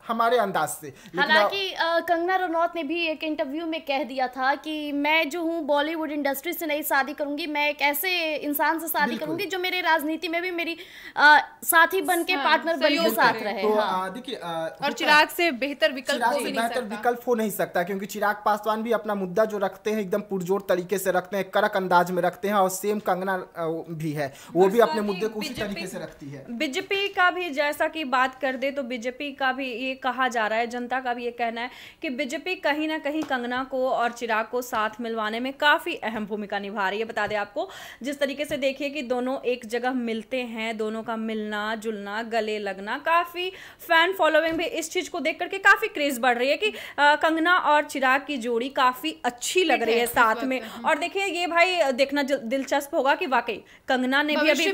हमारे अंदाज से। हालांकि कंगना रनौत ने भी एक इंटरव्यू में कह दिया था कि मैं जो हूँ बॉलीवुड इंडस्ट्री से नहीं शादी करूंगी, मैं एक ऐसे इंसान से शादी करूंगी जो मेरे राजनीति में भी मेरी साथी बन के पार्टनर बन के साथ रहे। तो देखिए और चिराग से बेहतर विकल्प हो नहीं सकता, क्योंकि चिराग पासवान भी अपना मुद्दा जो रखते हैं एकदम पुरजोर तरीके से रखते हैं, कड़क अंदाज में रखते हैं, और सेम कंगना भी है, वो भी अपने मुद्दे को उसी तरीके से रखती है। बीजेपी का भी जैसा कि बात कर दे तो बीजेपी का भी ये कहा जा रहा है, जनता का भी ये कहना है कि बीजेपी कहीं ना कहीं कंगना को और चिराग को साथ मिलवाने में काफी अहम भूमिका निभा रही है। बता दें आपको, जिस तरीके से देखिए कि दोनों एक जगह मिलते हैं, दोनों का मिलना जुलना, गले लगना, काफी फैन फॉलोइंग भी इस चीज को देख करके काफी क्रेज बढ़ रही है कि कंगना और चिराग की जोड़ी काफी अच्छी लग रही है साथ में। और देखिए ये भाई देखना दिलचस्प होगा कि वाकई कंगना ने भी अभी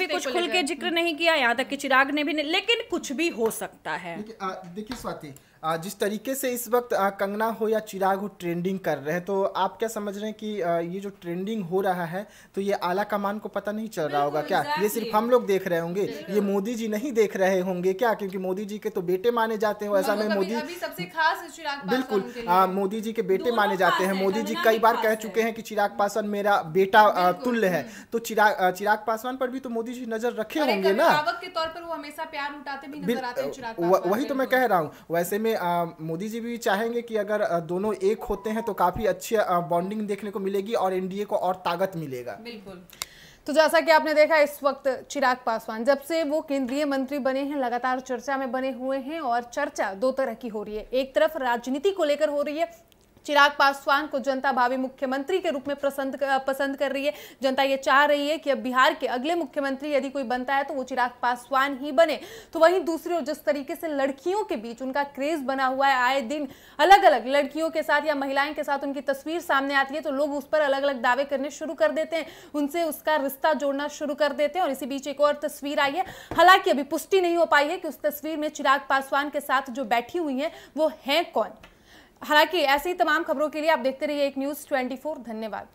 कुछ खुल के जिक्र नहीं किया, यहाँ तक कि चिराग ने भी नहीं, लेकिन कुछ भी हो सकता है। देखिए स्वाति, जिस तरीके से इस वक्त कंगना हो या चिराग हो ट्रेंडिंग कर रहे हैं, तो आप क्या समझ रहे हैं कि ये जो ट्रेंडिंग हो रहा है तो ये आला कमान को पता नहीं चल रहा होगा क्या? ये सिर्फ हम लोग देख रहे होंगे, ये मोदी जी नहीं देख रहे होंगे क्या? क्योंकि मोदी जी के तो बेटे माने जाते हैं, ऐसा में मोदी सबसे खास चिराग बिल्कुल मोदी जी के बेटे माने जाते हैं। मोदी जी कई बार कह चुके हैं कि चिराग पासवान मेरा बेटा तुल्य है, तो चिराग पासवान पर भी तो मोदी जी नजर रखे होंगे ना। के तौर पर वो हमेशा प्यार लुटाते भी नजर आते हैं चिराग पासवान। वही तो मैं कह रहा हूँ। वैसे में मोदी जी भी चाहेंगे कि अगर दोनों एक होते हैं तो काफी अच्छी बॉन्डिंग देखने को मिलेगी और एनडीए को और ताकत मिलेगा। बिल्कुल। तो जैसा कि आपने देखा, इस वक्त चिराग पासवान जब से वो केंद्रीय मंत्री बने हैं लगातार चर्चा में बने हुए हैं और चर्चा दो तरह की हो रही है। एक तरफ राजनीति को लेकर हो रही है, चिराग पासवान को जनता भावी मुख्यमंत्री के रूप में पसंद कर रही है। जनता ये चाह रही है कि अब बिहार के अगले मुख्यमंत्री यदि कोई बनता है तो वो चिराग पासवान ही बने। तो वहीं दूसरी ओर जिस तरीके से लड़कियों के बीच उनका क्रेज बना हुआ है, आए दिन अलग अलग लड़कियों के साथ या महिलाएं के साथ उनकी तस्वीर सामने आती है तो लोग उस पर अलग अलग दावे करने शुरू कर देते हैं, उनसे उसका रिश्ता जोड़ना शुरू कर देते हैं। और इसी बीच एक और तस्वीर आई है, हालांकि अभी पुष्टि नहीं हो पाई है कि उस तस्वीर में चिराग पासवान के साथ जो बैठी हुई है वो है कौन। हालांकि ऐसी ही तमाम खबरों के लिए आप देखते रहिए एक न्यूज़ 24। धन्यवाद।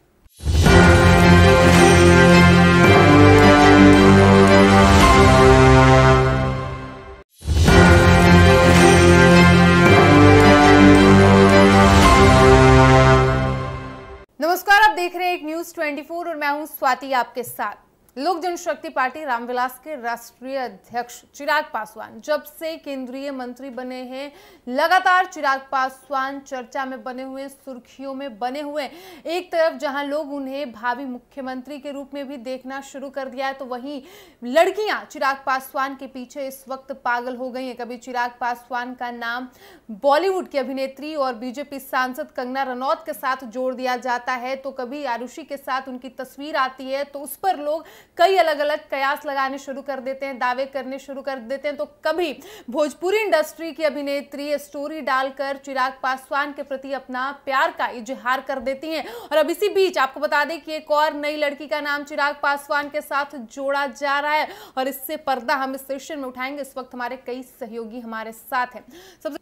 नमस्कार, आप देख रहे हैं एक न्यूज़ 24 और मैं हूं स्वाति आपके साथ। लोक जनशक्ति पार्टी रामविलास के राष्ट्रीय अध्यक्ष चिराग पासवान जब से केंद्रीय मंत्री बने हैं लगातार चिराग पासवान चर्चा में बने हुए, सुर्खियों में बने हुए। एक तरफ जहां लोग उन्हें भावी मुख्यमंत्री के रूप में भी देखना शुरू कर दिया है तो वहीं लड़कियां चिराग पासवान के पीछे इस वक्त पागल हो गई हैं। कभी चिराग पासवान का नाम बॉलीवुड की अभिनेत्री और बीजेपी सांसद कंगना रनौत के साथ जोड़ दिया जाता है, तो कभी आरुषि के साथ उनकी तस्वीर आती है तो उस पर लोग कई अलग अलग कयास लगाने शुरू कर देते हैं, दावे करने शुरू कर देते हैं। तो कभी भोजपुरी इंडस्ट्री की अभिनेत्री स्टोरी डालकर चिराग पासवान के प्रति अपना प्यार का इजहार कर देती हैं। और अब इसी बीच आपको बता दें कि एक और नई लड़की का नाम चिराग पासवान के साथ जोड़ा जा रहा है और इससे पर्दा हम इस सेशन में उठाएंगे। इस वक्त हमारे कई सहयोगी हमारे साथ हैं। सबसे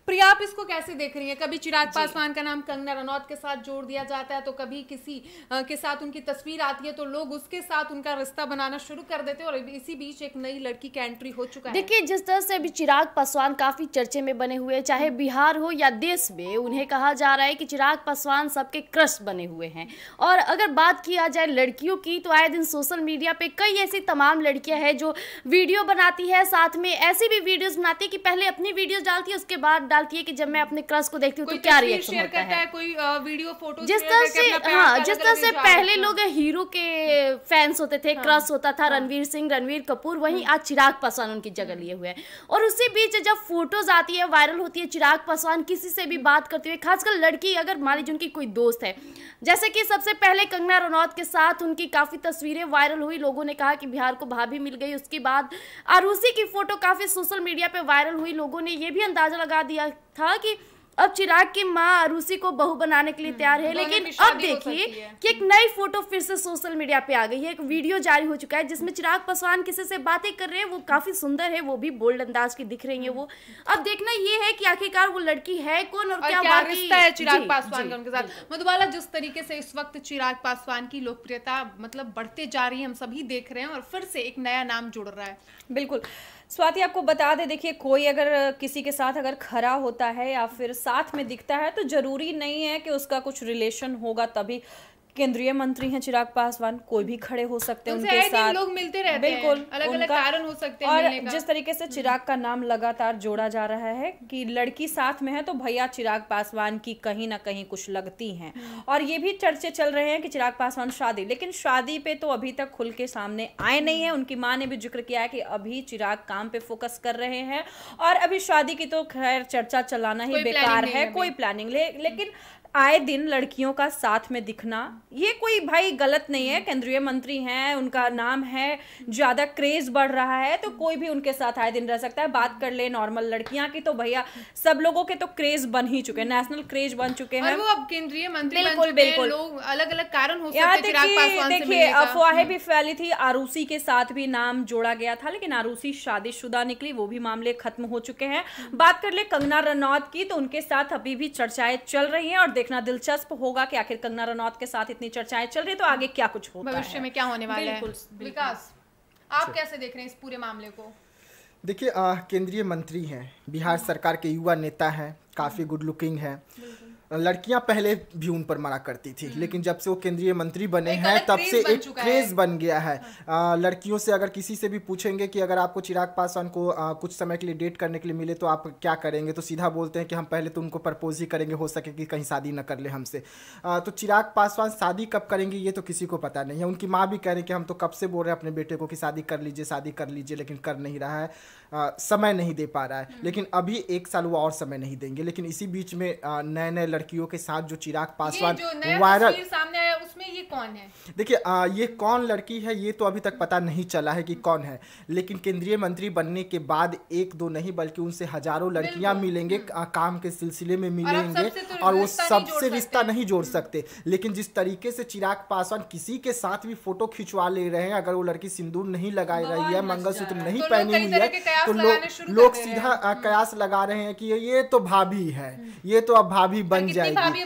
प्रिया, आप इसको कैसे देख रही हैं? कभी चिराग पासवान का नाम कंगना रनौत के साथ जोड़ दिया जाता है तो कभी किसी के साथ उनकी तस्वीर आती है तो लोग उसके साथ उनका रिश्ता बनाना शुरू कर देते हैं और इसी बीच एक नई लड़की का एंट्री हो चुका है। देखिए, जिस तरह से अभी चिराग पासवान काफी चर्चे में बने हुए, चाहे बिहार हो या देश में, उन्हें कहा जा रहा है कि चिराग पासवान सबके क्रश बने हुए हैं। और अगर बात किया जाए लड़कियों की तो आए दिन सोशल मीडिया पे कई ऐसी तमाम लड़कियां हैं जो वीडियो बनाती है, साथ में ऐसी भी वीडियोस बनाती है कि पहले अपनी वीडियोस डालती है, उसके बाद डालती है कि जब मैं अपने क्रश को देखती हूँ तो क्या रिएक्शन होता है, कोई वीडियो फोटो जिस तरह से पहले लोग हीरो के फैंस होते थे, क्रश होता था रणवीर सिंह, रणवीर कपूर, वहीं आज चिराग पासवान उनकी जगह लिए हुए हैं। और उसी बीच जब फोटोज आती है, वायरल होती है, चिराग पासवान किसी से भी बात करते हुए, खासकर लड़की अगर मान लीजिए उनकी कोई दोस्त है, जैसे कि सबसे पहले कंगना रनौत के साथ उनकी काफी तस्वीरें वायरल हुई, लोगों ने कहा कि बिहार को भाभी मिल गई। उसके बाद आरुषि की फोटो काफी सोशल मीडिया पे वायरल हुई, लोगों ने ये भी अंदाजा लगा दिया था कि अब चिराग की मां आरुषि को बहू बनाने के लिए तैयार है। लेकिन अब देखिए कि एक नई फोटो फिर से सोशल मीडिया पे आ गई है, एक वीडियो जारी हो चुका है जिसमें चिराग पासवान किसी से बातें कर रहे हैं, वो काफी सुंदर है, वो भी बोल्ड अंदाज की दिख रही है वो। अब देखना ये है कि आखिरकार वो लड़की है कौन और क्या रिश्ता है चिराग पासवान का उनके साथ। मधुबाला, जिस तरीके से इस वक्त चिराग पासवान की लोकप्रियता मतलब बढ़ते जा रही है, हम सभी देख रहे हैं और फिर से एक नया नाम जुड़ रहा है। बिल्कुल स्वाति, आपको बता दे, देखिए कोई अगर किसी के साथ अगर खड़ा होता है या फिर साथ में दिखता है तो जरूरी नहीं है कि उसका कुछ रिलेशन होगा तभी केंद्रीय मंत्री हैं चिराग पासवान, कोई भी खड़े हो सकते हैं उनके साथ, लोग मिलते रहते हैं, बिल्कुल अलग अलग कारण हो सकते हैं और जिस तरीके से चिराग का नाम लगातार जोड़ा जा रहा है कि लड़की साथ में है तो भैया चिराग पासवान की कहीं ना कहीं कुछ लगती हैं। और ये भी चर्चे चल रहे हैं कि चिराग पासवान शादी, लेकिन शादी पे तो अभी तक खुल के सामने आए नहीं है। उनकी माँ ने भी जिक्र किया है कि अभी चिराग काम पे फोकस कर रहे हैं और अभी शादी की तो खैर चर्चा चलाना ही बेकार है, कोई प्लानिंग लेकिन आए दिन लड़कियों का साथ में दिखना ये कोई भाई गलत नहीं है। केंद्रीय मंत्री हैं, उनका नाम है, ज्यादा क्रेज बढ़ रहा है तो कोई भी उनके साथ आए दिन रह सकता है। बात कर ले नॉर्मल लड़कियां की तो भैया सब लोगों के तो क्रेज बन ही चुके हैं, नेशनल क्रेज बन चुके हैं। और वो अब केंद्रीय मंत्री बिल्कुल बिल्कुल लोग अलग अलग कारण हो सकते हैं चिराग पासवान से देखिए अफवाहें भी फैली थी, आरुषि के साथ भी नाम जोड़ा गया था, लेकिन आरुषि शादीशुदा निकली, वो भी मामले खत्म हो चुके हैं। बात कर ले कंगना रनौत की तो उनके साथ अभी भी चर्चाएं चल रही हैं और देखना दिलचस्प होगा कि आखिर कंगना रनौत के साथ इतनी चर्चाएं चल रही है तो आगे क्या कुछ होता है, भविष्य में क्या होने वाला है। बिल्कुल। विकास, आप कैसे देख रहे हैं इस पूरे मामले को? देखिए केंद्रीय मंत्री हैं, बिहार सरकार के युवा नेता हैं, काफ़ी गुड लुकिंग हैं। लड़कियां पहले भी उन पर मना करती थी, लेकिन जब से वो केंद्रीय मंत्री बने हैं तब से एक क्रेज बन गया है। लड़कियों से अगर किसी से भी पूछेंगे कि अगर आपको चिराग पासवान को कुछ समय के लिए डेट करने के लिए मिले तो आप क्या करेंगे, तो सीधा बोलते हैं कि हम पहले तो उनको प्रपोज ही करेंगे, हो सके कि कहीं शादी न कर ले हमसे। तो चिराग पासवान शादी कब करेंगे ये तो किसी को पता नहीं है। उनकी माँ भी कह रही कि हम तो कब से बोल रहे हैं अपने बेटे को कि शादी कर लीजिए, लेकिन कर नहीं रहा है, समय नहीं दे पा रहा है। लेकिन अभी 1 साल वो और समय नहीं देंगे। लेकिन इसी बीच में नए लड़कियों के साथ जो चिराग पासवान वायरल सामने आया उसमें ये कौन है? देखिए ये कौन लड़की है ये तो अभी तक पता नहीं चला है कि कौन है, लेकिन केंद्रीय मंत्री बनने के बाद 1-2 नहीं बल्कि उनसे हजारों लड़कियां मिलेंगे, काम के सिलसिले में मिलेंगे और वो सबसे रिश्ता नहीं जोड़ सकते। लेकिन जिस तरीके से चिराग पासवान किसी के साथ भी फोटो खिंचवा ले रहे हैं, अगर वो लड़की सिंदूर नहीं लगाई रही है, मंगलसूत्र नहीं पहनी हुई है तो लोग सीधा कयास लगा रहे हैं कि ये तो भाभी है, ये तो अब भाभी बन जाएगी।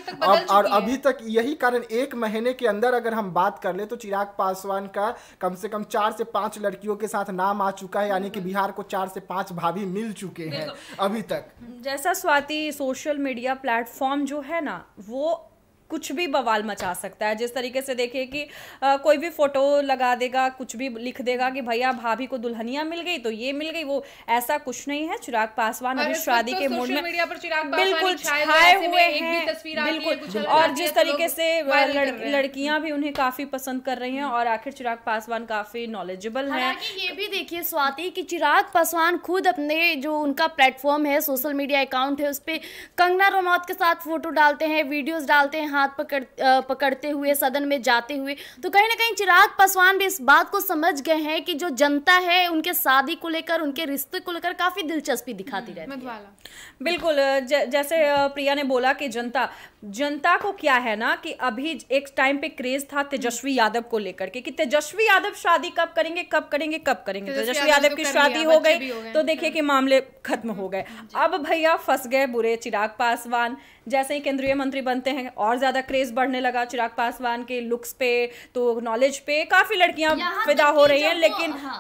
और अभी तक यही कारण 1 महीने के अंदर अगर हम बात कर ले तो चिराग पासवान का कम से कम 4 से 5 लड़कियों के साथ नाम आ चुका है, यानी कि बिहार को 4 से 5 भाभी मिल चुके हैं अभी तक। जैसा स्वाति सोशल मीडिया प्लेटफॉर्म जो है ना वो कुछ भी बवाल मचा सकता है। जिस तरीके से देखिए कि कोई भी फोटो लगा देगा, कुछ भी लिख देगा कि भैया भाभी को दुल्हनिया मिल गई तो ये मिल गई, वो ऐसा कुछ नहीं है। चिराग पासवान अभी शादी के मूड में बिल्कुल छाए हुए हैं, बिल्कुल। और जिस तरीके से लड़कियां भी उन्हें काफी पसंद कर रही हैं और आखिर चिराग पासवान काफी नॉलेजेबल है। ये भी देखिए स्वाति कि चिराग पासवान खुद अपने जो उनका प्लेटफॉर्म है, सोशल मीडिया अकाउंट है, उस पर कंगना रनौत के साथ फोटो डालते हैं, वीडियोज डालते हैं, हाथ पकड़ते हुए, सदन में जाते हुए। तो कहीं ना कहीं चिराग पासवान भी इस बात को समझ गए हैं कि जो जनता है उनके शादी को लेकर, उनके रिश्ते को लेकर काफी दिलचस्पी दिखाती रहती है। बिल्कुल जैसे प्रिया ने बोला कि जनता को क्या है ना कि अभी एक टाइम पे क्रेज था तेजस्वी यादव को लेकर के कि तेजस्वी यादव शादी कब करेंगे। तेजस्वी यादव की शादी हो गई तो देखिए कि मामले खत्म हो गए। अब भैया फंस गए बुरे चिराग पासवान। जैसे ही केंद्रीय मंत्री बनते हैं और ज्यादा क्रेज बढ़ने लगा चिराग पासवान के लुक्स पे, तो नॉलेज पे काफी लड़कियां फिदा हो रही हैं।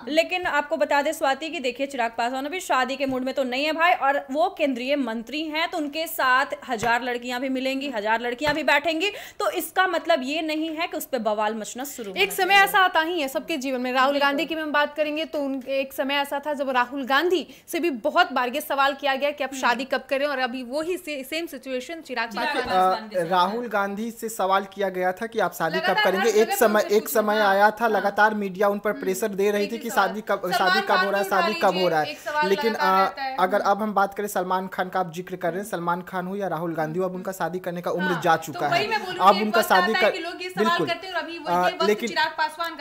लेकिन आपको बता दे स्वाति कि देखिए चिराग पासवान अभी शादी के मूड में तो नहीं है भाई, और वो केंद्रीय मंत्री हैं तो उनके साथ 1000 लड़कियां भी मिलेंगी, 1000 लड़कियां भी बैठेंगी। तो इसका मतलब ये नहीं है कि उस पर बवाल मचना शुरू। एक समय ऐसा आता ही है सबके जीवन में। राहुल गांधी की हम बात करेंगे तो एक समय ऐसा था जब राहुल गांधी से भी बहुत बार ये सवाल किया गया कि आप शादी कब करें, और अभी वही सेम सिचुएशन राहुल गांधी से सवाल किया गया था कि आप शादी कब करेंगे। एक समय आया था, लगातार मीडिया उन पर प्रेशर दे रही थी कि शादी कब हो रहा है। लेकिन अगर अब हम बात करें सलमान खान का, आप जिक्र कर रहे हैं, सलमान खान हो या राहुल गांधी हो, अब उनका शादी करने का उम्र जा चुका है। अब उनका शादी कर बिल्कुल,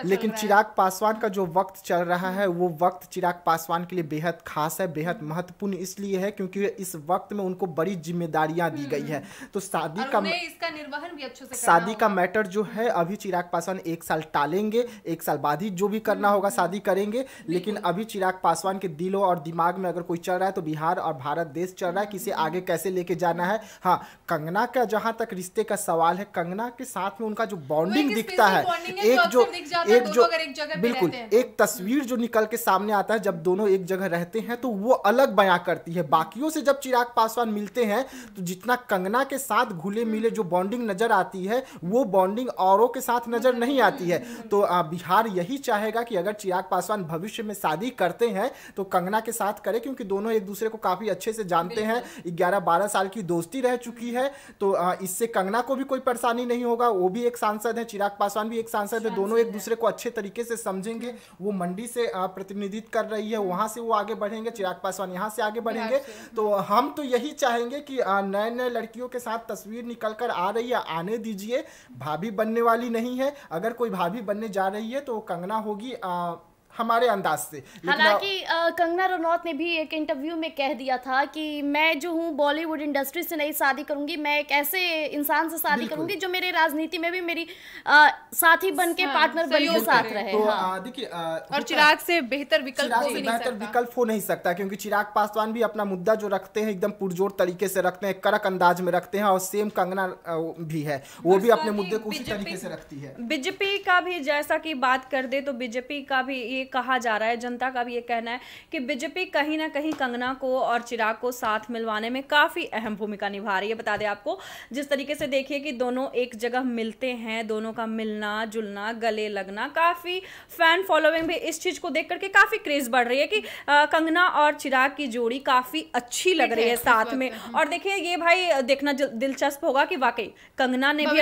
लेकिन चिराग पासवान का जो वक्त चल रहा है वो वक्त चिराग पासवान के लिए बेहद खास है, बेहद महत्वपूर्ण इसलिए है क्योंकि इस वक्त में उनको बड़ी जिम्मेदारियां दी गई है। तो शादी का इसका निर्वहन भी अच्छे से शादी का मैटर जो है अभी चिराग पासवान 1 साल टालेंगे, 1 साल बाद ही जो भी करना होगा शादी करेंगे। लेकिन अभी चिराग पासवान के दिलों और दिमाग में अगर कोई चल रहा है तो बिहार और भारत देश चल रहा है कि इसे आगे कैसे लेके जाना है। हाँ, कंगना का जहां तक रिश्ते का सवाल है, कंगना के साथ में उनका जो बॉन्डिंग दिखता है, बिल्कुल एक तस्वीर जो निकल के सामने आता है जब दोनों एक जगह रहते हैं तो वो अलग बयां करती है। बाकियों से जब चिराग पासवान मिलते हैं तो जितना कंगना के साथ घुले मिले जो बॉन्डिंग बॉन्डिंग नजर आती है वो बॉन्डिंग औरों के साथ नजर नहीं आती है। तो बिहार यही चाहेगा कि अगर चिराग पासवान भविष्य में शादी करते हैं तो कंगना के साथ करें, क्योंकि दोनों एक दूसरे को काफी अच्छे से जानते हैं, 11-12 साल की दोस्ती रह चुकी है। तो इससे कंगना को भी कोई परेशानी नहीं होगा, वो भी एक सांसद है, चिराग पासवान भी एक सांसद है, दोनों एक दूसरे को अच्छे तरीके से समझेंगे। वो मंडी से प्रतिनिधित्व कर रही है, वहां से वो आगे बढ़ेंगे, चिराग पासवान यहाँ से आगे बढ़ेंगे। तो हम तो यही चाहेंगे कि नए नए लड़कियों के साथ तस्वीर निकल कर आ रही है, आने दीजिए। भाभी बनने वाली नहीं है, अगर कोई भाभी बनने जा रही है तो कंगना होगी हमारे अंदाज से। हालांकि कंगना रनौत ने भी एक इंटरव्यू में कह दिया था कि मैं जो हूँ बॉलीवुड इंडस्ट्री से नहीं शादी करूंगी, मैं एक ऐसे इंसान से शादी करूंगी जो मेरे राजनीति में भी मेरी साथी बन के पार्टनर बन के साथ रहे। तो देखिए और चिराग से बेहतर विकल्प हो नहीं सकता, क्योंकि चिराग पासवान भी अपना मुद्दा जो रखते हैं एकदम पुरजोर तरीके से रखते हैं, कड़क अंदाज में रखते हैं, और सेम कंगना भी है, वो भी अपने मुद्दे को उसी तरीके से रखती है। बीजेपी का भी जैसा कि बात कर दे तो बीजेपी का भी कहा जा रहा है, जनता का भी ये कहना है कि बीजेपी कहीं ना कहीं कंगना को और चिराग को साथ मिलवाने में काफी अहम भूमिका निभा रही है। बता दें आपको, जिस तरीके से देखिए कि दोनों एक जगह मिलते हैं, दोनों का मिलना जुलना, गले लगना, काफी फैन फॉलोइंग भी इस चीज को देख करके काफी क्रेज बढ़ रही है कि कंगना और चिराग की जोड़ी काफी अच्छी लग रही है साथ में। और देखिए ये भाई देखना दिलचस्प होगा कि वाकई कंगना ने भी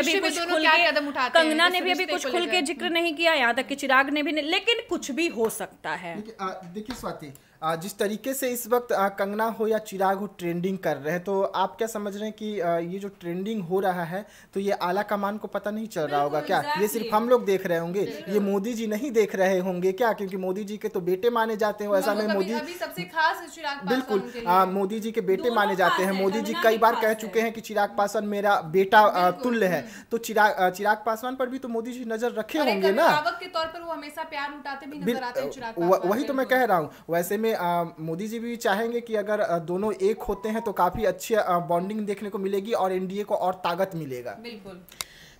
अभी कुछ खुल के जिक्र नहीं किया, यहाँ तक कि चिराग ने भी नहीं, लेकिन कुछ भी हो सकता है। देखिए स्वाति, जिस तरीके से इस वक्त कंगना हो या चिराग हो ट्रेंडिंग कर रहे हैं, तो आप क्या समझ रहे हैं कि ये जो ट्रेंडिंग हो रहा है तो ये आला कमान को पता नहीं चल रहा होगा क्या? ये सिर्फ हम लोग देख रहे होंगे, ये मोदी जी नहीं देख रहे होंगे क्या? क्योंकि मोदी जी के तो बेटे माने जाते हैं, ऐसा में मोदी सबसे खास चिराग बिल्कुल मोदी जी के बेटे माने जाते हैं। मोदी जी कई बार कह चुके हैं कि चिराग पासवान मेरा बेटा तुल्य है, तो चिराग पासवान पर भी तो मोदी जी नजर रखे होंगे ना, के तौर पर वो हमेशा प्यार उठाते भी नजर आते हैं चिराग पासवान। वही तो मैं कह रहा हूँ। वैसे में मोदी जी भी चाहेंगे कि अगर दोनों एक होते हैं तो काफी अच्छी बॉन्डिंग देखने को मिलेगी और एनडीए को और ताकत मिलेगा। बिल्कुल।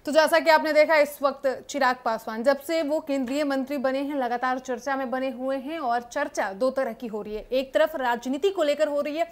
तो जैसा कि आपने देखा, इस वक्त चिराग पासवान जब से वो केंद्रीय मंत्री बने हैं लगातार चर्चा में बने हुए हैं, और चर्चा दो तरह की हो रही है। एक तरफ राजनीति को लेकर हो रही है,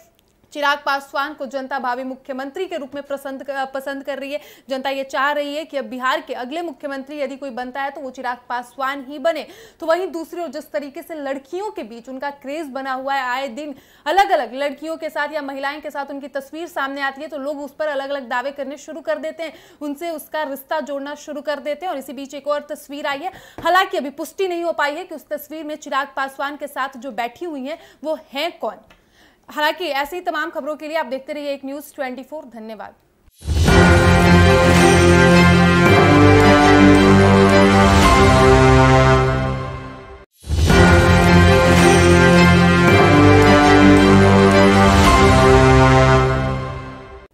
चिराग पासवान को जनता भावी मुख्यमंत्री के रूप में पसंद कर रही है। जनता ये चाह रही है कि अब बिहार के अगले मुख्यमंत्री यदि कोई बनता है तो वो चिराग पासवान ही बने। तो वहीं दूसरी ओर जिस तरीके से लड़कियों के बीच उनका क्रेज बना हुआ है, आए दिन अलग अलग लड़कियों के साथ या महिलाएं के साथ उनकी तस्वीर सामने आती है तो लोग उस पर अलग अलग दावे करने शुरू कर देते हैं, उनसे उसका रिश्ता जोड़ना शुरू कर देते हैं। और इसी बीच एक और तस्वीर आई है, हालांकि अभी पुष्टि नहीं हो पाई है कि उस तस्वीर में चिराग पासवान के साथ जो बैठी हुई है वो है कौन। हालांकि ऐसी ही तमाम खबरों के लिए आप देखते रहिए एक न्यूज़ 24। धन्यवाद।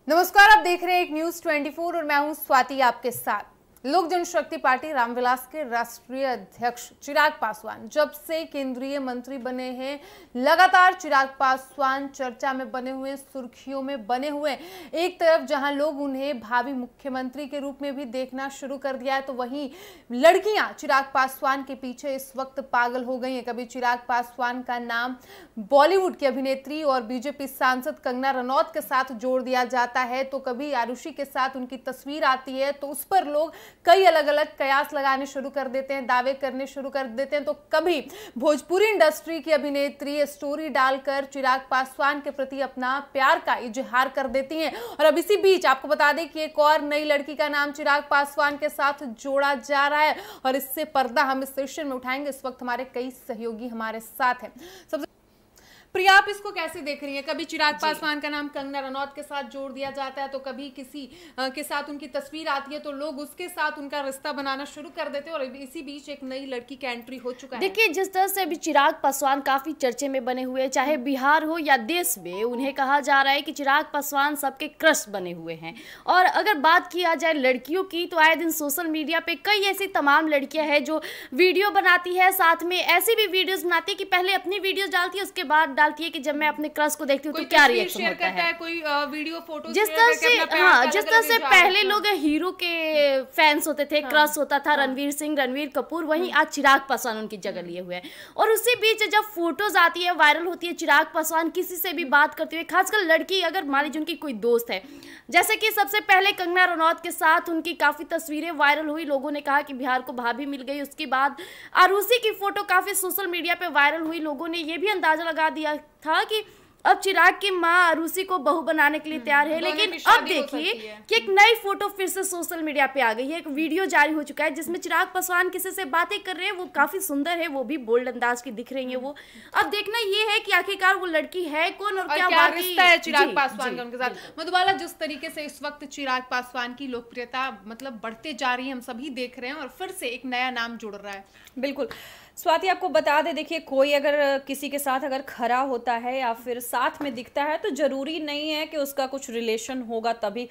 नमस्कार, आप देख रहे हैं एक न्यूज़ 24 और मैं हूं स्वाति आपके साथ। लोक जनशक्ति पार्टी रामविलास के राष्ट्रीय अध्यक्ष चिराग पासवान जब से केंद्रीय मंत्री बने हैं, लगातार चिराग पासवान चर्चा में बने हुए, सुर्खियों में बने हुए। एक तरफ जहां लोग उन्हें भावी मुख्यमंत्री के रूप में भी देखना शुरू कर दिया है, तो वहीं लड़कियां चिराग पासवान के पीछे इस वक्त पागल हो गई हैं। कभी चिराग पासवान का नाम बॉलीवुड की अभिनेत्री और बीजेपी सांसद कंगना रनौत के साथ जोड़ दिया जाता है, तो कभी आरुषि के साथ उनकी तस्वीर आती है तो उस पर लोग कई अलग अलग कयास लगाने शुरू कर देते हैं, दावे करने शुरू कर देते हैं। तो कभी भोजपुरी इंडस्ट्री की अभिनेत्री स्टोरी डालकर चिराग पासवान के प्रति अपना प्यार का इजहार कर देती हैं। और अब इसी बीच आपको बता दें कि एक और नई लड़की का नाम चिराग पासवान के साथ जोड़ा जा रहा है, और इससे पर्दा हम इस सेशन में उठाएंगे। इस वक्त हमारे कई सहयोगी हमारे साथ हैं। सबसे प्रिया, आप इसको कैसे देख रही हैं? कभी चिराग पासवान का नाम कंगना रनौत के साथ जोड़ दिया जाता है, तो कभी किसी के साथ उनकी तस्वीर आती है तो लोग उसके साथ उनका रिश्ता बनाना शुरू कर देते हैं, और इसी बीच एक नई लड़की का एंट्री हो चुका है। देखिए, जिस तरह से अभी चिराग पासवान काफी चर्चे में बने हुए, चाहे बिहार हो या देश में, उन्हें कहा जा रहा है कि चिराग पासवान सबके क्रश बने हुए हैं। और अगर बात किया जाए लड़कियों की, तो आए दिन सोशल मीडिया पे कई ऐसी तमाम लड़कियां हैं जो वीडियो बनाती है, साथ में ऐसी भी वीडियोज बनाती है कि पहले अपनी वीडियोज डालती है, उसके बाद डालती है कि जब मैं अपने क्रश को देखती हूँ तो क्या रिएक्शन होता है, कोई वीडियो फोटो जिस तरह से जिस तरह से पहले लोग हीरो के फैंस होते थे, क्रश होता था रणवीर सिंह, रणवीर कपूर, वहीं आज चिराग पासवान उनकी जगह लिए हुए हैं। और उसी बीच जब फोटोज आती है, वायरल होती है, चिराग पासवान किसी से भी बात करते हुए, खासकर लड़की अगर मान लीजिए उनकी कोई दोस्त है, जैसे कि सबसे पहले कंगना रनौत के साथ उनकी काफी तस्वीरें वायरल हुई, लोगों ने कहा कि बिहार को भाभी मिल गई। उसके बाद आरुषि की फोटो काफी सोशल मीडिया पे वायरल हुई, लोगों ने ये भी अंदाजा लगा दिया था कि अब चिराग की मां आरुषि को बहू बनाने के लिए तैयार है। लेकिन अब देखिए कि एक नई फोटो फिर से सोशल मीडिया पे आ गई है, एक वीडियो जारी हो चुका है जिसमें चिराग पासवान किसी से बातें कर रहे हैं, वो काफी सुंदर है, वो भी बोल्ड अंदाज की दिख रही है वो। अब देखना ये है कि आखिरकार वो लड़की है कौन और क्या रिश्ता है चिराग पासवान का उनके साथ। मधुबाला, जिस तरीके से इस वक्त चिराग पासवान की लोकप्रियता मतलब बढ़ते जा रही है, हम सभी देख रहे हैं, और फिर से एक नया नाम जुड़ रहा है। बिल्कुल स्वाति, आपको बता दे, देखिए कोई अगर किसी के साथ अगर खड़ा होता है या फिर साथ में दिखता है तो जरूरी नहीं है कि उसका कुछ रिलेशन होगा तभी।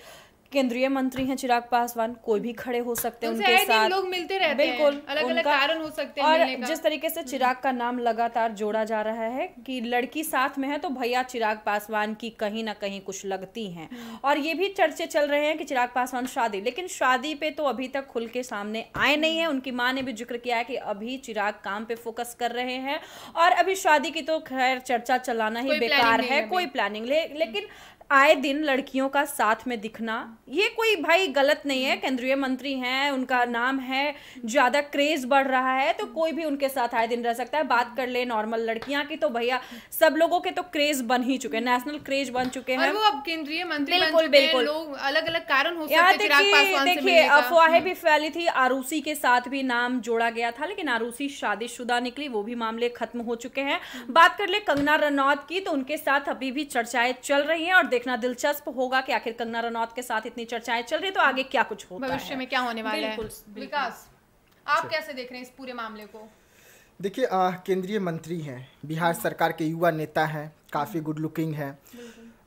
केंद्रीय मंत्री हैं चिराग पासवान, कोई भी खड़े हो सकते हैं उनके साथ, लोग मिलते रहते हैं, बिल्कुल अलग-अलग कारण हो सकते हैं और जिस तरीके से चिराग का नाम लगातार जोड़ा जा रहा है कि लड़की साथ में है तो भैया चिराग पासवान की कहीं ना कहीं कुछ लगती हैं। और ये भी चर्चे चल रहे हैं कि चिराग पासवान शादी, लेकिन शादी पे तो अभी तक खुल के सामने आए नहीं है। उनकी माँ ने भी जिक्र किया है कि अभी चिराग काम पे फोकस कर रहे हैं और अभी शादी की तो खैर चर्चा चलाना ही बेकार है, कोई प्लानिंग लेकिन आए दिन लड़कियों का साथ में दिखना ये कोई भाई गलत नहीं है। केंद्रीय मंत्री हैं, उनका नाम है, ज्यादा क्रेज बढ़ रहा है तो कोई भी उनके साथ आए दिन रह सकता है। बात कर ले नॉर्मल लड़कियां की तो भैया सब लोगों के तो क्रेज बन ही चुके हैं, नेशनल क्रेज बन चुके हैं, और वो अब केंद्रीय मंत्री बिल्कुल बिल्कुल लोग अलग अलग कारण हो सकते हैं चिराग पासवान से देखिए अफवाहें भी फैली थी, आरुषि के साथ भी नाम जोड़ा गया था, लेकिन आरुषि शादीशुदा निकली, वो भी मामले खत्म हो चुके हैं। बात कर ले कंगना रनौत की तो उनके साथ अभी भी चर्चाएं चल रही हैं और देखना दिलचस्प होगा कि आखिर कंगना रनौत के साथ इतनी चर्चाएं चल रही है तो आगे क्या कुछ होता है, भविष्य में क्या होने वाला है। विकास, आप कैसे देख रहे हैं इस पूरे मामले को? देखिए केंद्रीय मंत्री हैं, बिहार सरकार के युवा नेता हैं, काफ़ी गुड लुकिंग हैं।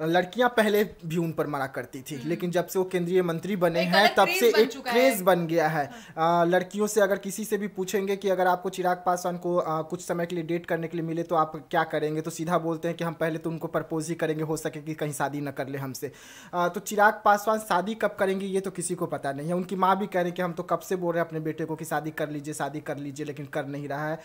लड़कियां पहले भी उन पर मना करती थी, लेकिन जब से वो केंद्रीय मंत्री बने हैं तब से एक क्रेज बन गया है। लड़कियों से अगर किसी से भी पूछेंगे कि अगर आपको चिराग पासवान को कुछ समय के लिए डेट करने के लिए मिले तो आप क्या करेंगे, तो सीधा बोलते हैं कि हम पहले तो उनको प्रपोज ही करेंगे, हो सके कि कहीं शादी न कर ले हमसे। तो चिराग पासवान शादी कब करेंगे ये तो किसी को पता नहीं है। उनकी माँ भी कह रही कि हम तो कब से बोल रहे हैं अपने बेटे को कि शादी कर लीजिए, लेकिन कर नहीं रहा है,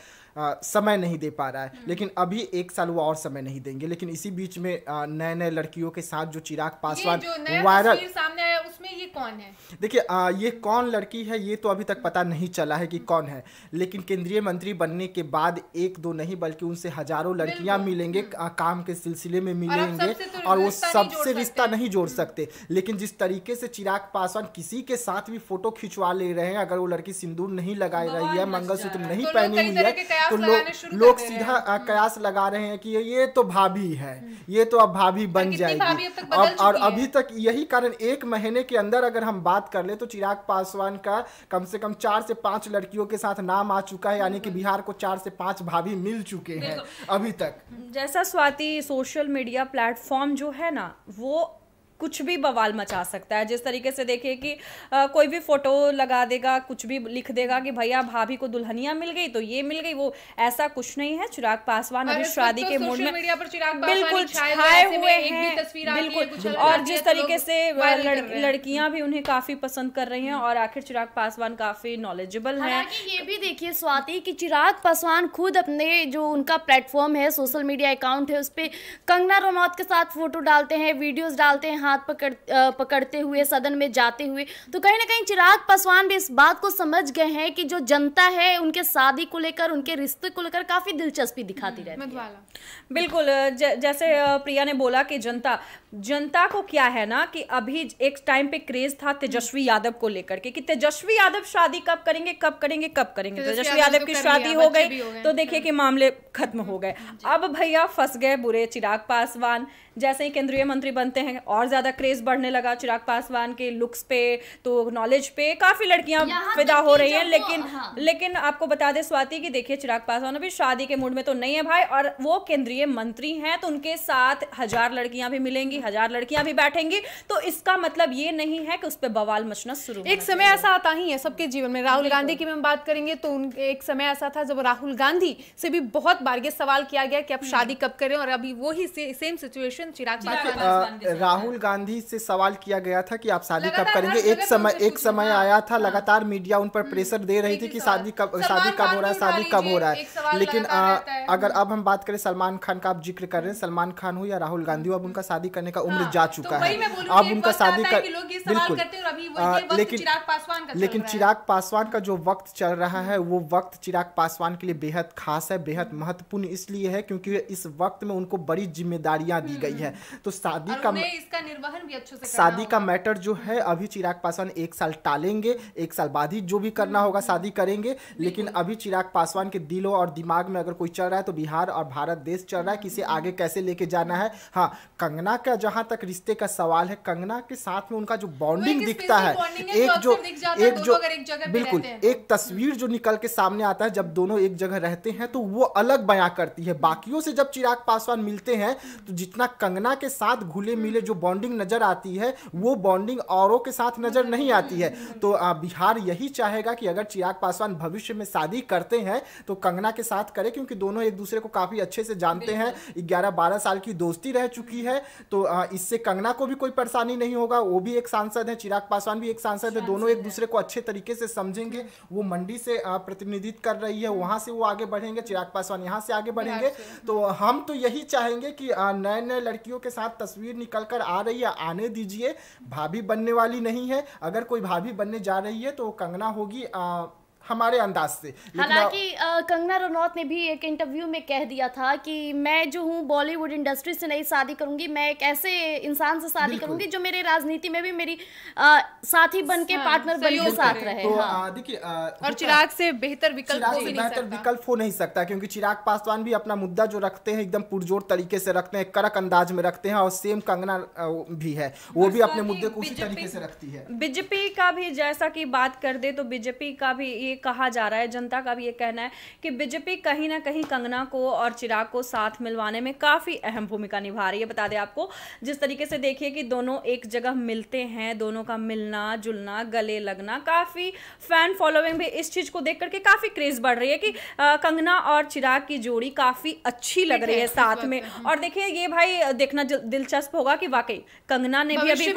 समय नहीं दे पा रहा है। लेकिन अभी 1 साल वो और समय नहीं देंगे। लेकिन इसी बीच में नए नए लड़कियों के साथ जो चिराग पासवान वायरल सामने आया उसमें ये कौन है? देखिए ये कौन लड़की है ये तो अभी तक पता नहीं चला है कि कौन है, लेकिन केंद्रीय मंत्री बनने के बाद 1-2 नहीं बल्कि उनसे हजारों लड़कियां मिलेंगे, काम के सिलसिले में मिलेंगे और वो सबसे रिश्ता नहीं जोड़ सकते। लेकिन जिस तरीके से चिराग पासवान किसी के साथ भी फोटो खिंचवा ले रहे हैं, अगर वो लड़की सिंदूर नहीं लगाई रही है, मंगलसूत्र नहीं पहनी हुई है तो लोग सीधा कयास लगा रहे हैं कि ये तो भाभी है, ये तो अब भाभी बन जाएगी। और अभी तक यही कारण 1 महीने के अंदर अगर हम बात कर ले तो चिराग पासवान का कम से कम 4 से 5 लड़कियों के साथ नाम आ चुका है, यानी कि बिहार को 4 से 5 भाभी मिल चुके हैं अभी तक। जैसा स्वाति सोशल मीडिया प्लेटफॉर्म जो है ना वो कुछ भी बवाल मचा सकता है। जिस तरीके से देखिए कि कोई भी फोटो लगा देगा, कुछ भी लिख देगा कि भैया भाभी को दुल्हनिया मिल गई तो ये मिल गई, वो ऐसा कुछ नहीं है। चिराग पासवान अभी शादी के मूड में बिल्कुल छाए हुए हैं, बिल्कुल। और जिस तरीके से लड़कियां भी उन्हें काफी पसंद कर रही हैं और आखिर चिराग पासवान काफी नॉलेजेबल है। ये भी देखिए स्वाति कि चिराग पासवान खुद अपने जो उनका प्लेटफॉर्म है, सोशल मीडिया अकाउंट है, उस पर कंगना रनौत के साथ फोटो डालते हैं, वीडियोज डालते हैं, हाथ पकड़ते हुए सदन में जाते हुए। तो कहीं ना कहीं चिराग पासवान भी इस बात को समझ गए हैं कि जो जनता है उनके शादी को लेकर, उनके रिश्ते को लेकर काफी दिलचस्पी दिखाती रहती है। बिल्कुल जैसे प्रिया ने बोला कि जनता को क्या है ना कि अभी एक टाइम पे क्रेज था तेजस्वी यादव को लेकर के कि तेजस्वी यादव शादी कब करेंगे। तेजस्वी यादव की शादी हो गई तो देखिए कि मामले खत्म हो गए। अब भैया फंस गए बुरे चिराग पासवान। जैसे ही केंद्रीय मंत्री बनते हैं और ज्यादा क्रेज बढ़ने लगा चिराग पासवान के लुक्स पे, तो नॉलेज पे काफी लड़कियां फिदा हो रही हैं। लेकिन आपको बता दे स्वाति कि देखिए चिराग पासवान अभी शादी के मूड में तो नहीं है भाई, और वो केंद्रीय मंत्री हैं, तो उनके साथ 1000 लड़कियां भी मिलेंगी, 1000 लड़कियां भी बैठेंगी, तो इसका मतलब ये नहीं है कि उस पर बवाल मचना शुरू। एक समय ऐसा आता ही है सबके जीवन में। राहुल गांधी की हम बात करेंगे तो एक समय ऐसा था जब राहुल गांधी से भी बहुत बार ये सवाल किया गया कि आप शादी कब करें, और अभी वही सेम सिचुएशन चिराग पासवान। राहुल गांधी से सवाल किया गया था कि आप शादी कब करेंगे। एक समय आया था, लगातार मीडिया उन पर प्रेशर दे रही थी कि शादी कब हो रहा है, शादी कब हो रहा है। लेकिन अगर अब हम बात करें सलमान खान का, आप जिक्र कर रहे हैं, सलमान खान हो या राहुल गांधी हो, अब उनका शादी करने का उम्र जा चुका है। अब उनका शादी कर बिल्कुल, लेकिन चिराग पासवान का जो वक्त चल रहा है वो वक्त चिराग पासवान के लिए बेहद खास है, बेहद महत्वपूर्ण इसलिए है क्योंकि इस वक्त में उनको बड़ी जिम्मेदारियां दी गई है। तो शादी का इसका निर्वहन भी अच्छे से शादी का मैटर जो है अभी चिराग पासवान 1 साल टालेंगे, 1 साल बाद ही जो भी करना होगा शादी करेंगे। लेकिन अभी चिराग पासवान के दिलों और दिमाग में अगर कोई चल रहा है तो बिहार और भारत देश चल रहा है कि इसे आगे कैसे लेके जाना है। हाँ, कंगना का जहां तक रिश्ते का सवाल है, कंगना के साथ में उनका जो बॉन्डिंग दिखता है, बिल्कुल एक तस्वीर जो निकल के सामने आता है जब दोनों एक जगह रहते हैं तो वो अलग बयां करती है। बाकियों से जब चिराग पासवान मिलते हैं तो जितना कंगना के साथ घुले मिले जो बॉन्डिंग नजर आती है वो बॉन्डिंग औरों के साथ नजर नहीं आती है। तो बिहार यही चाहेगा कि अगर चिराग पासवान भविष्य में शादी करते हैं तो कंगना के साथ करे, क्योंकि दोनों एक दूसरे को काफी अच्छे से जानते हैं, 11-12 साल की दोस्ती रह चुकी है। तो इससे कंगना को भी कोई परेशानी नहीं होगा, वो भी एक सांसद है, चिराग पासवान भी एक सांसद है, दोनों एक दूसरे को अच्छे तरीके से समझेंगे। वो मंडी से प्रतिनिधित्व कर रही है, वहां से वो आगे बढ़ेंगे, चिराग पासवान यहाँ से आगे बढ़ेंगे। तो हम तो यही चाहेंगे कि नए नए लड़कियों के साथ तस्वीर निकल कर आ रही है, आने दीजिए। भाभी बनने वाली नहीं है, अगर कोई भाभी बनने जा रही है तो कंगना होगी हमारे अंदाज से। हालांकि कंगना रनौत ने भी एक इंटरव्यू में कह दिया था कि मैं जो हूँ बॉलीवुड इंडस्ट्री से नहीं शादी करूंगी, मैं एक ऐसे इंसान से शादी करूंगी जो मेरे राजनीति में भी मेरी साथी बन के पार्टनर बन के साथ रहे। तो देखिए और चिराग से बेहतर विकल्प हो नहीं सकता, क्योंकि चिराग पासवान भी अपना मुद्दा जो रखते हैं एकदम पुरजोर तरीके से रखते हैं, कड़क अंदाज में रखते हैं, और सेम कंगना भी है, वो भी अपने मुद्दे को उसी तरीके से रखती है। बीजेपी का भी जैसा कि बात कर दे तो बीजेपी का भी कहा जा रहा है, जनता का भी ये कहना है कि बीजेपी कहीं ना कहीं कंगना को और चिराग को साथ मिलवाने में काफी अहम भूमिका निभा रही है। बता दें आपको, जिस तरीके से देखिए कि दोनों एक जगह मिलते हैं, दोनों का मिलना जुलना, गले लगना, काफी फैन फॉलोइंग भी इस चीज को देख करके काफी क्रेज बढ़ रही है कि कंगना और चिराग की जोड़ी काफी अच्छी लग रही है साथ में। और देखिए ये भाई देखना दिलचस्प होगा कि वाकई कंगना ने भी अभी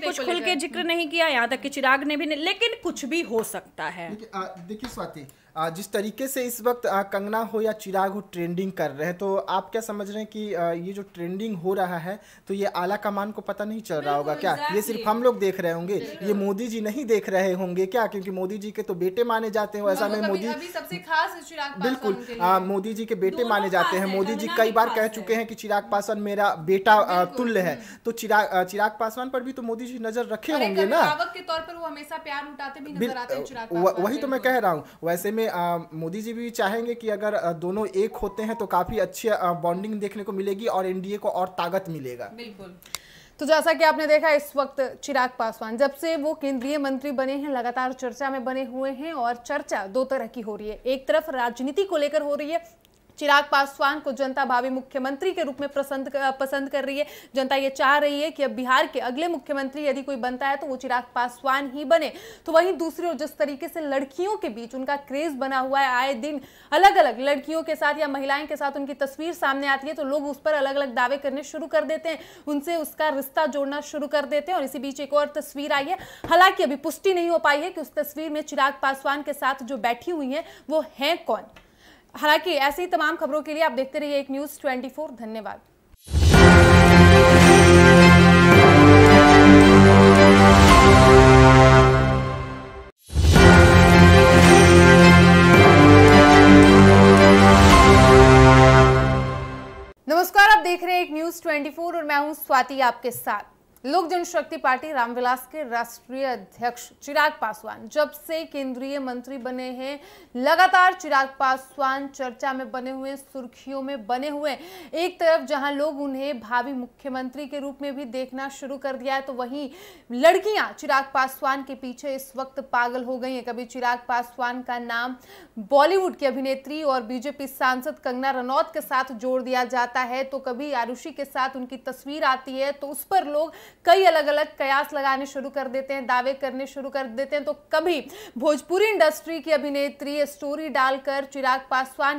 कुछ खुल के जिक्र नहीं किया, यहाँ तक कि चिराग ने भी नहीं, लेकिन कुछ भी हो सकता है। देखिए स्वाति, जिस तरीके से इस वक्त कंगना हो या चिराग हो ट्रेंडिंग कर रहे हैं, तो आप क्या समझ रहे हैं कि ये जो ट्रेंडिंग हो रहा है तो ये आला कमान को पता नहीं चल रहा होगा क्या? ये सिर्फ हम लोग देख रहे होंगे, ये मोदी जी नहीं देख रहे होंगे क्या? क्योंकि मोदी जी के तो बेटे माने जाते हैं, ऐसा में मोदी सबसे खास चिराग बिल्कुल मोदी जी के बेटे माने जाते हैं। मोदी जी कई बार कह चुके हैं कि चिराग पासवान मेरा बेटा तुल्य है, तो चिराग पासवान पर भी तो मोदी जी नजर रखे होंगे ना, के तौर पर वो हमेशा प्यार उठाते भी नजर आते हैं चिराग पासवान। वही तो मैं कह रहा हूँ। वैसे में मोदी जी भी चाहेंगे कि अगर दोनों एक होते हैं तो काफी अच्छी बॉन्डिंग देखने को मिलेगी और एनडीए को और ताकत मिलेगा। बिल्कुल। तो जैसा कि आपने देखा, इस वक्त चिराग पासवान जब से वो केंद्रीय मंत्री बने हैं लगातार चर्चा में बने हुए हैं, और चर्चा दो तरह की हो रही है। एक तरफ राजनीति को लेकर हो रही है, चिराग पासवान को जनता भावी मुख्यमंत्री के रूप में पसंद कर रही है। जनता ये चाह रही है कि अब बिहार के अगले मुख्यमंत्री यदि कोई बनता है तो वो चिराग पासवान ही बने। तो वहीं दूसरी ओर जिस तरीके से लड़कियों के बीच उनका क्रेज बना हुआ है, आए दिन अलग अलग लड़कियों के साथ या महिलाएं के साथ उनकी तस्वीर सामने आती है तो लोग उस पर अलग अलग दावे करने शुरू कर देते हैं, उनसे उसका रिश्ता जोड़ना शुरू कर देते हैं। और इसी बीच एक और तस्वीर आई है, हालांकि अभी पुष्टि नहीं हो पाई है कि उस तस्वीर में चिराग पासवान के साथ जो बैठी हुई है वो है कौन। हालांकि ऐसी ही तमाम खबरों के लिए आप देखते रहिए एक न्यूज़ 24। धन्यवाद। नमस्कार, आप देख रहे हैं एक न्यूज़ 24 और मैं हूं स्वाति आपके साथ। लोक जनशक्ति पार्टी रामविलास के राष्ट्रीय अध्यक्ष चिराग पासवान जब से केंद्रीय मंत्री बने हैं, लगातार चिराग पासवान चर्चा में बने हुए, सुर्खियों में बने हुए। एक तरफ जहां लोग उन्हें भावी मुख्यमंत्री के रूप में भी देखना शुरू कर दिया है, तो वहीं लड़कियां चिराग पासवान के पीछे इस वक्त पागल हो गई हैं। कभी चिराग पासवान का नाम बॉलीवुड की अभिनेत्री और बीजेपी सांसद कंगना रनौत के साथ जोड़ दिया जाता है, तो कभी आरुषि के साथ उनकी तस्वीर आती है तो उस पर लोग कई अलग अलग कयास लगाने शुरू कर देते हैं, दावे करने शुरू कर देते हैं। तो कभी भोजपुरी इंडस्ट्री की अभिनेत्री स्टोरी डालकर चिराग पासवान